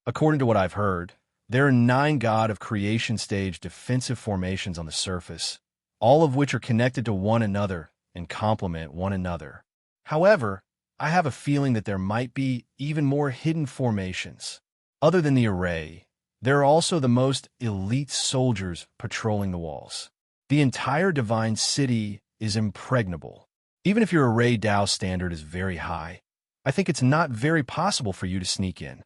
A: According to what I've heard, there are 9 God of Creation stage defensive formations on the surface, all of which are connected to one another and complement one another. However, I have a feeling that there might be even more hidden formations. Other than the array, there are also the most elite soldiers patrolling the walls. The entire divine city is impregnable. Even if your array Dao standard is very high, I think it's not very possible for you to sneak in.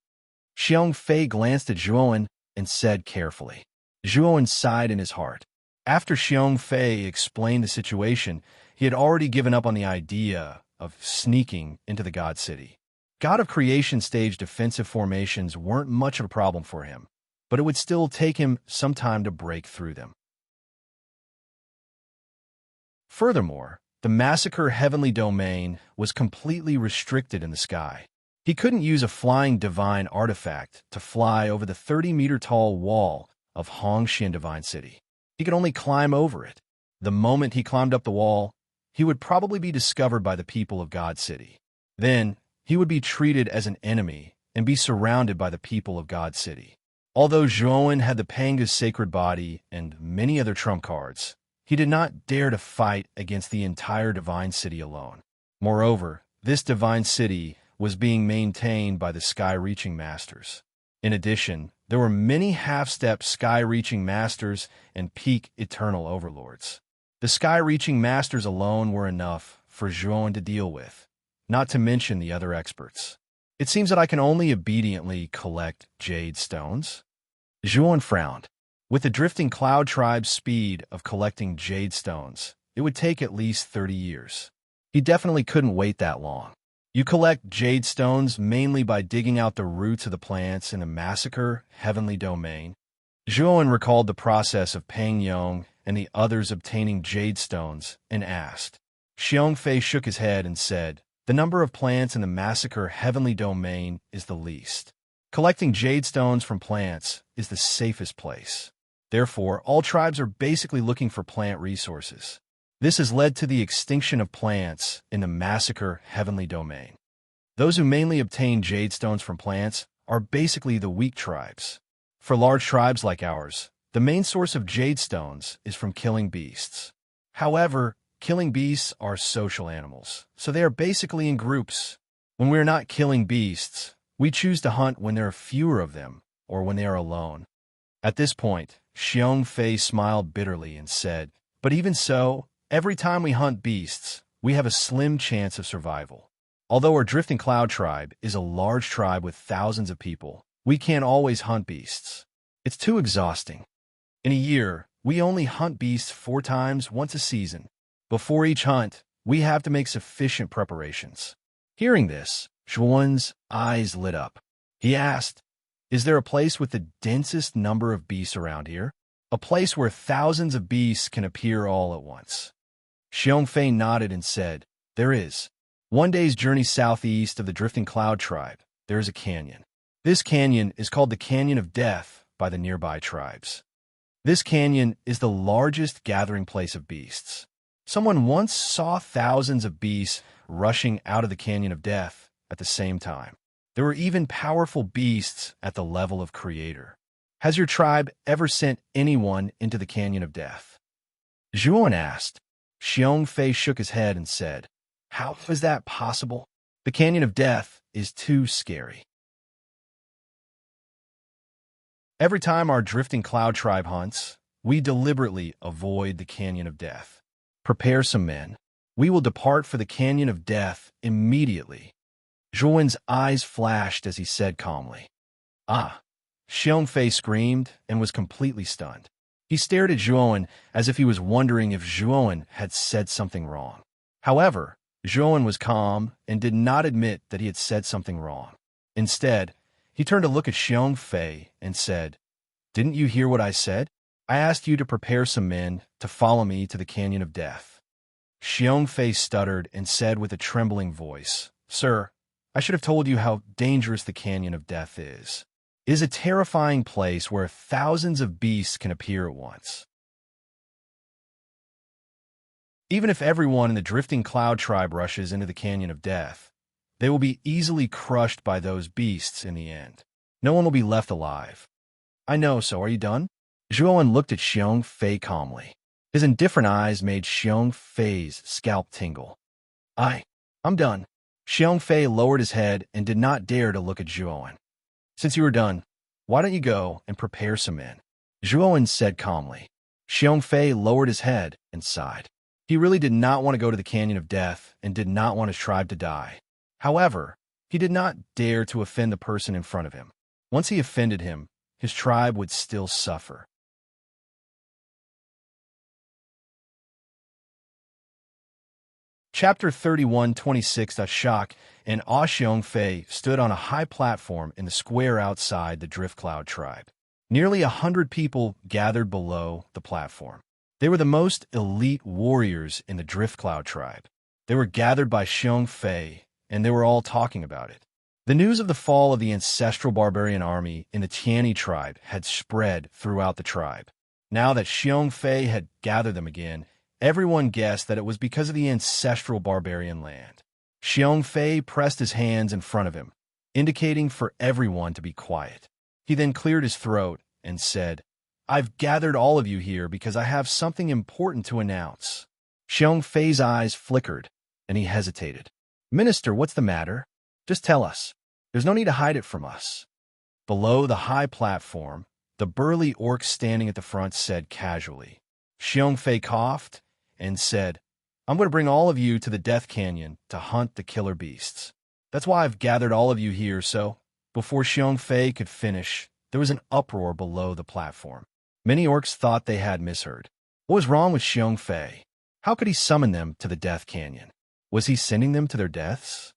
A: Xiong Fei glanced at Zhuowen and said carefully. Zhuowen sighed in his heart. After Xiong Fei explained the situation, he had already given up on the idea of sneaking into the God City. God of Creation stage defensive formations weren't much of a problem for him, but it would still take him some time to break through them. Furthermore, the Massacre Heavenly Domain was completely restricted in the sky. He couldn't use a flying divine artifact to fly over the 30-meter-tall wall of Hongxian Divine City. He could only climb over it. The moment he climbed up the wall, he would probably be discovered by the people of God City. Then, he would be treated as an enemy and be surrounded by the people of God City. Although Zhuowen had the Panga's sacred body and many other trump cards, he did not dare to fight against the entire Divine City alone. Moreover, this Divine City was being maintained by the Sky-Reaching Masters. In addition, there were many half-step Sky-Reaching Masters and peak Eternal Overlords. The Sky-Reaching Masters alone were enough for Zhuowen to deal with, not to mention the other experts. It seems that I can only obediently collect jade stones. Zhuowen frowned. With the Drifting Cloud Tribe's speed of collecting jade stones, it would take at least 30 years. He definitely couldn't wait that long. You collect jade stones mainly by digging out the roots of the plants in the Massacre Heavenly Domain. Zhuowen recalled the process of Pang Yong and the others obtaining jade stones and asked. Xiong Fei shook his head and said, "The number of plants in the Massacre Heavenly Domain is the least. Collecting jade stones from plants is the safest place. Therefore, all tribes are basically looking for plant resources. This has led to the extinction of plants in the Massacre Heavenly Domain. Those who mainly obtain jade stones from plants are basically the weak tribes. For large tribes like ours, the main source of jade stones is from killing beasts. However, killing beasts are social animals, so they are basically in groups. When we are not killing beasts, we choose to hunt when there are fewer of them or when they are alone." At this point, Xiong Fei smiled bitterly and said, "But even so, every time we hunt beasts, we have a slim chance of survival. Although our Drifting Cloud Tribe is a large tribe with thousands of people, we can't always hunt beasts. It's too exhausting. In a year, we only hunt beasts 4 times once a season. Before each hunt, we have to make sufficient preparations." Hearing this, Zhuowen's eyes lit up. He asked, "Is there a place with the densest number of beasts around here? A place where thousands of beasts can appear all at once?" Xiong Fei nodded and said, "There is. One day's journey southeast of the Drifting Cloud Tribe, there is a canyon. This canyon is called the Canyon of Death by the nearby tribes. This canyon is the largest gathering place of beasts. Someone once saw thousands of beasts rushing out of the Canyon of Death at the same time. There were even powerful beasts at the level of Creator. Has your tribe ever sent anyone into the Canyon of Death?" Zhuowen asked. Xiong Fei shook his head and said, "How is that possible? The Canyon of Death is too scary. Every time our Drifting Cloud Tribe hunts, we deliberately avoid the Canyon of Death. Prepare some men. We will depart for the Canyon of Death immediately." Zhuowen's eyes flashed as he said calmly. "Ah!" Xiong Fei screamed and was completely stunned. He stared at Zhuowen as if he was wondering if Zhuowen had said something wrong. However, Zhuowen was calm and did not admit that he had said something wrong. Instead, he turned to look at Xiong Fei and said, "Didn't you hear what I said? I asked you to prepare some men to follow me to the Canyon of Death." Xiong Fei stuttered and said with a trembling voice, "Sir, I should have told you how dangerous the Canyon of Death is. It is a terrifying place where thousands of beasts can appear at once. Even if everyone in the Drifting Cloud Tribe rushes into the Canyon of Death, they will be easily crushed by those beasts in the end. No one will be left alive." "I know, so are you done?" Zhuowen looked at Xiong Fei calmly. His indifferent eyes made Xiong Fei's scalp tingle. I'm done." Xiong Fei lowered his head and did not dare to look at Zhuowen. Since you are done, why don't you go and prepare some men? Zhuowen said calmly. Xiongfei lowered his head and sighed. He really did not want to go to the Canyon of Death and did not want his tribe to die. However, he did not dare to offend the person in front of him. Once he offended him, his tribe would still suffer. Chapter 31:26. Shock and awe. Xiongfei stood on a high platform in the square outside the Drift Cloud tribe. Nearly 100 people gathered below the platform. They were the most elite warriors in the Drift Cloud tribe. They were gathered by Xiongfei, and they were all talking about it. The news of the fall of the ancestral barbarian army in the Tiani tribe had spread throughout the tribe. Now that Xiongfei had gathered them again, everyone guessed that it was because of the ancestral barbarian land. Xiongfei pressed his hands in front of him, indicating for everyone to be quiet. He then cleared his throat and said, "I've gathered all of you here because I have something important to announce." Xiongfei's eyes flickered, and he hesitated. "Minister, what's the matter? Just tell us. There's no need to hide it from us." Below the high platform, the burly orc standing at the front said casually. Xiongfei coughed and said, "I'm going to bring all of you to the Death Canyon to hunt the killer beasts. That's why I've gathered all of you here." So, before Xiongfei could finish, there was an uproar below the platform. Many orcs thought they had misheard. What was wrong with Xiongfei? How could he summon them to the Death Canyon? Was he sending them to their deaths?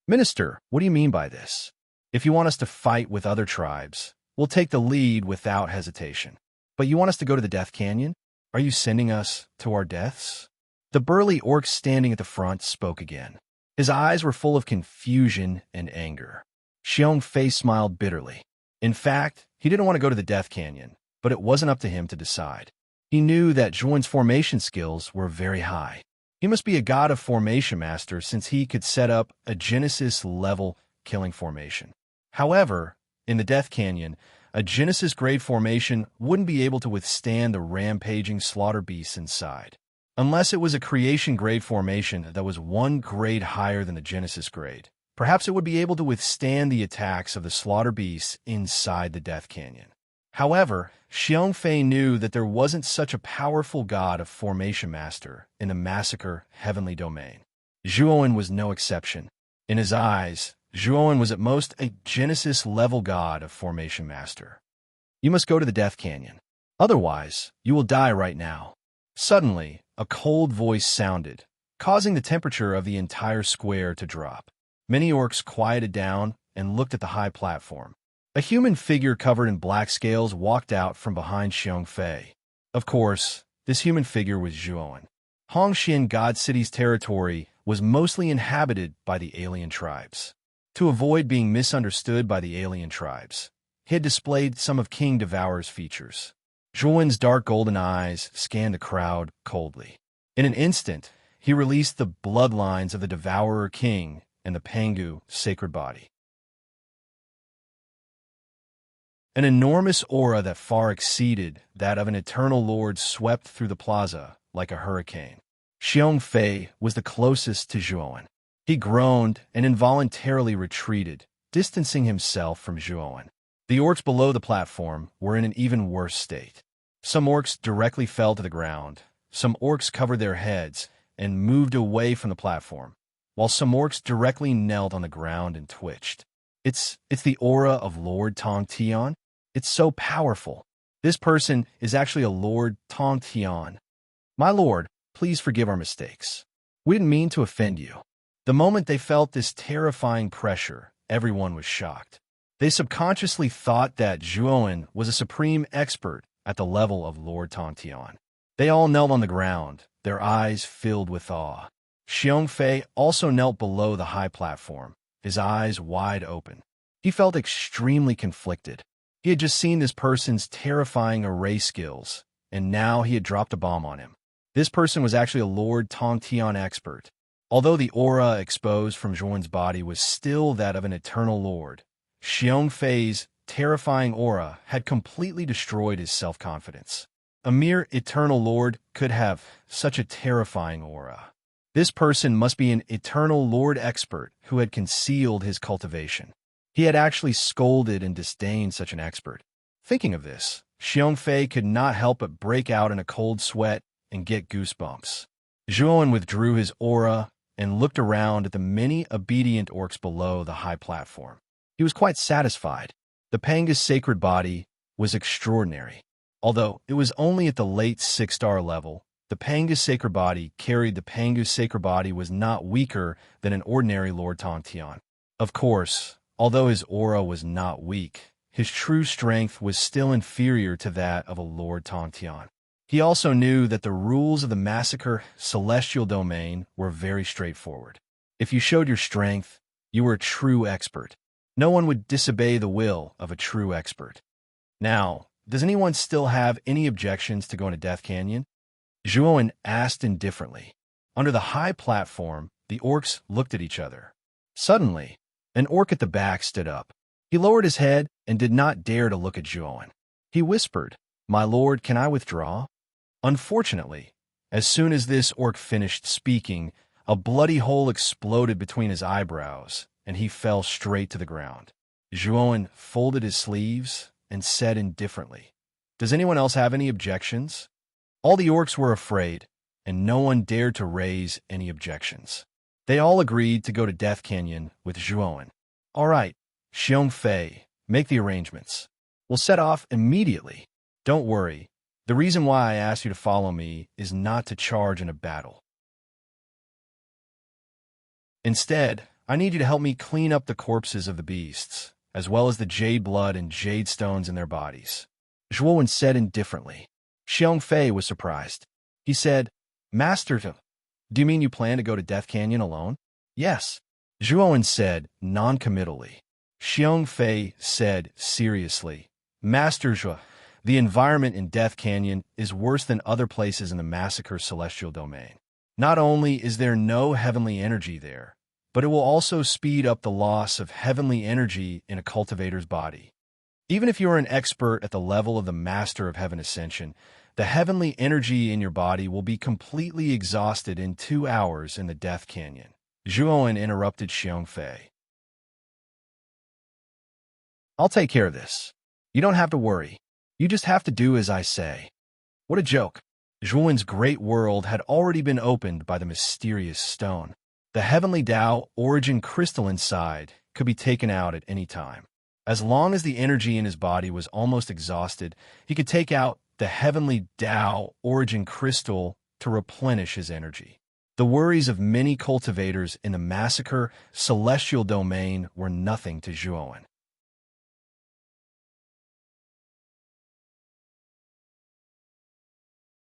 A: "Minister, what do you mean by this? If you want us to fight with other tribes, we'll take the lead without hesitation. But you want us to go to the Death Canyon? Are you sending us to our deaths?" The burly orc standing at the front spoke again. His eyes were full of confusion and anger. Xiongfei smiled bitterly. In fact, he didn't want to go to the Death Canyon, but it wasn't up to him to decide. He knew that Zhuowen's formation skills were very high. He must be a god of formation master since he could set up a Genesis-level killing formation. However, in the Death Canyon, a Genesis-grade formation wouldn't be able to withstand the rampaging slaughter beasts inside. Unless it was a creation-grade formation that was one grade higher than the Genesis grade, perhaps it would be able to withstand the attacks of the slaughter beasts inside the Death Canyon. However, Xiongfei knew that there wasn't such a powerful god of formation master in the Massacre Heavenly Domain. Zhuowen was no exception. In his eyes, Zhuowen was at most a Genesis-level god of formation master. "You must go to the Death Canyon. Otherwise, you will die right now." Suddenly, a cold voice sounded, causing the temperature of the entire square to drop. Many orcs quieted down and looked at the high platform. A human figure covered in black scales walked out from behind Xiongfei. Of course, this human figure was Zhuowen. Hongxian God City's territory was mostly inhabited by the alien tribes. To avoid being misunderstood by the alien tribes, he had displayed some of King Devourer's features. Zhuowen's dark golden eyes scanned the crowd coldly. In an instant, he released the bloodlines of the Devourer King and the Pangu sacred body. An enormous aura that far exceeded that of an eternal lord swept through the plaza like a hurricane. Xiongfei was the closest to Zhuowen. He groaned and involuntarily retreated, distancing himself from Zhuowen. The orcs below the platform were in an even worse state. Some orcs directly fell to the ground, some orcs covered their heads and moved away from the platform, while some orcs directly knelt on the ground and twitched. It's the aura of Lord Tong Tian. It's so powerful. This person is actually a Lord Tong Tian. "My lord, please forgive our mistakes. We didn't mean to offend you." The moment they felt this terrifying pressure, everyone was shocked. They subconsciously thought that Zhuowen was a supreme expert at the level of Lord Tong Tian. They all knelt on the ground, their eyes filled with awe. Xiongfei also knelt below the high platform, his eyes wide open. He felt extremely conflicted. He had just seen this person's terrifying array skills, and now he had dropped a bomb on him. This person was actually a Lord Tong Tian expert. Although the aura exposed from Zhuowen's body was still that of an eternal lord, Xiongfei's terrifying aura had completely destroyed his self-confidence. A mere eternal lord could have such a terrifying aura. This person must be an eternal lord expert who had concealed his cultivation. He had actually scolded and disdained such an expert. Thinking of this, Xiongfei could not help but break out in a cold sweat and get goosebumps. Zhuowen withdrew his aura and looked around at the many obedient orcs below the high platform. He was quite satisfied. The Panga's sacred body was extraordinary. Although it was only at the late 6-star level, the Panga's sacred body carried the Panga's sacred body was not weaker than an ordinary Lord Tongtian. Of course, although his aura was not weak, his true strength was still inferior to that of a Lord Tongtian. He also knew that the rules of the massacre celestial domain were very straightforward. If you showed your strength, you were a true expert. No one would disobey the will of a true expert. Now, does anyone still have any objections to going to Death Canyon? Zhuowen asked indifferently. Under the high platform, the orcs looked at each other. Suddenly, an orc at the back stood up. He lowered his head and did not dare to look at Zhuowen. He whispered, "My lord, can I withdraw?" Unfortunately, as soon as this orc finished speaking, a bloody hole exploded between his eyebrows, and he fell straight to the ground. Zhuowen folded his sleeves and said indifferently, "Does anyone else have any objections?" All the orcs were afraid, and no one dared to raise any objections. They all agreed to go to Death Canyon with Zhuowen. "All right, Xiongfei, make the arrangements. We'll set off immediately. Don't worry. The reason why I asked you to follow me is not to charge in a battle. Instead, I need you to help me clean up the corpses of the beasts, as well as the jade blood and jade stones in their bodies." Zhuowen said indifferently. Xiongfei was surprised. He said, "Master, do you mean you plan to go to Death Canyon alone?" "Yes," Zhuowen said non-committally. Xiongfei said seriously, "Master Zhuo, the environment in Death Canyon is worse than other places in the Massacre Celestial Domain. Not only is there no heavenly energy there, but it will also speed up the loss of heavenly energy in a cultivator's body. Even if you are an expert at the level of the Master of Heaven Ascension, the heavenly energy in your body will be completely exhausted in 2 hours in the Death Canyon." Zhuowen interrupted Xiongfei. "I'll take care of this. You don't have to worry. You just have to do as I say." What a joke. Zhuowen's great world had already been opened by the mysterious stone. The heavenly Tao origin crystal inside could be taken out at any time. As long as the energy in his body was almost exhausted, he could take out the heavenly Tao origin crystal to replenish his energy. The worries of many cultivators in the Massacre Celestial Domain were nothing to Zhuowen.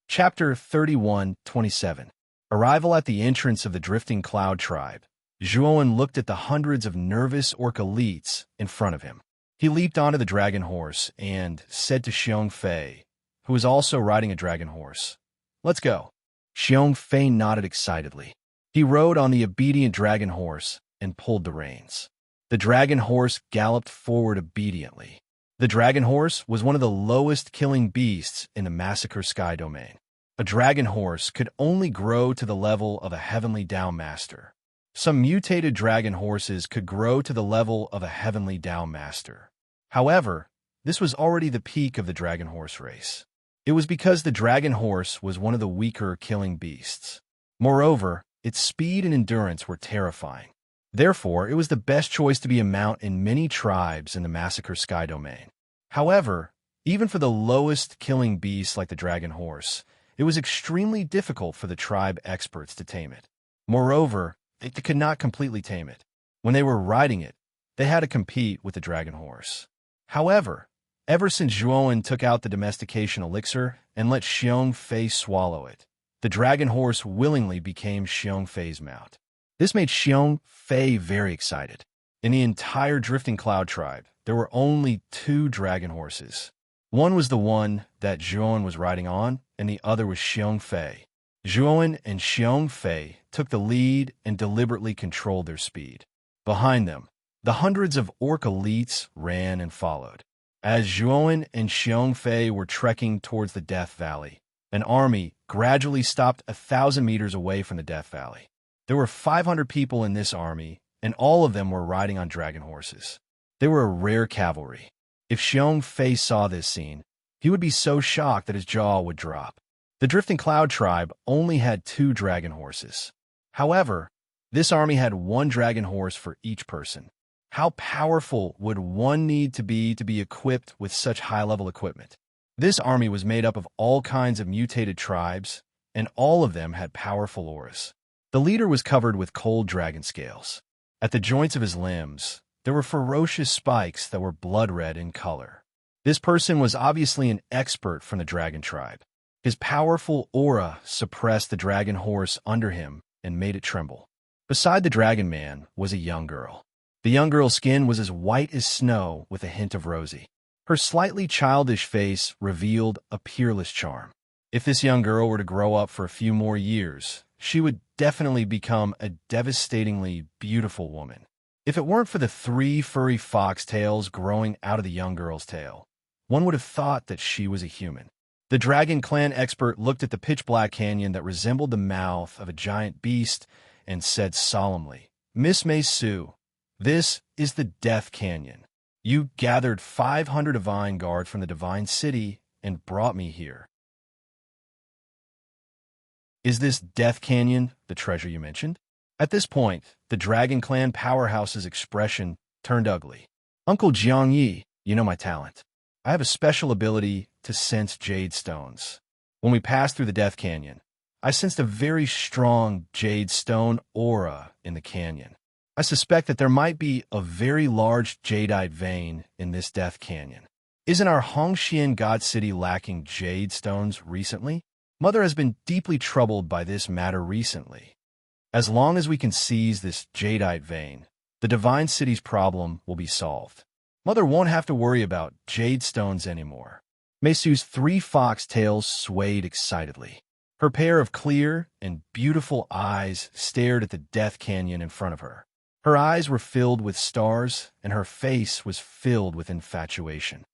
A: Chapter 31:27. Arrival at the entrance of the Drifting Cloud Tribe. Zhuowen looked at the hundreds of nervous orc elites in front of him. He leaped onto the dragon horse and said to Xiongfei, who was also riding a dragon horse, "Let's go." Xiongfei nodded excitedly. He rode on the obedient dragon horse and pulled the reins. The dragon horse galloped forward obediently. The dragon horse was one of the lowest killing beasts in the Massacre Sky Domain. A dragon horse could only grow to the level of a heavenly Tao master. Some mutated dragon horses could grow to the level of a heavenly Tao master. However, this was already the peak of the dragon horse race. It was because the dragon horse was one of the weaker killing beasts. Moreover, its speed and endurance were terrifying. Therefore, it was the best choice to be a mount in many tribes in the Massacre Sky Domain. However, even for the lowest killing beasts like the dragon horse, it was extremely difficult for the tribe experts to tame it. Moreover, they could not completely tame it. When they were riding it, they had to compete with the dragon horse. However, ever since Zhuowen took out the domestication elixir and let Xiongfei swallow it, the dragon horse willingly became Xiongfei's mount. This made Xiongfei very excited. In the entire Drifting Cloud tribe, there were only 2 dragon horses. One was the one that Zhuowen was riding on, and the other was Xiongfei. Zhuowen and Xiongfei took the lead and deliberately controlled their speed. Behind them, the hundreds of orc elites ran and followed. As Zhuowen and Xiongfei were trekking towards the Death Valley, an army gradually stopped 1,000 meters away from the Death Valley. There were 500 people in this army, and all of them were riding on dragon horses. They were a rare cavalry. If Xiong Fei saw this scene, he would be so shocked that his jaw would drop. The Drifting Cloud tribe only had 2 dragon horses. However, this army had 1 dragon horse for each person. How powerful would one need to be equipped with such high-level equipment? This army was made up of all kinds of mutated tribes, and all of them had powerful auras. The leader was covered with cold dragon scales. At the joints of his limbs, there were ferocious spikes that were blood-red in color. This person was obviously an expert from the dragon tribe. His powerful aura suppressed the dragon horse under him and made it tremble. Beside the dragon man was a young girl. The young girl's skin was as white as snow with a hint of rosy. Her slightly childish face revealed a peerless charm. If this young girl were to grow up for a few more years, she would definitely become a devastatingly beautiful woman. If it weren't for the 3 furry foxtails growing out of the young girl's tail, one would have thought that she was a human. The Dragon Clan expert looked at the pitch-black canyon that resembled the mouth of a giant beast and said solemnly, "Miss Mei Su, this is the Death Canyon. You gathered 500 Divine Guard from the Divine City and brought me here. Is this Death Canyon the treasure you mentioned?" At this point, the Dragon Clan powerhouse's expression turned ugly. "Uncle Jiangyi, you know my talent. I have a special ability to sense jade stones. When we passed through the Death Canyon, I sensed a very strong jade stone aura in the canyon. I suspect that there might be a very large jadeite vein in this Death Canyon. Isn't our Hongxian God City lacking jade stones recently? Mother has been deeply troubled by this matter recently. As long as we can seize this jadeite vein, the Divine City's problem will be solved. Mother won't have to worry about jade stones anymore." Meisu's 3 foxtails swayed excitedly. Her pair of clear and beautiful eyes stared at the Death Canyon in front of her. Her eyes were filled with stars, and her face was filled with infatuation.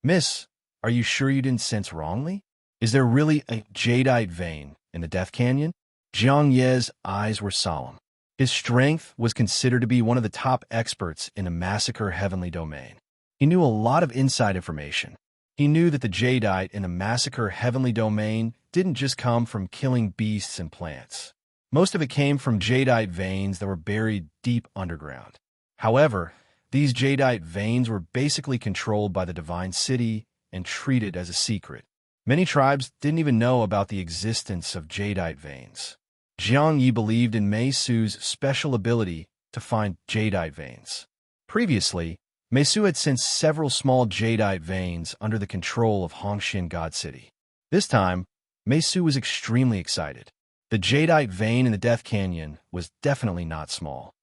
A: "Miss, are you sure you didn't sense wrongly? Is there really a jadeite vein in the Death Canyon?" Jiang Ye's eyes were solemn. His strength was considered to be one of the top experts in the Massacre Heavenly Domain. He knew a lot of inside information. He knew that the jadeite in the Massacre Heavenly Domain didn't just come from killing beasts and plants. Most of it came from jadeite veins that were buried deep underground. However, these jadeite veins were basically controlled by the Divine City and treated as a secret. Many tribes didn't even know about the existence of jadeite veins. Jiang Yi believed in Mei Su's special ability to find jadeite veins. Previously, Mei Su had sensed several small jadeite veins under the control of Hongxian God City. This time, Mei Su was extremely excited. The jadeite vein in the Death Canyon was definitely not small.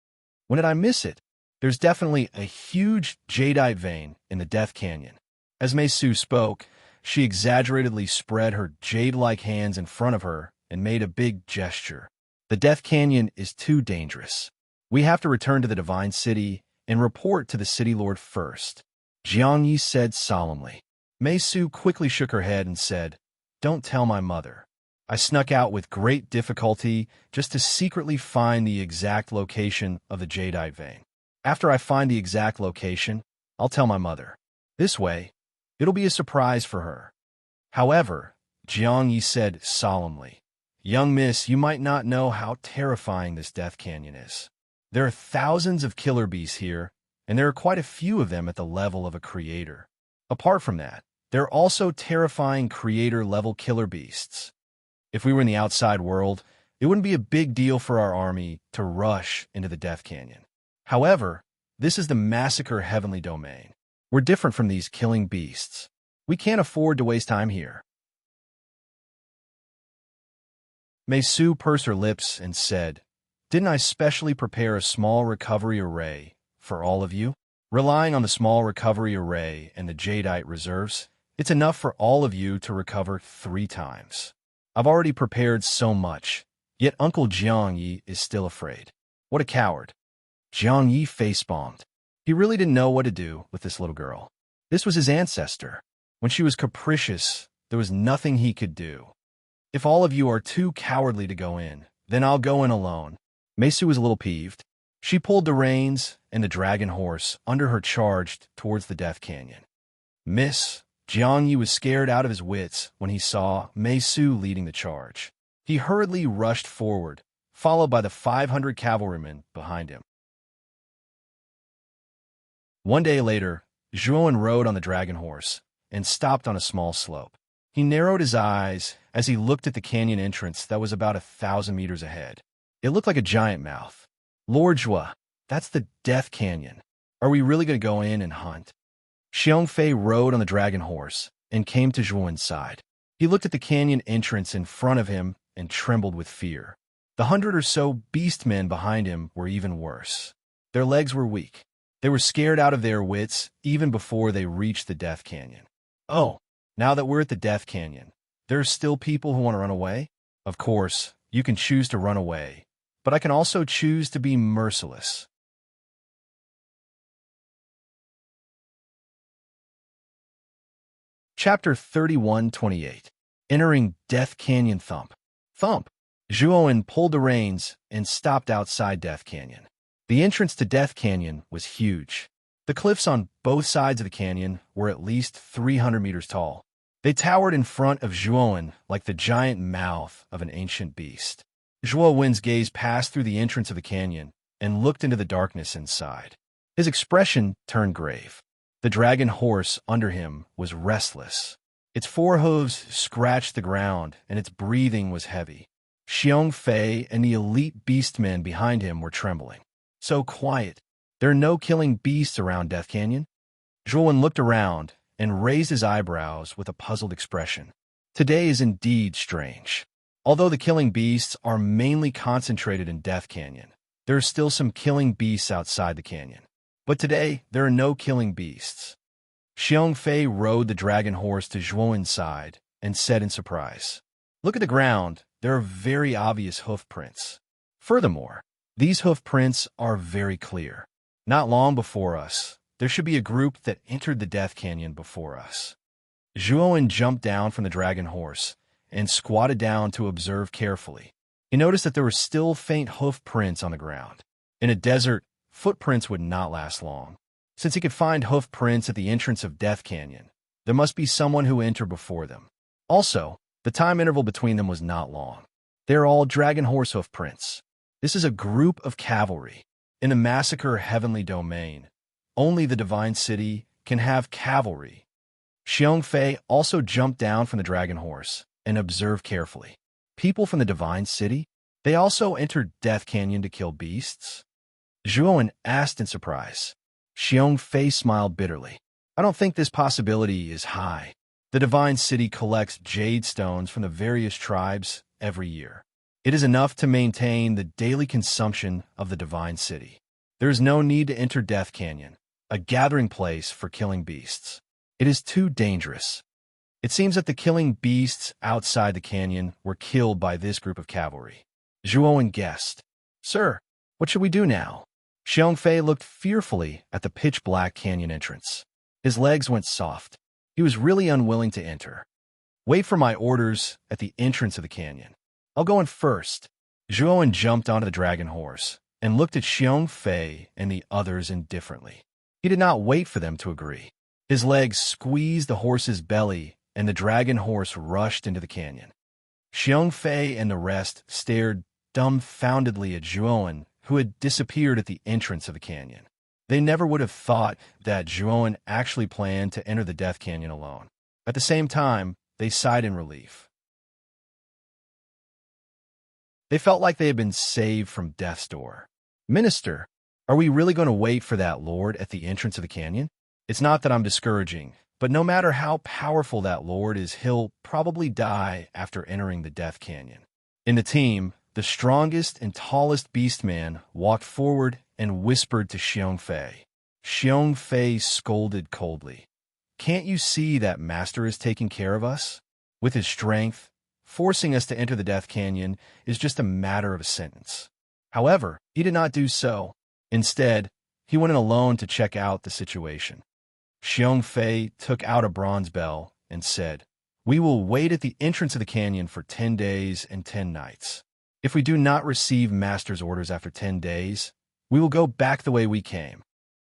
A: "When did I miss it? There's definitely a huge jadeite vein in the Death Canyon." As Mei Su spoke, she exaggeratedly spread her jade-like hands in front of her and made a big gesture. "The Death Canyon is too dangerous. We have to return to the Divine City and report to the City Lord first," Jiang Yi said solemnly. Mei Su quickly shook her head and said, "Don't tell my mother. I snuck out with great difficulty just to secretly find the exact location of the jadeite vein. After I find the exact location, I'll tell my mother. This way, it'll be a surprise for her." However, Jiang Yi said solemnly, "Young miss, you might not know how terrifying this Death Canyon is. There are thousands of killer beasts here, and there are quite a few of them at the level of a creator. Apart from that, there are also terrifying creator-level killer beasts. If we were in the outside world, it wouldn't be a big deal for our army to rush into the Death Canyon. However, this is the Massacre Heavenly Domain. We're different from these killing beasts. We can't afford to waste time here." Mei Su pursed her lips and said, "Didn't I specially prepare a small recovery array for all of you? Relying on the small recovery array and the jadeite reserves, it's enough for all of you to recover 3 times. I've already prepared so much, yet Uncle Jiang Yi is still afraid. What a coward." Jiang Yi facepalmed. He really didn't know what to do with this little girl. This was his ancestor. When she was capricious, there was nothing he could do. "If all of you are too cowardly to go in, then I'll go in alone." Mei Su was a little peeved. She pulled the reins, and the dragon horse under her charged towards the Death Canyon. Miss Jiang Yu was scared out of his wits when he saw Mei Su leading the charge. He hurriedly rushed forward, followed by the 500 cavalrymen behind him. One day later, Zhuowen rode on the dragon horse and stopped on a small slope. He narrowed his eyes as he looked at the canyon entrance that was about 1,000 meters ahead. It looked like a giant mouth. Lord Zhua, that's the Death Canyon. Are we really going to go in and hunt? Xiongfei rode on the dragon horse and came to Zhuowen's side. He looked at the canyon entrance in front of him and trembled with fear. The 100 or so beastmen behind him were even worse. Their legs were weak. They were scared out of their wits even before they reached the Death Canyon. Oh, now that we're at the Death Canyon, there are still people who want to run away? Of course, you can choose to run away, but I can also choose to be merciless. Chapter 31:28. Entering Death Canyon. Thump. Thump. Zhuowen pulled the reins and stopped outside Death Canyon. The entrance to Death Canyon was huge. The cliffs on both sides of the canyon were at least 300 meters tall. They towered in front of Zhuowen like the giant mouth of an ancient beast. Zhuowen's gaze passed through the entrance of the canyon and looked into the darkness inside. His expression turned grave. The dragon horse under him was restless. Its forehooves scratched the ground, and its breathing was heavy. Xiongfei and the elite beastmen behind him were trembling. So quiet. There are no killing beasts around Death Canyon. Zhuowen looked around and raised his eyebrows with a puzzled expression. Today is indeed strange. Although the killing beasts are mainly concentrated in Death Canyon, there are still some killing beasts outside the canyon. But today, there are no killing beasts. Xiongfei rode the dragon horse to Zhuowen's side and said in surprise, "Look at the ground. There are very obvious hoof prints. Furthermore, these hoof prints are very clear. Not long before us, there should be a group that entered the Death Canyon before us." Zhuowen jumped down from the dragon horse and squatted down to observe carefully. He noticed that there were still faint hoof prints on the ground. In a desert, footprints would not last long. Since he could find hoof prints at the entrance of Death Canyon, there must be someone who entered before them. Also, the time interval between them was not long. They are all dragon horse hoof prints. This is a group of cavalry. In the massacre heavenly domain, only the divine city can have cavalry. Xiongfei also jumped down from the dragon horse and observed carefully. People from the divine city? They also entered Death Canyon to kill beasts? Zhuowen asked in surprise. Xiongfei smiled bitterly. I don't think this possibility is high. The divine city collects jade stones from the various tribes every year. It is enough to maintain the daily consumption of the divine city. There is no need to enter Death Canyon, a gathering place for killing beasts. It is too dangerous. It seems that the killing beasts outside the canyon were killed by this group of cavalry. Zhuowen guessed. Sir, what should we do now? Xiongfei looked fearfully at the pitch-black canyon entrance. His legs went soft. He was really unwilling to enter. Wait for my orders at the entrance of the canyon. I'll go in first. Zhuowen jumped onto the dragon horse and looked at Xiongfei and the others indifferently. He did not wait for them to agree. His legs squeezed the horse's belly, and the dragon horse rushed into the canyon. Xiongfei and the rest stared dumbfoundedly at Zhuowen, who had disappeared at the entrance of the canyon. They never would have thought that Zhuowen actually planned to enter the Death Canyon alone. At the same time, they sighed in relief. They felt like they had been saved from death's door. Minister, are we really going to wait for that lord at the entrance of the canyon? It's not that I'm discouraging, but no matter how powerful that lord is, he'll probably die after entering the Death Canyon. In the team, the strongest and tallest beastman walked forward and whispered to Xiongfei. Xiongfei scolded coldly. Can't you see that Master is taking care of us? With his strength, forcing us to enter the Death Canyon is just a matter of a sentence. However, he did not do so. Instead, he went in alone to check out the situation. Xiongfei took out a bronze bell and said, "We will wait at the entrance of the canyon for 10 days and 10 nights. If we do not receive Master's orders after 10 days, We will go back the way we came."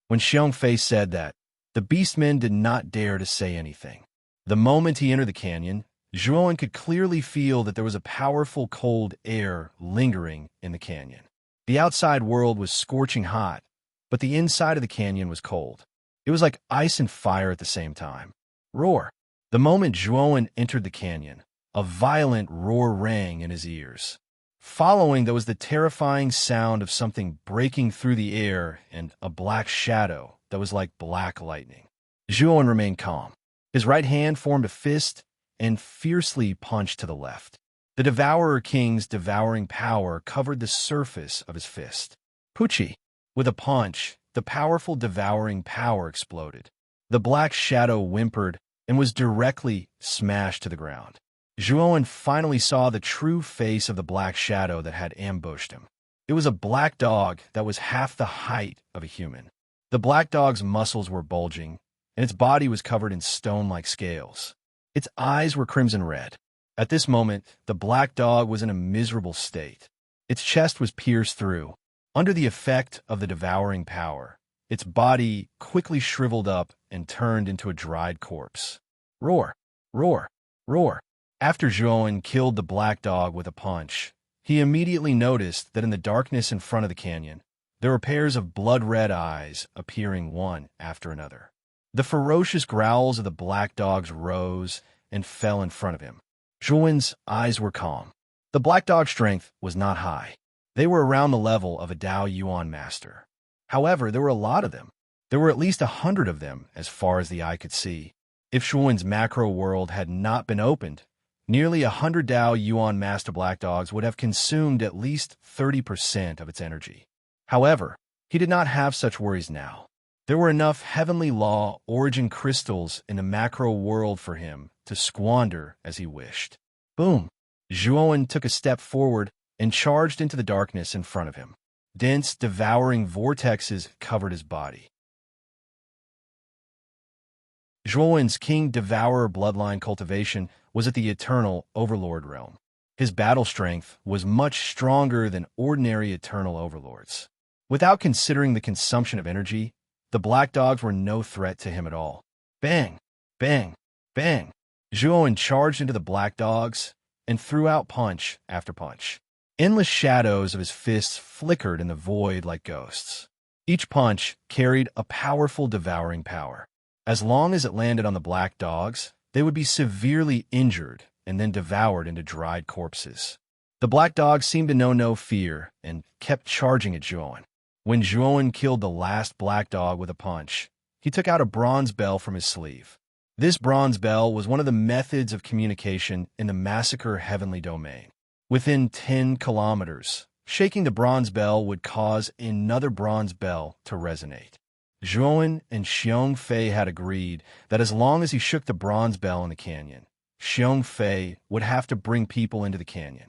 A: When Xiong Fei said that, the beastmen did not dare to say anything. The moment he entered the canyon, Zhuowen could clearly feel that there was a powerful cold air lingering in the canyon. The outside world was scorching hot, but the inside of the canyon was cold. It was like ice and fire at the same time. Roar! The moment Zhuowen entered the canyon, a violent roar rang in his ears. Following, there was the terrifying sound of something breaking through the air and a black shadow that was like black lightning. Zhuowen remained calm. His right hand formed a fist and fiercely punched to the left. The Devourer King's devouring power covered the surface of his fist. Pucci! With a punch, the powerful devouring power exploded. The black shadow whimpered and was directly smashed to the ground. Zhuowen finally saw the true face of the black shadow that had ambushed him. It was a black dog that was half the height of a human. The black dog's muscles were bulging, and its body was covered in stone-like scales. Its eyes were crimson red. At this moment, the black dog was in a miserable state. Its chest was pierced through. Under the effect of the devouring power, its body quickly shriveled up and turned into a dried corpse. Roar! Roar! Roar! After Zhuowen killed the black dog with a punch, he immediately noticed that in the darkness in front of the canyon, there were pairs of blood-red eyes appearing one after another. The ferocious growls of the black dogs rose and fell in front of him. Zhuowen's eyes were calm. The black dog's strength was not high. They were around the level of a Dao Yuan master. However, there were a lot of them. There were at least 100 of them as far as the eye could see. If Zhuowen's macro world had not been opened, nearly 100 Dao Yuan master black dogs would have consumed at least 30% of its energy. However, he did not have such worries now. There were enough heavenly law origin crystals in the macro world for him to squander as he wished. Boom! Zhuowen took a step forward and charged into the darkness in front of him. Dense, devouring vortexes covered his body. Zhuowen's King Devourer bloodline cultivation was at the Eternal Overlord realm. His battle strength was much stronger than ordinary Eternal Overlords. Without considering the consumption of energy, the black dogs were no threat to him at all. Bang! Bang! Bang! Zhuowen charged into the black dogs and threw out punch after punch. Endless shadows of his fists flickered in the void like ghosts. Each punch carried a powerful devouring power. As long as it landed on the black dogs, they would be severely injured and then devoured into dried corpses. The black dogs seemed to know no fear and kept charging at Zhuowen. When Zhuowen killed the last black dog with a punch, he took out a bronze bell from his sleeve. This bronze bell was one of the methods of communication in the Massacre Heavenly Domain. Within 10 kilometers, shaking the bronze bell would cause another bronze bell to resonate. Zhuowen and Xiong Fei had agreed that as long as he shook the bronze bell in the canyon, Xiong Fei would have to bring people into the canyon.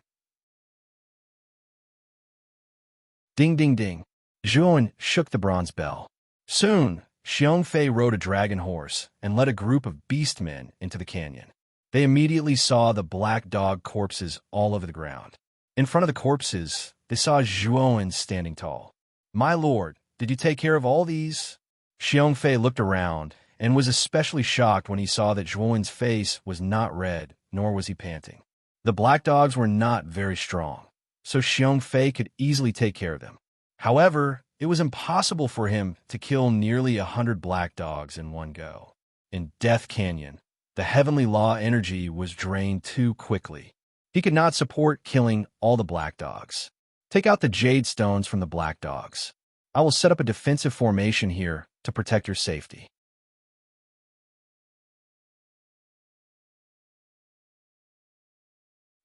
A: Ding, ding, ding. Zhuowen shook the bronze bell. Soon, Xiong Fei rode a dragon horse and led a group of beastmen into the canyon. They immediately saw the black dog corpses all over the ground. In front of the corpses, they saw Zhuowen standing tall. "My lord, did you take care of all these?" Xiong Fei looked around and was especially shocked when he saw that Zhuowen's face was not red, nor was he panting. The black dogs were not very strong, so Xiong Fei could easily take care of them. However, it was impossible for him to kill nearly 100 black dogs in one go. In Death Canyon, the heavenly law energy was drained too quickly. He could not support killing all the black dogs. Take out the jade stones from the black dogs. I will set up a defensive formation here to protect your safety.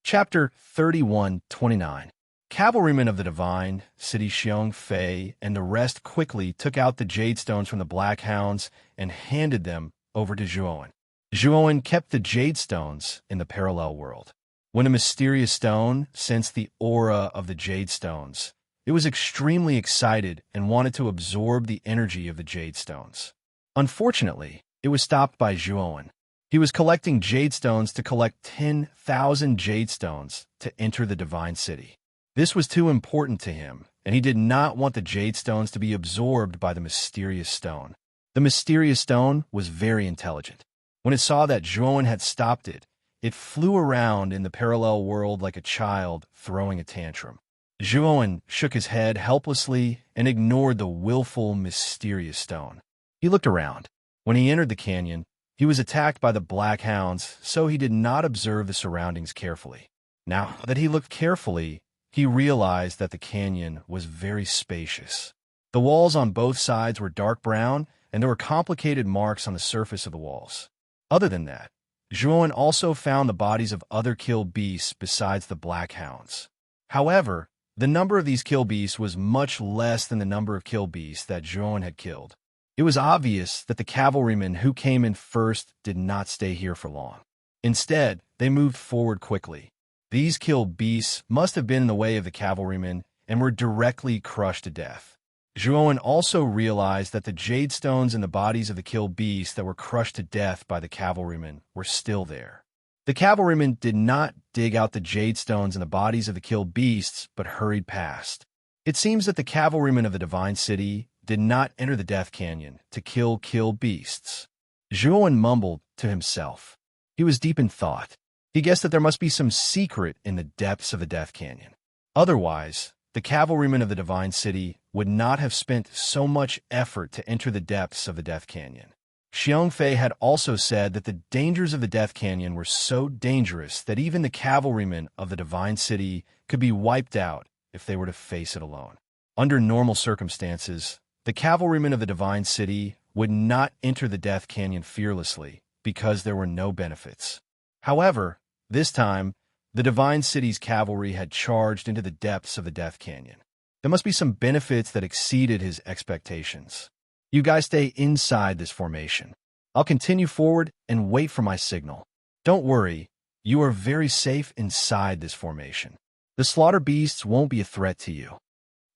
A: Chapter 31:29. Cavalrymen of the Divine, City Xiong Fei, and the rest quickly took out the jade stones from the black hounds and handed them over to Zhuowen. Zhuowen kept the jade stones in the parallel world. When a mysterious stone sensed the aura of the jade stones, it was extremely excited and wanted to absorb the energy of the jade stones. Unfortunately, it was stopped by Zhuowen. He was collecting jade stones to collect 10,000 jade stones to enter the Divine City. This was too important to him, and he did not want the jade stones to be absorbed by the mysterious stone. The mysterious stone was very intelligent. When it saw that Zhuowen had stopped it, it flew around in the parallel world like a child throwing a tantrum. Zhuowen shook his head helplessly and ignored the willful, mysterious stone. He looked around. When he entered the canyon, he was attacked by the black hounds, so he did not observe the surroundings carefully. Now that he looked carefully, he realized that the canyon was very spacious. The walls on both sides were dark brown, and there were complicated marks on the surface of the walls. Other than that, Zhuowen also found the bodies of other kill beasts besides the black hounds. However, the number of these kill beasts was much less than the number of kill beasts that Zhuowen had killed. It was obvious that the cavalrymen who came in first did not stay here for long. Instead, they moved forward quickly. These kill beasts must have been in the way of the cavalrymen and were directly crushed to death. Zhuowen also realized that the jade stones in the bodies of the kill beasts that were crushed to death by the cavalrymen were still there. The cavalrymen did not dig out the jade stones in the bodies of the kill beasts, but hurried past. It seems that the cavalrymen of the Divine City did not enter the Death Canyon to kill beasts. Zhuowen mumbled to himself. He was deep in thought. He guessed that there must be some secret in the depths of the Death Canyon. Otherwise, the cavalrymen of the Divine City would not have spent so much effort to enter the depths of the Death Canyon. Xiongfei had also said that the dangers of the Death Canyon were so dangerous that even the cavalrymen of the Divine City could be wiped out if they were to face it alone. Under normal circumstances, the cavalrymen of the Divine City would not enter the Death Canyon fearlessly because there were no benefits. However, this time, the Divine City's cavalry had charged into the depths of the Death Canyon. There must be some benefits that exceeded his expectations. You guys stay inside this formation. I'll continue forward and wait for my signal. Don't worry, you are very safe inside this formation. The slaughter beasts won't be a threat to you.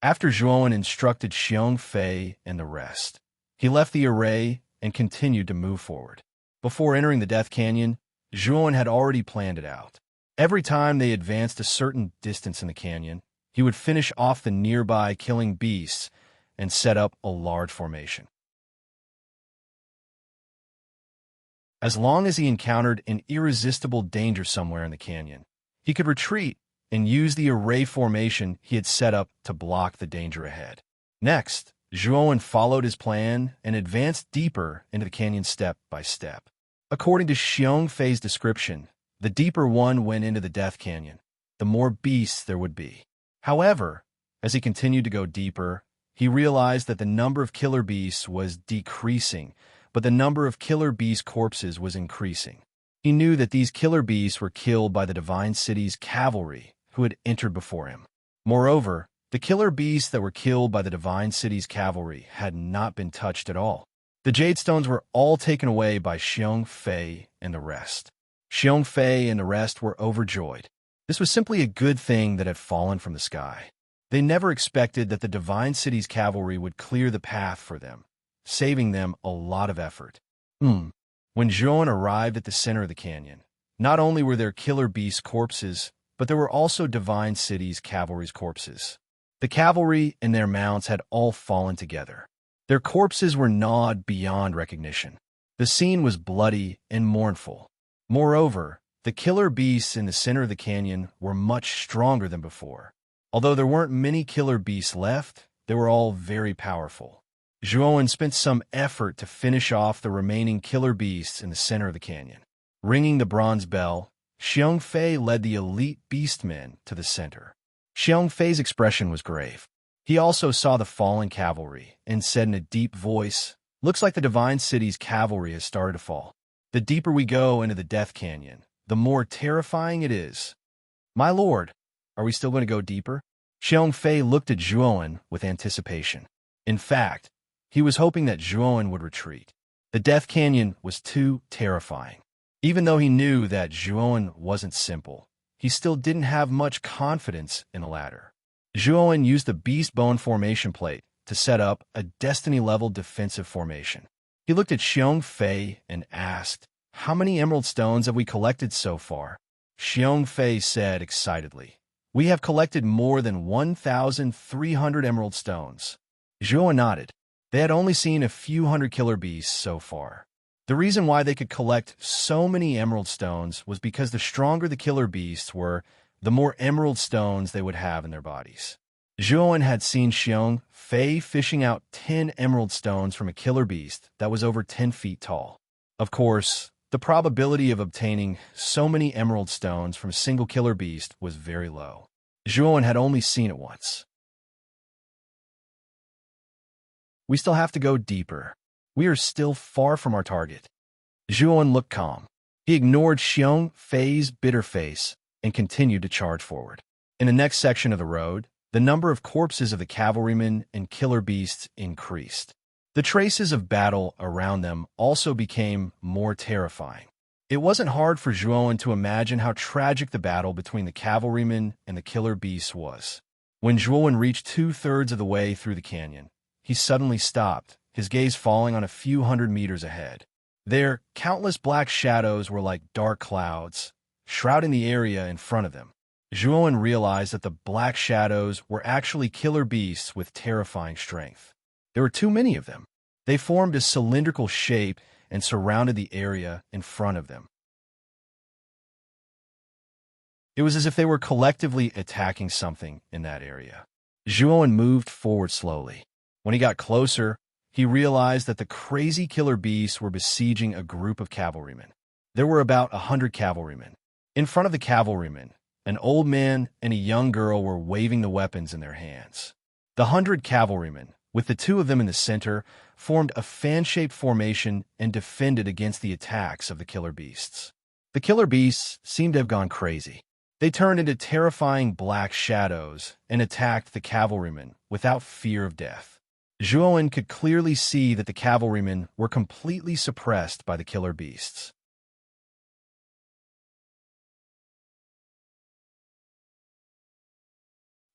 A: After Zhuowen instructed Xiongfei and the rest, he left the array and continued to move forward. Before entering the Death Canyon, Zhuowen had already planned it out. Every time they advanced a certain distance in the canyon, he would finish off the nearby killing beasts and set up a large formation. As long as he encountered an irresistible danger somewhere in the canyon, he could retreat and use the array formation he had set up to block the danger ahead. Next, Zhuowen followed his plan and advanced deeper into the canyon step by step. According to Xiongfei's description, the deeper one went into the Death Canyon, the more beasts there would be. However, as he continued to go deeper, he realized that the number of killer beasts was decreasing, but the number of killer beast corpses was increasing. He knew that these killer beasts were killed by the Divine City's cavalry, who had entered before him. Moreover, the killer beasts that were killed by the Divine City's cavalry had not been touched at all. The jade stones were all taken away by Xiongfei and the rest. Xiongfei and the rest were overjoyed. This was simply a good thing that had fallen from the sky. They never expected that the Divine City's cavalry would clear the path for them, saving them a lot of effort. When Zhuowen arrived at the center of the canyon, not only were there killer beast corpses, but there were also Divine City's cavalry's corpses. The cavalry and their mounts had all fallen together. Their corpses were gnawed beyond recognition. The scene was bloody and mournful. Moreover, the killer beasts in the center of the canyon were much stronger than before. Although there weren't many killer beasts left, they were all very powerful. Zhuowen spent some effort to finish off the remaining killer beasts in the center of the canyon. Ringing the bronze bell, Xiongfei led the elite beastmen to the center. Xiongfei's expression was grave. He also saw the fallen cavalry and said in a deep voice, "Looks like the Divine City's cavalry has started to fall. The deeper we go into the Death Canyon, the more terrifying it is." "My lord, are we still going to go deeper?" Xiongfei looked at Zhuowen with anticipation. In fact, he was hoping that Zhuowen would retreat. The Death Canyon was too terrifying. Even though he knew that Zhuowen wasn't simple, he still didn't have much confidence in the latter. Zhuowen used the Beast Bone formation plate to set up a Destiny-level defensive formation. He looked at Xiongfei and asked, "How many emerald stones have we collected so far?" Xiongfei said excitedly, We have collected more than 1,300 emerald stones. Zhuo nodded. They had only seen a few hundred killer beasts so far. The reason why they could collect so many emerald stones was because the stronger the killer beasts were, the more emerald stones they would have in their bodies. Zhuo had seen Xiong Fei fishing out 10 emerald stones from a killer beast that was over 10 feet tall. Of course, the probability of obtaining so many emerald stones from a single killer beast was very low. Zhuo had only seen it once. We still have to go deeper. We are still far from our target. Zhuo looked calm. He ignored Xiong Fei's bitter face and continued to charge forward. In the next section of the road, the number of corpses of the cavalrymen and killer beasts increased. The traces of battle around them also became more terrifying. It wasn't hard for Zhuo to imagine how tragic the battle between the cavalrymen and the killer beasts was. When Zhuo reached 2/3 of the way through the canyon, he suddenly stopped, his gaze falling on a few hundred meters ahead. There, countless black shadows were like dark clouds, shrouding the area in front of them. Zhuo realized that the black shadows were actually killer beasts with terrifying strength. There were too many of them. They formed a cylindrical shape and surrounded the area in front of them. It was as if they were collectively attacking something in that area. Zhuo moved forward slowly. When he got closer, he realized that the crazy killer beasts were besieging a group of cavalrymen. There were about 100 cavalrymen. In front of the cavalrymen, an old man and a young girl were waving the weapons in their hands. The 100 cavalrymen, with the two of them in the center, formed a fan-shaped formation and defended against the attacks of the killer beasts. The killer beasts seemed to have gone crazy. They turned into terrifying black shadows and attacked the cavalrymen without fear of death. Zhuo could clearly see that the cavalrymen were completely suppressed by the killer beasts.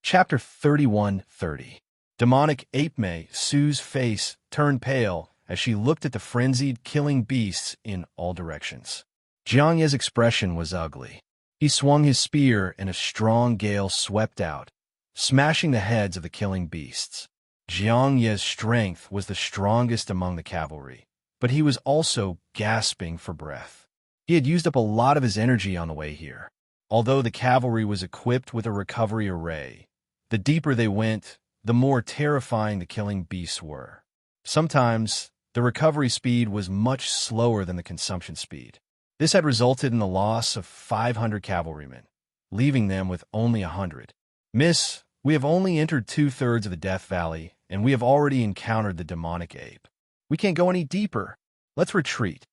A: Chapter 31:30. Demonic ape Mei Su's face turned pale as she looked at the frenzied, killing beasts in all directions. Jiang Ye's expression was ugly. He swung his spear and a strong gale swept out, smashing the heads of the killing beasts. Jiang Ye's strength was the strongest among the cavalry, but he was also gasping for breath. He had used up a lot of his energy on the way here. Although the cavalry was equipped with a recovery array, the deeper they went, the more terrifying the killing beasts were. Sometimes, the recovery speed was much slower than the consumption speed. This had resulted in the loss of 500 cavalrymen, leaving them with only 100. "Miss, we have only entered 2/3 of the Death Valley, and we have already encountered the demonic ape. We can't go any deeper. Let's retreat."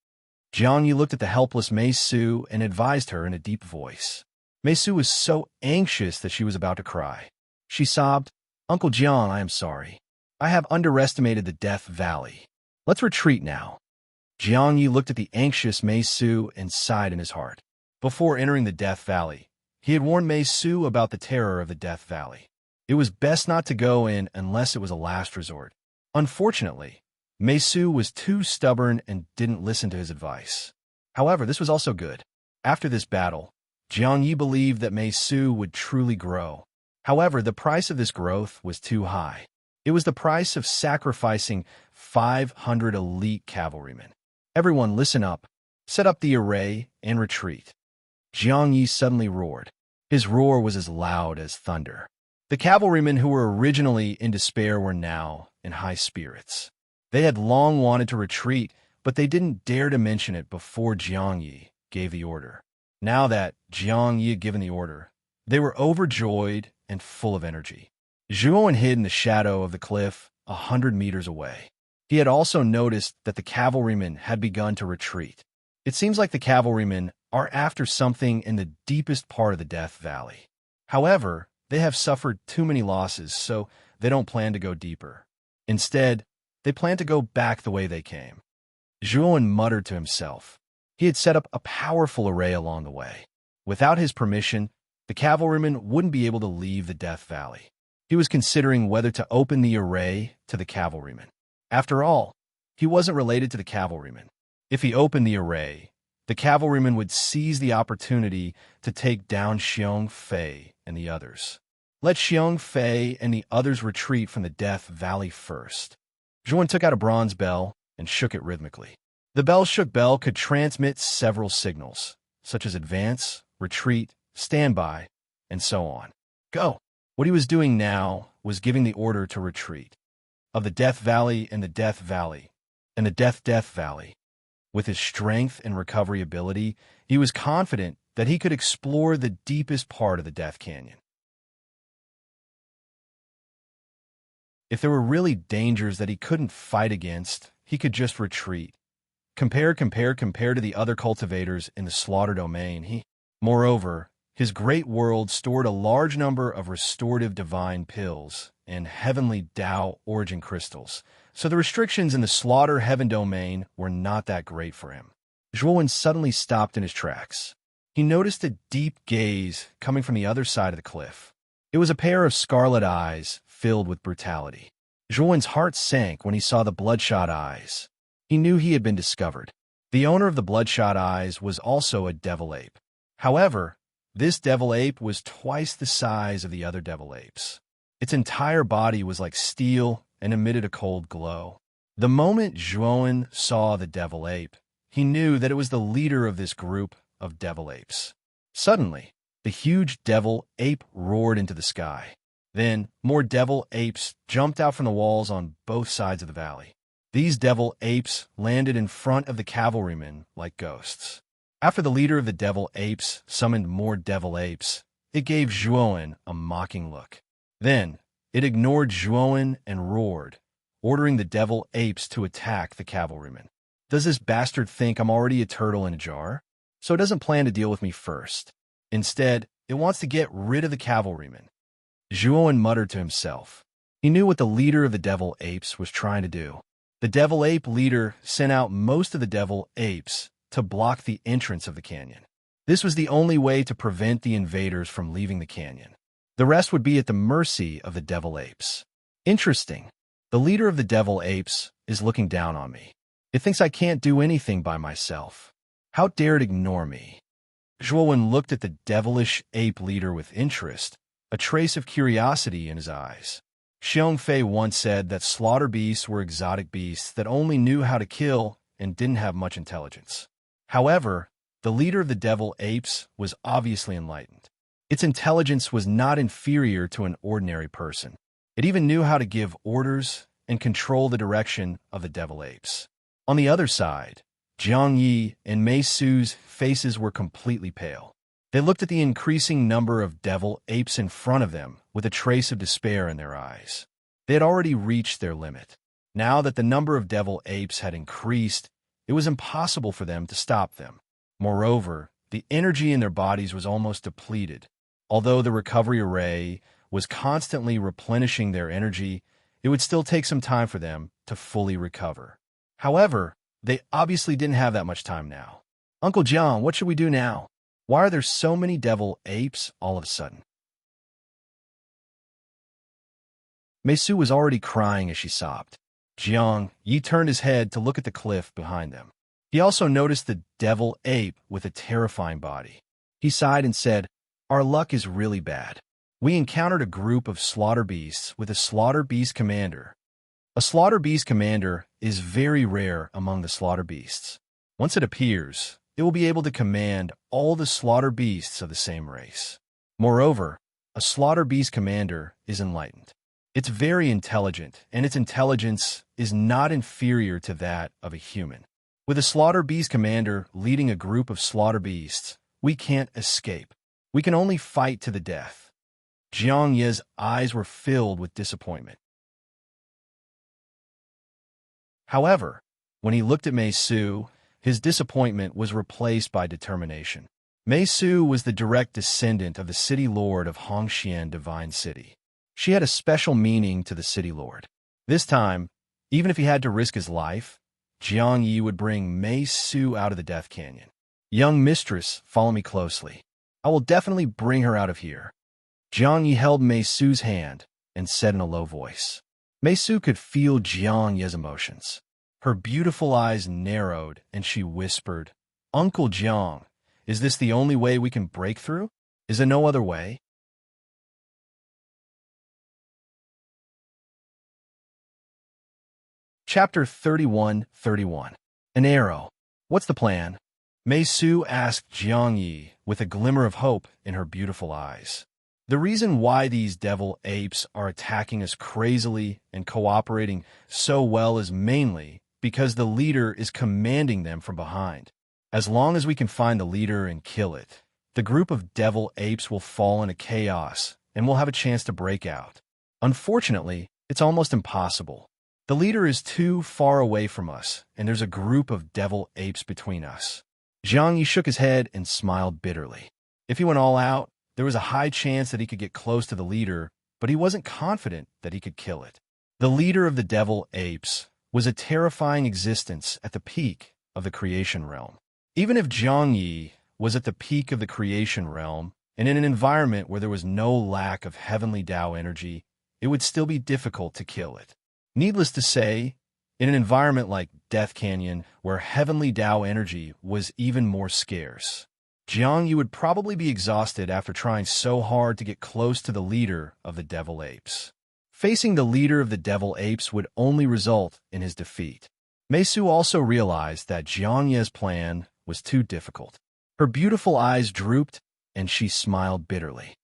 A: Jiang Yi looked at the helpless Mei Su and advised her in a deep voice. Mei Su was so anxious that she was about to cry. She sobbed, "Uncle Jiang, I am sorry. I have underestimated the Death Valley. Let's retreat now." Jiang Yi looked at the anxious Mei Su and sighed in his heart. Before entering the Death Valley, he had warned Mei Su about the terror of the Death Valley. It was best not to go in unless it was a last resort. Unfortunately, Mei Su was too stubborn and didn't listen to his advice. However, this was also good. After this battle, Jiang Yi believed that Mei Su would truly grow. However, the price of this growth was too high. It was the price of sacrificing 500 elite cavalrymen. "Everyone listen up. Set up the array and retreat." Jiang Yi suddenly roared. His roar was as loud as thunder. The cavalrymen who were originally in despair were now in high spirits. They had long wanted to retreat, but they didn't dare to mention it before Jiang Yi gave the order. Now that Jiang Yi had given the order, they were overjoyed and full of energy. Zhuo hid in the shadow of the cliff 100 meters away. He had also noticed that the cavalrymen had begun to retreat. It seems like the cavalrymen are after something in the deepest part of the Death Valley. However, they have suffered too many losses, so they don't plan to go deeper. Instead, they plan to go back the way they came. Zhuo muttered to himself. He had set up a powerful array along the way. Without his permission, the cavalrymen wouldn't be able to leave the Death Valley. He was considering whether to open the array to the cavalrymen. After all, he wasn't related to the cavalrymen. If he opened the array, the cavalrymen would seize the opportunity to take down Xiong Fei and the others. Let Xiong Fei and the others retreat from the Death Valley first. Zhuan took out a bronze bell and shook it rhythmically. The bell-shook bell could transmit several signals, such as advance, retreat, standby, and so on. Go! What he was doing now was giving the order to retreat. Of the Death Valley and the Death Valley, and the Death Valley. With his strength and recovery ability, he was confident that he could explore the deepest part of the Death Canyon. If there were really dangers that he couldn't fight against, he could just retreat. Compare to the other cultivators in the slaughter domain. Moreover, his great world stored a large number of restorative divine pills and heavenly Tao origin crystals, so the restrictions in the slaughter heaven domain were not that great for him. Zhuan suddenly stopped in his tracks. He noticed a deep gaze coming from the other side of the cliff. It was a pair of scarlet eyes filled with brutality. Zhuan's heart sank when he saw the bloodshot eyes. He knew he had been discovered. The owner of the bloodshot eyes was also a devil ape. However, this devil ape was twice the size of the other devil apes. Its entire body was like steel and emitted a cold glow. The moment Zhuan saw the devil ape, he knew that it was the leader of this group of devil apes. Suddenly, the huge devil ape roared into the sky. Then, more devil apes jumped out from the walls on both sides of the valley. These devil apes landed in front of the cavalrymen like ghosts. After the leader of the devil apes summoned more devil apes, it gave Zhuan a mocking look. Then, it ignored Zhuan and roared, ordering the devil apes to attack the cavalrymen. Does this bastard think I'm already a turtle in a jar? So it doesn't plan to deal with me first. Instead, it wants to get rid of the cavalrymen. Zhuan muttered to himself. He knew what the leader of the devil apes was trying to do. The devil ape leader sent out most of the devil apes to block the entrance of the canyon. This was the only way to prevent the invaders from leaving the canyon. The rest would be at the mercy of the devil apes. Interesting. The leader of the devil apes is looking down on me. It thinks I can't do anything by myself. How dare it ignore me? Zhuan looked at the devilish ape leader with interest, a trace of curiosity in his eyes. Xiong Fei once said that slaughter beasts were exotic beasts that only knew how to kill and didn't have much intelligence. However, the leader of the devil apes was obviously enlightened. Its intelligence was not inferior to an ordinary person. It even knew how to give orders and control the direction of the devil apes. On the other side, Jiang Yi and Mei Su's faces were completely pale. They looked at the increasing number of devil apes in front of them with a trace of despair in their eyes. They had already reached their limit. Now that the number of devil apes had increased, it was impossible for them to stop them. Moreover, the energy in their bodies was almost depleted. Although the recovery array was constantly replenishing their energy, it would still take some time for them to fully recover. However, they obviously didn't have that much time now. Uncle Jiang, what should we do now? Why are there so many devil apes all of a sudden? Mei Su was already crying as she sobbed. Jiang Yi turned his head to look at the cliff behind them. He also noticed the devil ape with a terrifying body. He sighed and said, "Our luck is really bad. We encountered a group of slaughter beasts with a slaughter beast commander. A slaughter beast commander is very rare among the slaughter beasts. Once it appears, it will be able to command all the slaughter beasts of the same race. Moreover, a slaughter beast commander is enlightened. It's very intelligent, and its intelligence is not inferior to that of a human. With a slaughter beast commander leading a group of slaughter beasts, we can't escape. We can only fight to the death." Jiang Ye's eyes were filled with disappointment. However, when he looked at Mei Su, his disappointment was replaced by determination. Mei Su was the direct descendant of the city lord of Hongxian Divine City. She had a special meaning to the city lord. This time, even if he had to risk his life, Jiang Yi would bring Mei Su out of the Death Canyon. "Young mistress, follow me closely. I will definitely bring her out of here." Jiang Yi held Mei Su's hand and said in a low voice. Mei Su could feel Jiang Yi's emotions. Her beautiful eyes narrowed and she whispered, Uncle Jiang, is this the only way we can break through? Is there no other way? Chapter 31:31. An arrow. What's the plan? Mei Su asked Jiang Yi with a glimmer of hope in her beautiful eyes. The reason why these devil apes are attacking us crazily and cooperating so well is mainly because the leader is commanding them from behind. As long as we can find the leader and kill it, the group of devil apes will fall into chaos and we'll have a chance to break out. Unfortunately, it's almost impossible. The leader is too far away from us, and there's a group of devil apes between us. Jiang Yi shook his head and smiled bitterly. If he went all out, there was a high chance that he could get close to the leader, but he wasn't confident that he could kill it. The leader of the devil apes was a terrifying existence at the peak of the creation realm. Even if Jiang Yi was at the peak of the creation realm, and in an environment where there was no lack of heavenly Tao energy, it would still be difficult to kill it. Needless to say, in an environment like Death Canyon, where heavenly Tao energy was even more scarce, Jiang Yi would probably be exhausted after trying so hard to get close to the leader of the devil apes. Facing the leader of the devil apes would only result in his defeat. Mei Su also realized that Jiang Yi's plan was too difficult. Her beautiful eyes drooped, and she smiled bitterly.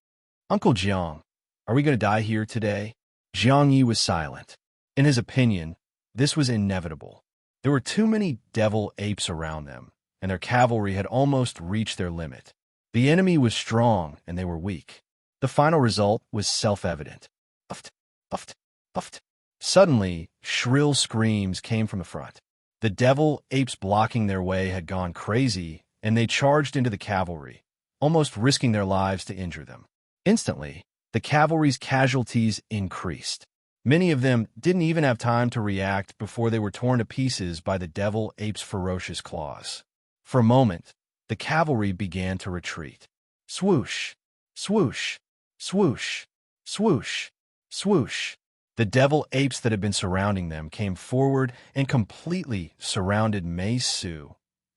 A: Uncle Jiang, are we going to die here today? Jiang Yi was silent. In his opinion, this was inevitable. There were too many devil apes around them, and their cavalry had almost reached their limit. The enemy was strong, and they were weak. The final result was self-evident. Puffed, puffed, puffed. Suddenly, shrill screams came from the front. The devil apes blocking their way had gone crazy, and they charged into the cavalry, almost risking their lives to injure them. Instantly, the cavalry's casualties increased. Many of them didn't even have time to react before they were torn to pieces by the devil ape's ferocious claws. For a moment, the cavalry began to retreat. Swoosh, swoosh, swoosh, swoosh, swoosh. The devil apes that had been surrounding them came forward and completely surrounded Mei Su,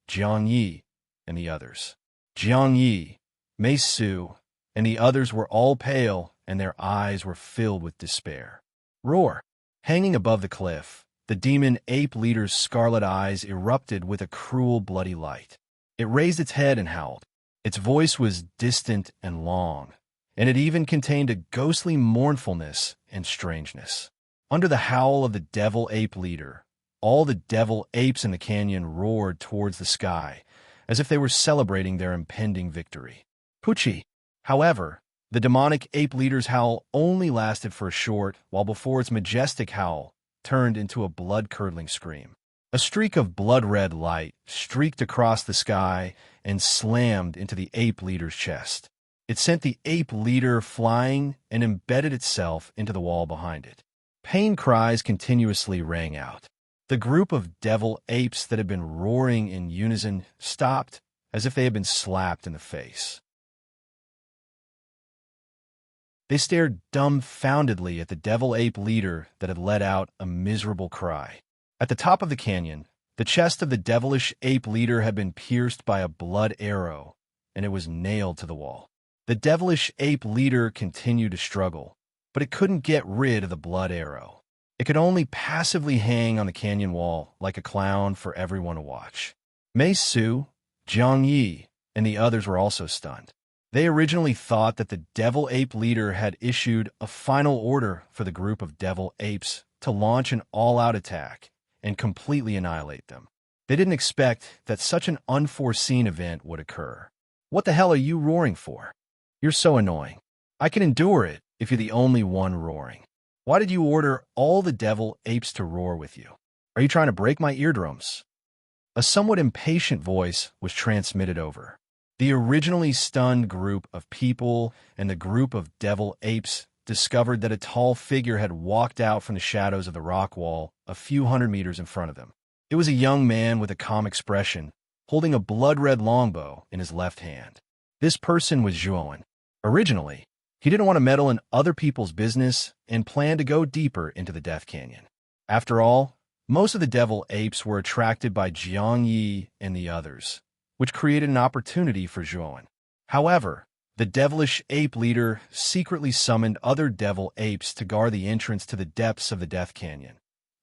A: Jiang Yi, and the others. Jiang Yi, Mei Su, and the others were all pale, and their eyes were filled with despair. Roar! Hanging above the cliff, the demon ape leader's scarlet eyes erupted with a cruel, bloody light. It raised its head and howled. Its voice was distant and long, and it even contained a ghostly mournfulness and strangeness. Under the howl of the devil ape leader, all the devil apes in the canyon roared towards the sky, as if they were celebrating their impending victory. Poochie! However, the demonic ape leader's howl only lasted for a short, while before its majestic howl turned into a blood-curdling scream. A streak of blood-red light streaked across the sky and slammed into the ape leader's chest. It sent the ape leader flying and embedded itself into the wall behind it. Pain cries continuously rang out. The group of devil apes that had been roaring in unison stopped as if they had been slapped in the face. They stared dumbfoundedly at the devil ape leader that had let out a miserable cry. At the top of the canyon, the chest of the devilish ape leader had been pierced by a blood arrow, and it was nailed to the wall. The devilish ape leader continued to struggle, but it couldn't get rid of the blood arrow. It could only passively hang on the canyon wall like a clown for everyone to watch. Mei Su, Jiang Yi, and the others were also stunned. They originally thought that the devil ape leader had issued a final order for the group of devil apes to launch an all-out attack and completely annihilate them. They didn't expect that such an unforeseen event would occur. What the hell are you roaring for? You're so annoying. I can endure it if you're the only one roaring. Why did you order all the devil apes to roar with you? Are you trying to break my eardrums? A somewhat impatient voice was transmitted over. The originally stunned group of people and the group of devil apes discovered that a tall figure had walked out from the shadows of the rock wall a few hundred meters in front of them. It was a young man with a calm expression, holding a blood-red longbow in his left hand. This person was Zhuowen. Originally, he didn't want to meddle in other people's business and planned to go deeper into the Death Canyon. After all, most of the devil apes were attracted by Jiang Yi and the others, which created an opportunity for Zhuowen. However, the devilish ape leader secretly summoned other devil apes to guard the entrance to the depths of the Death Canyon,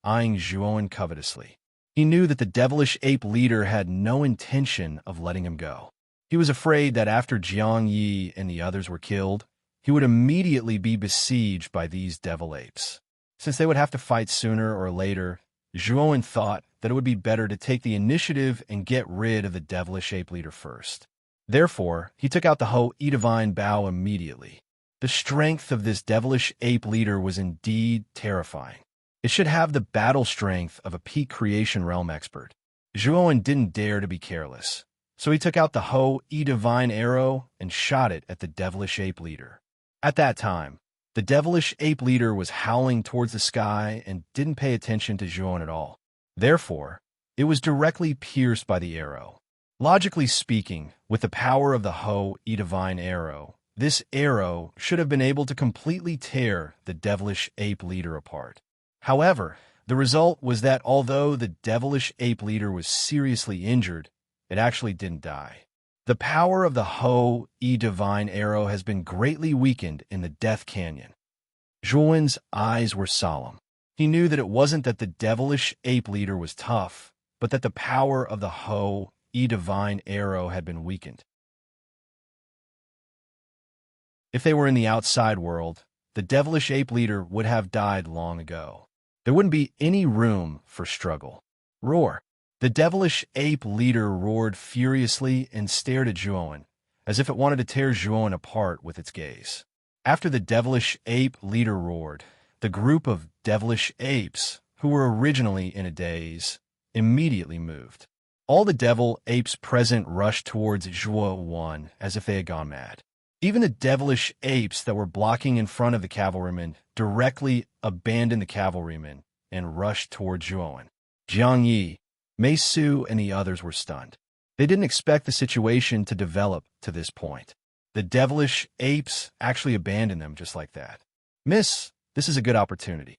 A: eyeing Zhuowen covetously. He knew that the devilish ape leader had no intention of letting him go. He was afraid that after Jiang Yi and the others were killed, he would immediately be besieged by these devil apes. Since they would have to fight sooner or later, Zhuowen thought that it would be better to take the initiative and get rid of the devilish ape leader first. Therefore, he took out the Ho-E Divine Bow immediately. The strength of this devilish ape leader was indeed terrifying. It should have the battle strength of a peak creation realm expert. Zhuowen didn't dare to be careless, so he took out the Ho-E Divine Arrow and shot it at the devilish ape leader. At that time, the devilish ape leader was howling towards the sky and didn't pay attention to Zhuowen at all. Therefore, it was directly pierced by the arrow. Logically speaking, with the power of the Ho-E Divine Arrow, this arrow should have been able to completely tear the devilish ape leader apart. However, the result was that although the devilish ape leader was seriously injured, it actually didn't die. The power of the Ho-E Divine Arrow has been greatly weakened in the Death Canyon. Zhuowen's eyes were solemn. He knew that it wasn't that the devilish ape leader was tough, but that the power of the Ho-E Divine Arrow had been weakened. If they were in the outside world, the devilish ape leader would have died long ago. There wouldn't be any room for struggle. Roar! The devilish ape leader roared furiously and stared at Zhuowen, as if it wanted to tear Zhuowen apart with its gaze. After the devilish ape leader roared, the group of devilish apes, who were originally in a daze, immediately moved. All the devil apes present rushed towards Zhuowen as if they had gone mad. Even the devilish apes that were blocking in front of the cavalrymen directly abandoned the cavalrymen and rushed toward Zhuowen. Jiang Yi, Mei Su, and the others were stunned. They didn't expect the situation to develop to this point. The devilish apes actually abandoned them just like that. Miss, this is a good opportunity.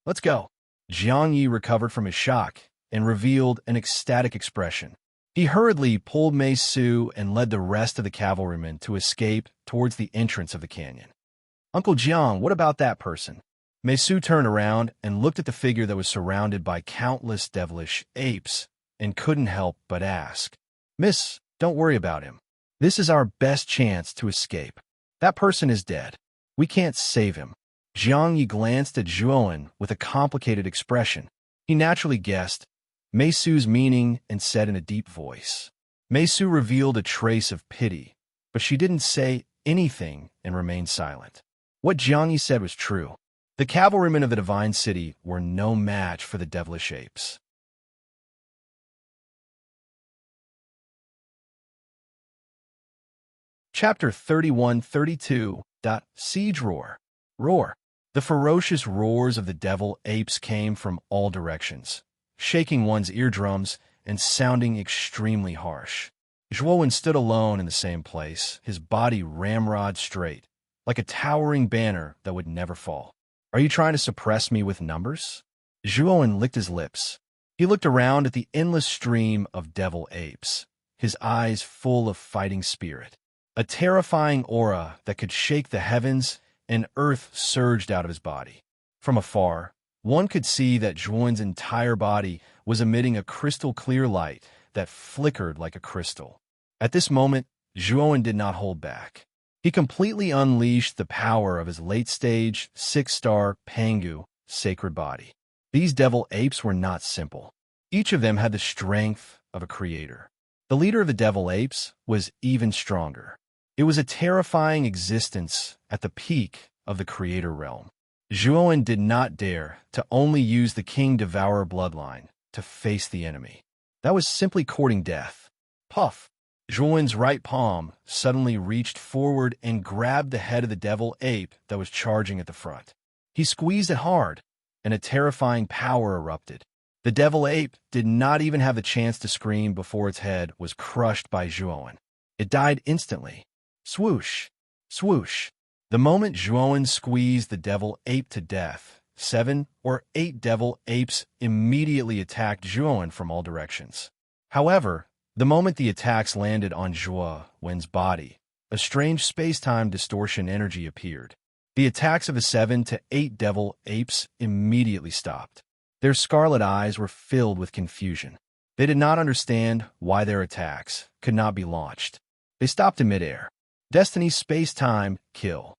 A: Let's go. Jiang Yi recovered from his shock and revealed an ecstatic expression. He hurriedly pulled Mei Su and led the rest of the cavalrymen to escape towards the entrance of the canyon. Uncle Jiang, what about that person? Mei Su turned around and looked at the figure that was surrounded by countless devilish apes and couldn't help but ask. Miss, don't worry about him. This is our best chance to escape. That person is dead. We can't save him. Jiang Yi glanced at Zhuowen with a complicated expression. He naturally guessed Mei Su's meaning and said in a deep voice. Mei Su revealed a trace of pity, but she didn't say anything and remained silent. What Jiang Yi said was true. The cavalrymen of the Divine City were no match for the devilish apes. Chapter 31-32. Siege Roar. Roar. The ferocious roars of the devil apes came from all directions, shaking one's eardrums and sounding extremely harsh. Zhuowen stood alone in the same place, his body ramrod straight, like a towering banner that would never fall. Are you trying to suppress me with numbers? Zhuowen licked his lips. He looked around at the endless stream of devil apes, his eyes full of fighting spirit. A terrifying aura that could shake the heavens and earth surged out of his body. From afar, one could see that Zhuowen's entire body was emitting a crystal-clear light that flickered like a crystal. At this moment, Zhuowen did not hold back. He completely unleashed the power of his late-stage, 6-star Pangu sacred body. These devil apes were not simple. Each of them had the strength of a creator. The leader of the devil apes was even stronger. It was a terrifying existence at the peak of the creator realm. Zhuowen did not dare to only use the King Devourer bloodline to face the enemy. That was simply courting death. Puff! Zhuowen's right palm suddenly reached forward and grabbed the head of the devil ape that was charging at the front. He squeezed it hard, and a terrifying power erupted. The devil ape did not even have the chance to scream before its head was crushed by Zhuowen. It died instantly. Swoosh! Swoosh! The moment Zhuowen squeezed the devil ape to death, 7 or 8 devil apes immediately attacked Zhuowen from all directions. However, the moment the attacks landed on Zhuowen's body, a strange space-time distortion energy appeared. The attacks of the 7 to 8 devil apes immediately stopped. Their scarlet eyes were filled with confusion. They did not understand why their attacks could not be launched. They stopped in midair. Destiny's space-time kill.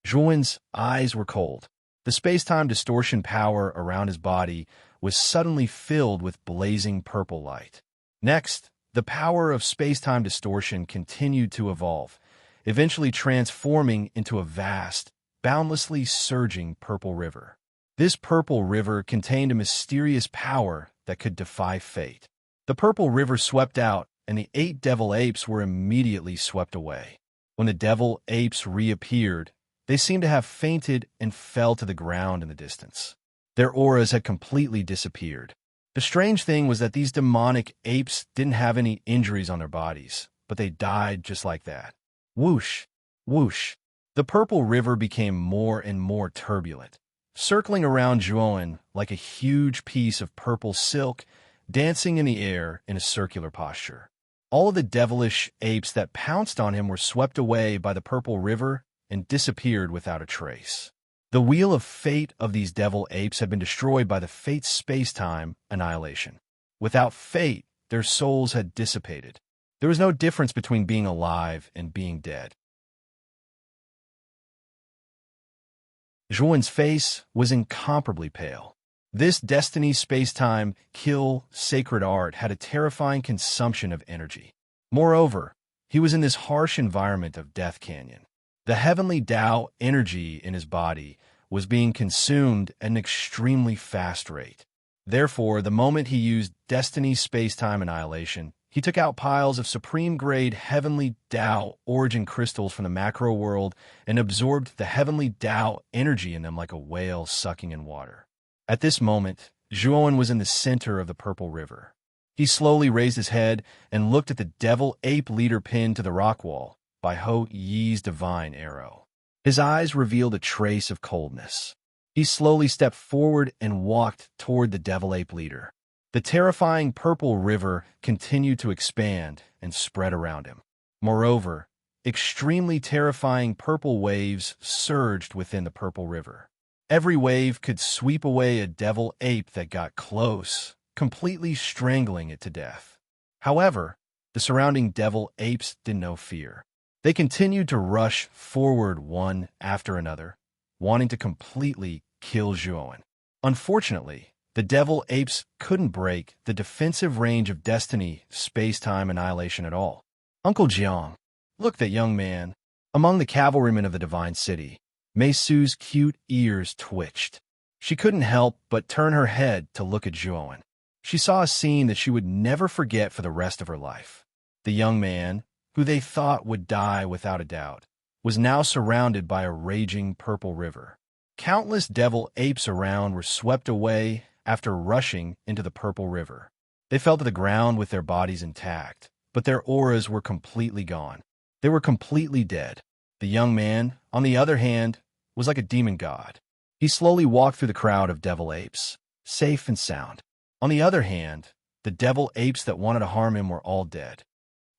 A: Zhuowen's eyes were cold. The space-time distortion power around his body was suddenly filled with blazing purple light. Next, the power of space-time distortion continued to evolve, eventually transforming into a vast, boundlessly surging purple river. This purple river contained a mysterious power that could defy fate. The purple river swept out, and the 8 devil apes were immediately swept away. When the devil apes reappeared, they seemed to have fainted and fell to the ground in the distance. Their auras had completely disappeared. The strange thing was that these demonic apes didn't have any injuries on their bodies, but they died just like that. Whoosh, whoosh. The purple river became more and more turbulent, circling around Zhuowen like a huge piece of purple silk, dancing in the air in a circular posture. All of the devilish apes that pounced on him were swept away by the purple river and disappeared without a trace. The wheel of fate of these devil apes had been destroyed by the fate's space-time annihilation. Without fate, their souls had dissipated. There was no difference between being alive and being dead. Zhuowen's face was incomparably pale. This Destiny space-time kill sacred art had a terrifying consumption of energy. Moreover, he was in this harsh environment of Death Canyon. The heavenly Tao energy in his body was being consumed at an extremely fast rate. Therefore, the moment he used Destiny's space-time annihilation, he took out piles of supreme-grade heavenly Tao origin crystals from the macro world and absorbed the heavenly Tao energy in them like a whale sucking in water. At this moment, Zhuowen was in the center of the purple river. He slowly raised his head and looked at the devil ape leader pinned to the rock wall by Ho Yi's divine arrow. His eyes revealed a trace of coldness. He slowly stepped forward and walked toward the devil ape leader. The terrifying purple river continued to expand and spread around him. Moreover, extremely terrifying purple waves surged within the purple river. Every wave could sweep away a devil ape that got close, completely strangling it to death. However, the surrounding devil apes did no fear. They continued to rush forward one after another, wanting to completely kill Zhuowen. Unfortunately, the devil apes couldn't break the defensive range of Destiny space-time annihilation at all. Uncle Jiang, look, that young man. Among the cavalrymen of the Divine City, Mei Su's cute ears twitched. She couldn't help but turn her head to look at Zhuowen. She saw a scene that she would never forget for the rest of her life. The young man, who they thought would die without a doubt, was now surrounded by a raging purple river. Countless devil apes around were swept away after rushing into the purple river. They fell to the ground with their bodies intact, but their auras were completely gone. They were completely dead. The young man, on the other hand, was like a demon god. He slowly walked through the crowd of devil apes, safe and sound. On the other hand, the devil apes that wanted to harm him were all dead.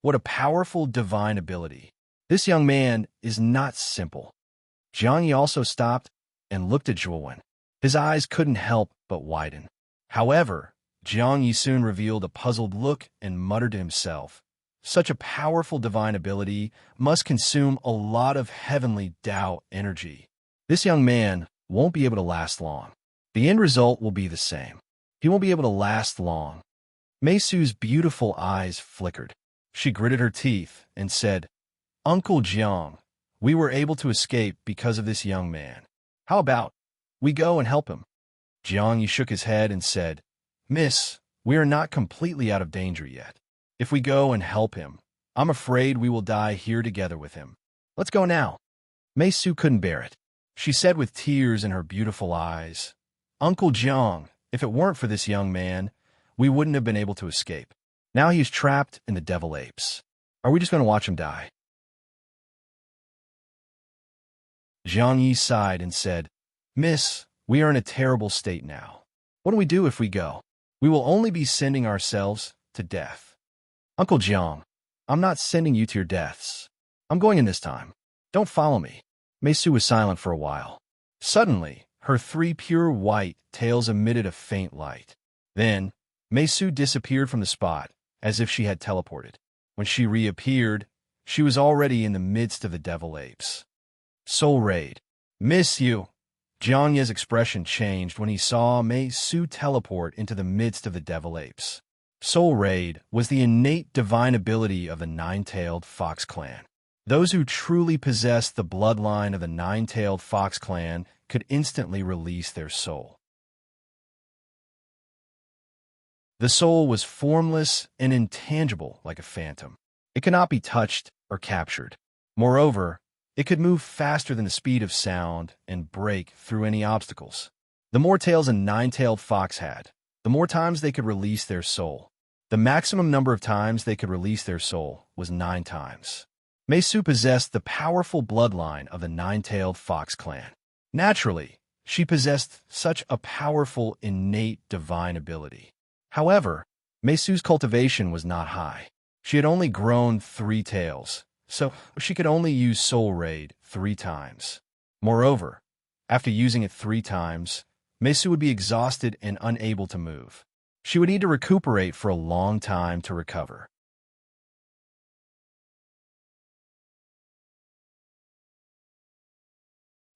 A: What a powerful divine ability. This young man is not simple. Jiang Yi also stopped and looked at Zhuowen. His eyes couldn't help but widen. However, Jiang Yi soon revealed a puzzled look and muttered to himself, "Such a powerful divine ability must consume a lot of heavenly Tao energy. This young man won't be able to last long. The end result will be the same. He won't be able to last long." Mei Su's beautiful eyes flickered. She gritted her teeth and said, "Uncle Jiang, we were able to escape because of this young man. How about we go and help him?" Jiang Yi shook his head and said, "Miss, we are not completely out of danger yet. If we go and help him, I'm afraid we will die here together with him. Let's go now." Mei Su couldn't bear it. She said with tears in her beautiful eyes, "Uncle Jiang, if it weren't for this young man, we wouldn't have been able to escape. Now he is trapped in the devil apes. Are we just going to watch him die?" Jiang Yi sighed and said, "Miss, We are in a terrible state now. What do we do if we go? We will only be sending ourselves to death. Uncle Jiang, I'm not sending you to your deaths. I'm going in this time. Don't follow me. Meisu was silent for a while. Suddenly, her 3 pure white tails emitted a faint light. Then, Meisu disappeared from the spot, as if she had teleported. When she reappeared, she was already in the midst of the devil apes. Soul Raid. Miss you. Jiang Ye's expression changed when he saw Meisu teleport into the midst of the devil apes. Soul Raid was the innate divine ability of the Nine-Tailed Fox Clan. Those who truly possessed the bloodline of the Nine-Tailed Fox Clan could instantly release their soul. The soul was formless and intangible like a phantom. It could not be touched or captured. Moreover, it could move faster than the speed of sound and break through any obstacles. The more tails a nine-tailed fox had, the more times they could release their soul. The maximum number of times they could release their soul was 9 times. Meisu possessed the powerful bloodline of the Nine-Tailed Fox Clan. Naturally, she possessed such a powerful, innate divine ability. However, Meisu's cultivation was not high. She had only grown 3 tails, so she could only use Soul Raid 3 times. Moreover, after using it 3 times, Meisu would be exhausted and unable to move. She would need to recuperate for a long time to recover.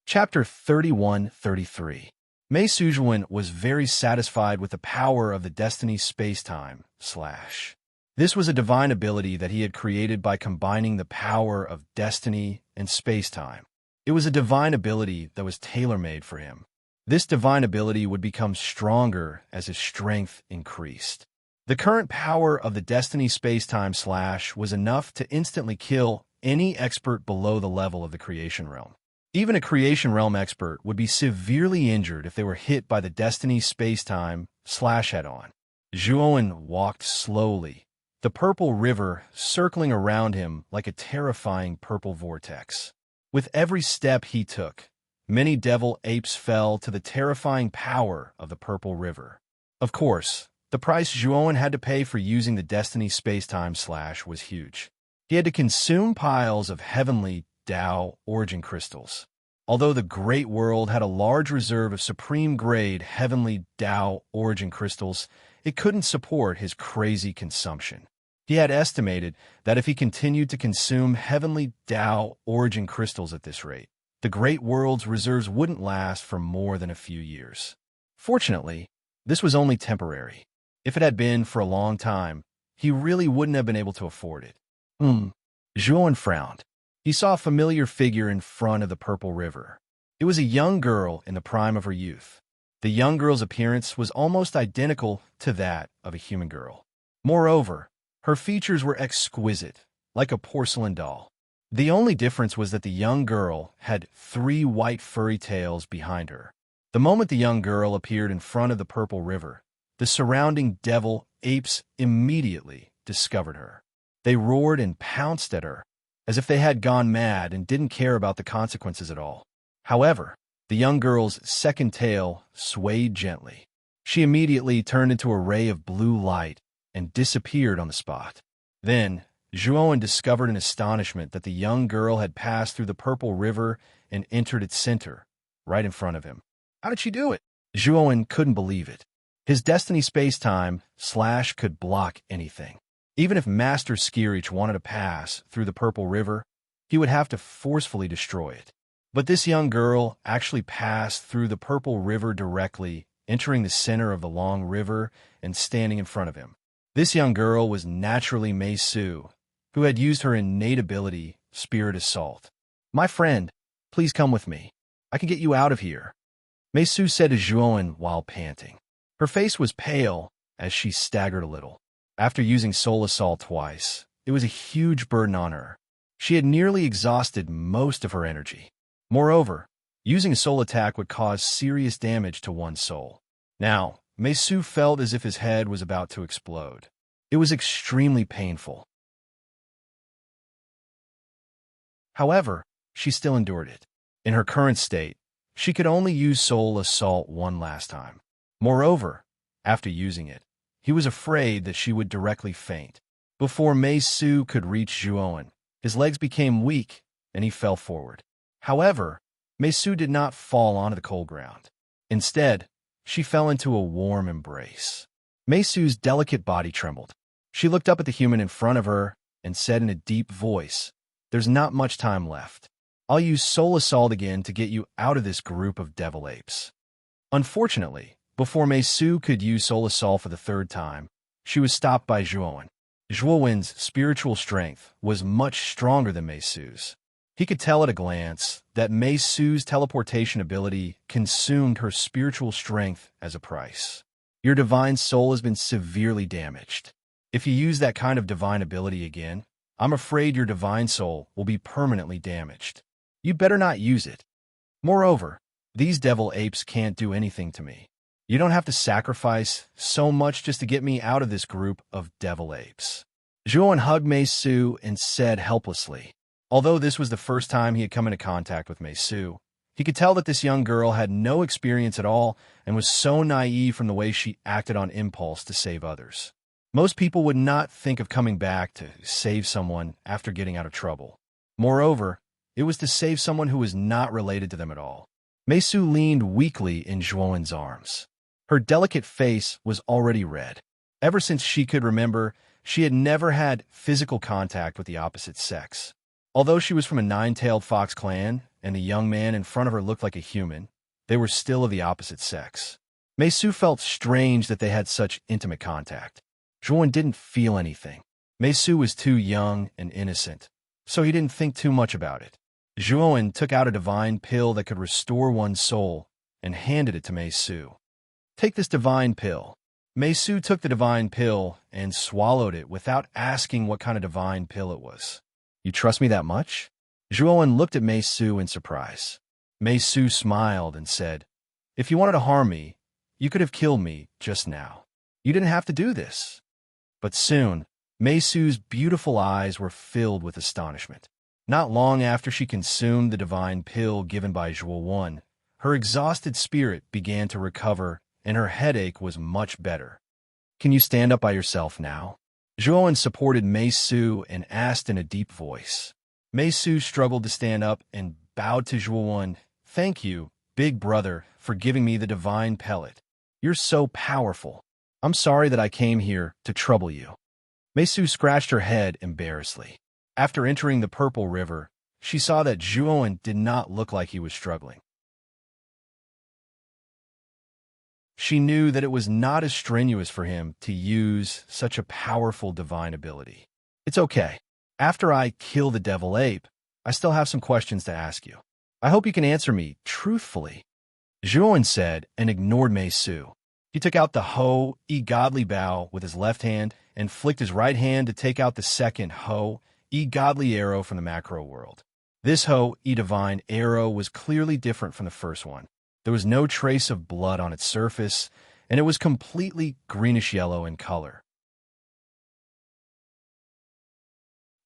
A: Chapter 31-33. Mei Sujuan was very satisfied with the power of the Destiny Space-Time / This was a divine ability that he had created by combining the power of destiny and space-time. It was a divine ability that was tailor-made for him. This divine ability would become stronger as his strength increased. The current power of the Destiny Space-Time / was enough to instantly kill any expert below the level of the Creation Realm. Even a Creation Realm expert would be severely injured if they were hit by the Destiny Space-Time / head-on. Zhuowen walked slowly, the purple river circling around him like a terrifying purple vortex. With every step he took, many devil apes fell to the terrifying power of the purple river. Of course, the price Zhuowen had to pay for using the Destiny Space-Time / was huge. He had to consume piles of heavenly Tao origin crystals. Although the Great World had a large reserve of supreme-grade heavenly Tao origin crystals, it couldn't support his crazy consumption. He had estimated that if he continued to consume heavenly Tao origin crystals at this rate, the Great World's reserves wouldn't last for more than a few years. Fortunately, this was only temporary. If it had been for a long time, he really wouldn't have been able to afford it. Zhuowen frowned. He saw a familiar figure in front of the purple river. It was a young girl in the prime of her youth. The young girl's appearance was almost identical to that of a human girl. Moreover, her features were exquisite, like a porcelain doll. The only difference was that the young girl had 3 white furry tails behind her. The moment the young girl appeared in front of the purple river, the surrounding devil apes immediately discovered her. They roared and pounced at her, as if they had gone mad and didn't care about the consequences at all. However, the young girl's second tail swayed gently. She immediately turned into a ray of blue light and disappeared on the spot. Then, Zhuowen discovered in astonishment that the young girl had passed through the purple river and entered its center, right in front of him. How did she do it? Zhuowen couldn't believe it. His Destiny Space-Time / could block anything. Even if Master Skirich wanted to pass through the purple river, he would have to forcefully destroy it. But this young girl actually passed through the purple river directly, entering the center of the long river and standing in front of him. This young girl was naturally Meisu, who had used her innate ability, Spirit Assault. "My friend, please come with me. I can get you out of here," Meisu said to Zhuowen while panting. Her face was pale as she staggered a little. After using Soul Assault twice, it was a huge burden on her. She had nearly exhausted most of her energy. Moreover, using a soul attack would cause serious damage to one's soul. Now, Meisu felt as if his head was about to explode. It was extremely painful. However, she still endured it. In her current state, She could only use Soul Assault one last time. Moreover, after using it, he was afraid that she would directly faint. Before Mei Su could reach Zhuowen, his legs became weak, and he fell forward. However, Mei Su did not fall onto the cold ground. Instead, she fell into a warm embrace. Mei Su's delicate body trembled. She looked up at the human in front of her and said in a deep voice, "There's not much time left. I'll use Soul Assault again to get you out of this group of devil apes." Unfortunately, before Mei Su could use Soul Assault for the third time, she was stopped by Zhuowen. Zhuowen's spiritual strength was much stronger than Mei Su's. He could tell at a glance that Mei Su's teleportation ability consumed her spiritual strength as a price. Your divine soul has been severely damaged. If you use that kind of divine ability again, I'm afraid your divine soul will be permanently damaged. You better not use it. Moreover, these devil apes can't do anything to me. You don't have to sacrifice so much just to get me out of this group of devil apes. Zhuowen hugged Mei Su and said helplessly. Although this was the first time he had come into contact with Mei Su, he could tell that this young girl had no experience at all and was so naive from the way she acted on impulse to save others. Most people would not think of coming back to save someone after getting out of trouble. Moreover, it was to save someone who was not related to them at all. Mei Su leaned weakly in Zhuowen's arms. Her delicate face was already red. Ever since she could remember, she had never had physical contact with the opposite sex. Although she was from a nine-tailed fox clan, and the young man in front of her looked like a human, they were still of the opposite sex. Mei Su felt strange that they had such intimate contact. Zhuowen didn't feel anything. Mei Su was too young and innocent, so he didn't think too much about it. Zhuowen took out a divine pill that could restore one's soul and handed it to Mei Su. "Take this divine pill." Mei Su took the divine pill and swallowed it without asking what kind of divine pill it was. "You trust me that much?" Zhuowen looked at Mei Su in surprise. Mei Su smiled and said, "If you wanted to harm me, you could have killed me just now. You didn't have to do this." But soon, Mei Su's beautiful eyes were filled with astonishment. Not long after she consumed the divine pill given by Zhuowen, her exhausted spirit began to recover and her headache was much better. "Can you stand up by yourself now?" Zhuowen supported Mei Su and asked in a deep voice. Mei Su struggled to stand up and bowed to Zhuowen. "Thank you, big brother, for giving me the divine pellet. You're so powerful. I'm sorry that I came here to trouble you." Mei Su scratched her head embarrassedly. After entering the Purple River, she saw that Zhuowen did not look like he was struggling. She knew that it was not as strenuous for him to use such a powerful divine ability. "It's okay. After I kill the devil ape, I still have some questions to ask you. I hope you can answer me truthfully," Zhuowen said and ignored Mei Su. He took out the Ho-E Godly Bow with his left hand and flicked his right hand to take out the second Ho-E Godly Arrow from the macro world. This Ho-E Divine Arrow was clearly different from the first one. There was no trace of blood on its surface, and it was completely greenish-yellow in color.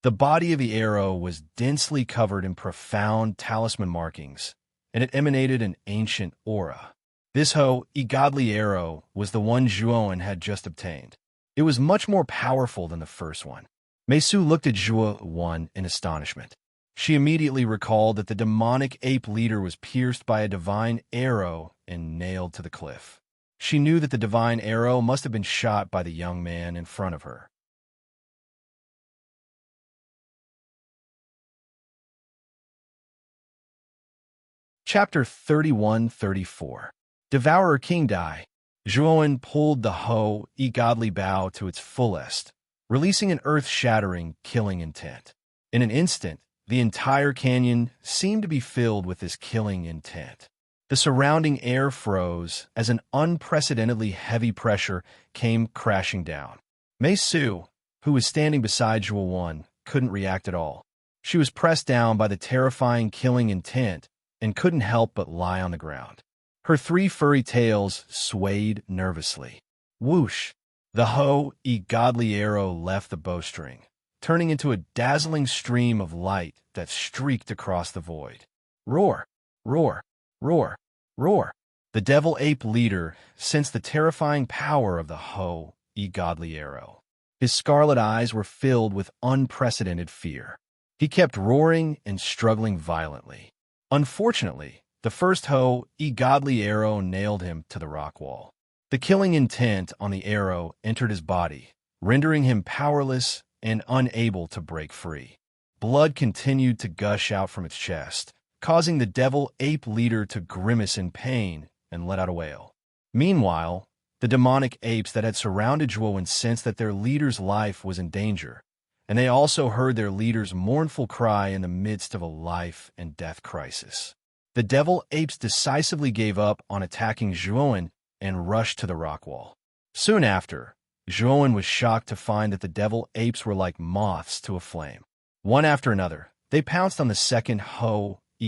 A: The body of the arrow was densely covered in profound talisman markings, and it emanated an ancient aura. This Ho-E Godly Arrow was the one Zhuowen had just obtained. It was much more powerful than the first one. Mei Su looked at Zhuowen in astonishment. She immediately recalled that the demonic ape leader was pierced by a divine arrow and nailed to the cliff. She knew that the divine arrow must have been shot by the young man in front of her. Chapter 31-34. Devourer King Die. Zhuowen pulled the Ho-E Godly Bow to its fullest, releasing an earth-shattering, killing intent. In an instant, the entire canyon seemed to be filled with this killing intent. The surrounding air froze as an unprecedentedly heavy pressure came crashing down. Mei Su, who was standing beside Zhuowen, couldn't react at all. She was pressed down by the terrifying killing intent and couldn't help but lie on the ground. Her three furry tails swayed nervously. Whoosh! The Ho-E Godly Arrow left the bowstring, turning into a dazzling stream of light that streaked across the void. Roar! Roar! Roar! Roar! The devil ape leader sensed the terrifying power of the godly arrow. His scarlet eyes were filled with unprecedented fear. He kept roaring and struggling violently. Unfortunately, the first godly arrow nailed him to the rock wall. The killing intent on the arrow entered his body, rendering him powerless and unable to break free. Blood continued to gush out from its chest, causing the devil ape leader to grimace in pain and let out a wail. Meanwhile, the demonic apes that had surrounded Zhuowen sensed that their leader's life was in danger, and they also heard their leader's mournful cry in the midst of a life-and-death crisis. The devil apes decisively gave up on attacking Zhuowen and rushed to the rock wall. Soon after, Zhuowen was shocked to find that the devil apes were like moths to a flame. One after another, they pounced on the second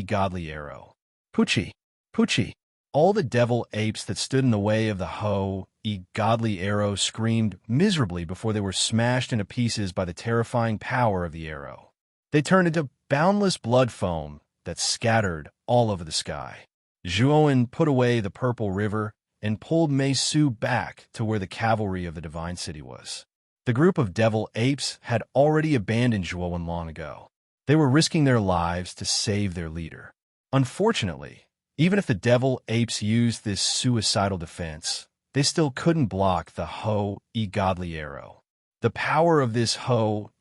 A: godly arrow. Pucci! Pucci! All the devil apes that stood in the way of the godly arrow screamed miserably before they were smashed into pieces by the terrifying power of the arrow. They turned into boundless blood foam that scattered all over the sky. Zhuowen put away the purple river and pulled Mei Su back to where the cavalry of the divine city was. The group of devil apes had already abandoned Zhuowen long ago. They were risking their lives to save their leader. Unfortunately, even if the devil apes used this suicidal defense, they still couldn't block the godly arrow. The power of this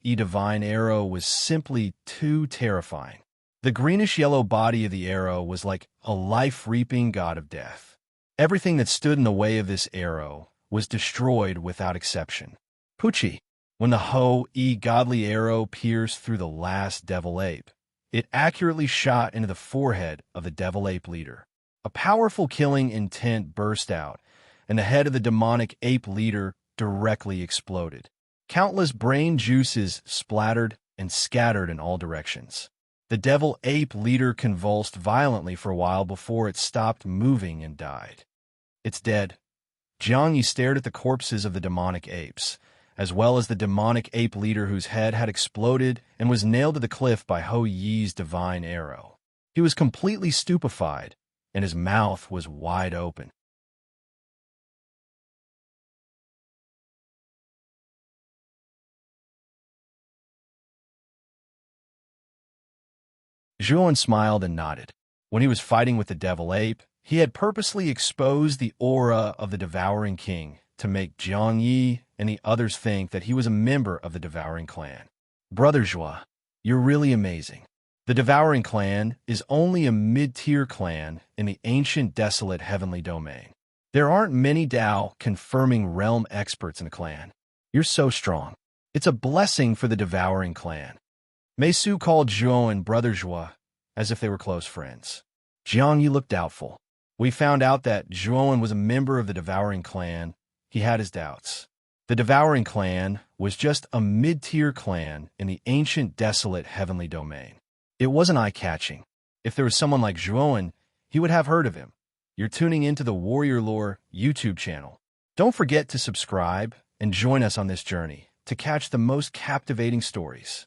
A: divine arrow was simply too terrifying. The greenish-yellow body of the arrow was like a life-reaping god of death. Everything that stood in the way of this arrow was destroyed without exception. Pucci! When the godly arrow pierced through the last devil ape, it accurately shot into the forehead of the devil ape leader. A powerful killing intent burst out, and the head of the demonic ape leader directly exploded. Countless brain juices splattered and scattered in all directions. The devil ape leader convulsed violently for a while before it stopped moving and died. It's dead. Jiang Yi stared at the corpses of the demonic apes, as well as the demonic ape leader whose head had exploded and was nailed to the cliff by Hou Yi's divine arrow. He was completely stupefied, and his mouth was wide open. Zhuowen smiled and nodded. When he was fighting with the devil ape, he had purposely exposed the aura of the devouring king to make Jiang Yi and the others think that he was a member of the devouring clan. Brother Zhua, you're really amazing. The devouring clan is only a mid-tier clan in the ancient desolate heavenly domain. There aren't many Dao confirming realm experts in the clan. You're so strong. It's a blessing for the devouring clan. Mei Su called Zhuowen Brother Zhua, as if they were close friends. Jiang Yi looked doubtful. We found out that Zhuowen was a member of the devouring clan. He had his doubts. The devouring clan was just a mid-tier clan in the ancient desolate heavenly domain. It wasn't eye-catching. If there was someone like Zhuowen, he would have heard of him. You're tuning into the Warrior Lore YouTube channel. Don't forget to subscribe and join us on this journey to catch the most captivating stories.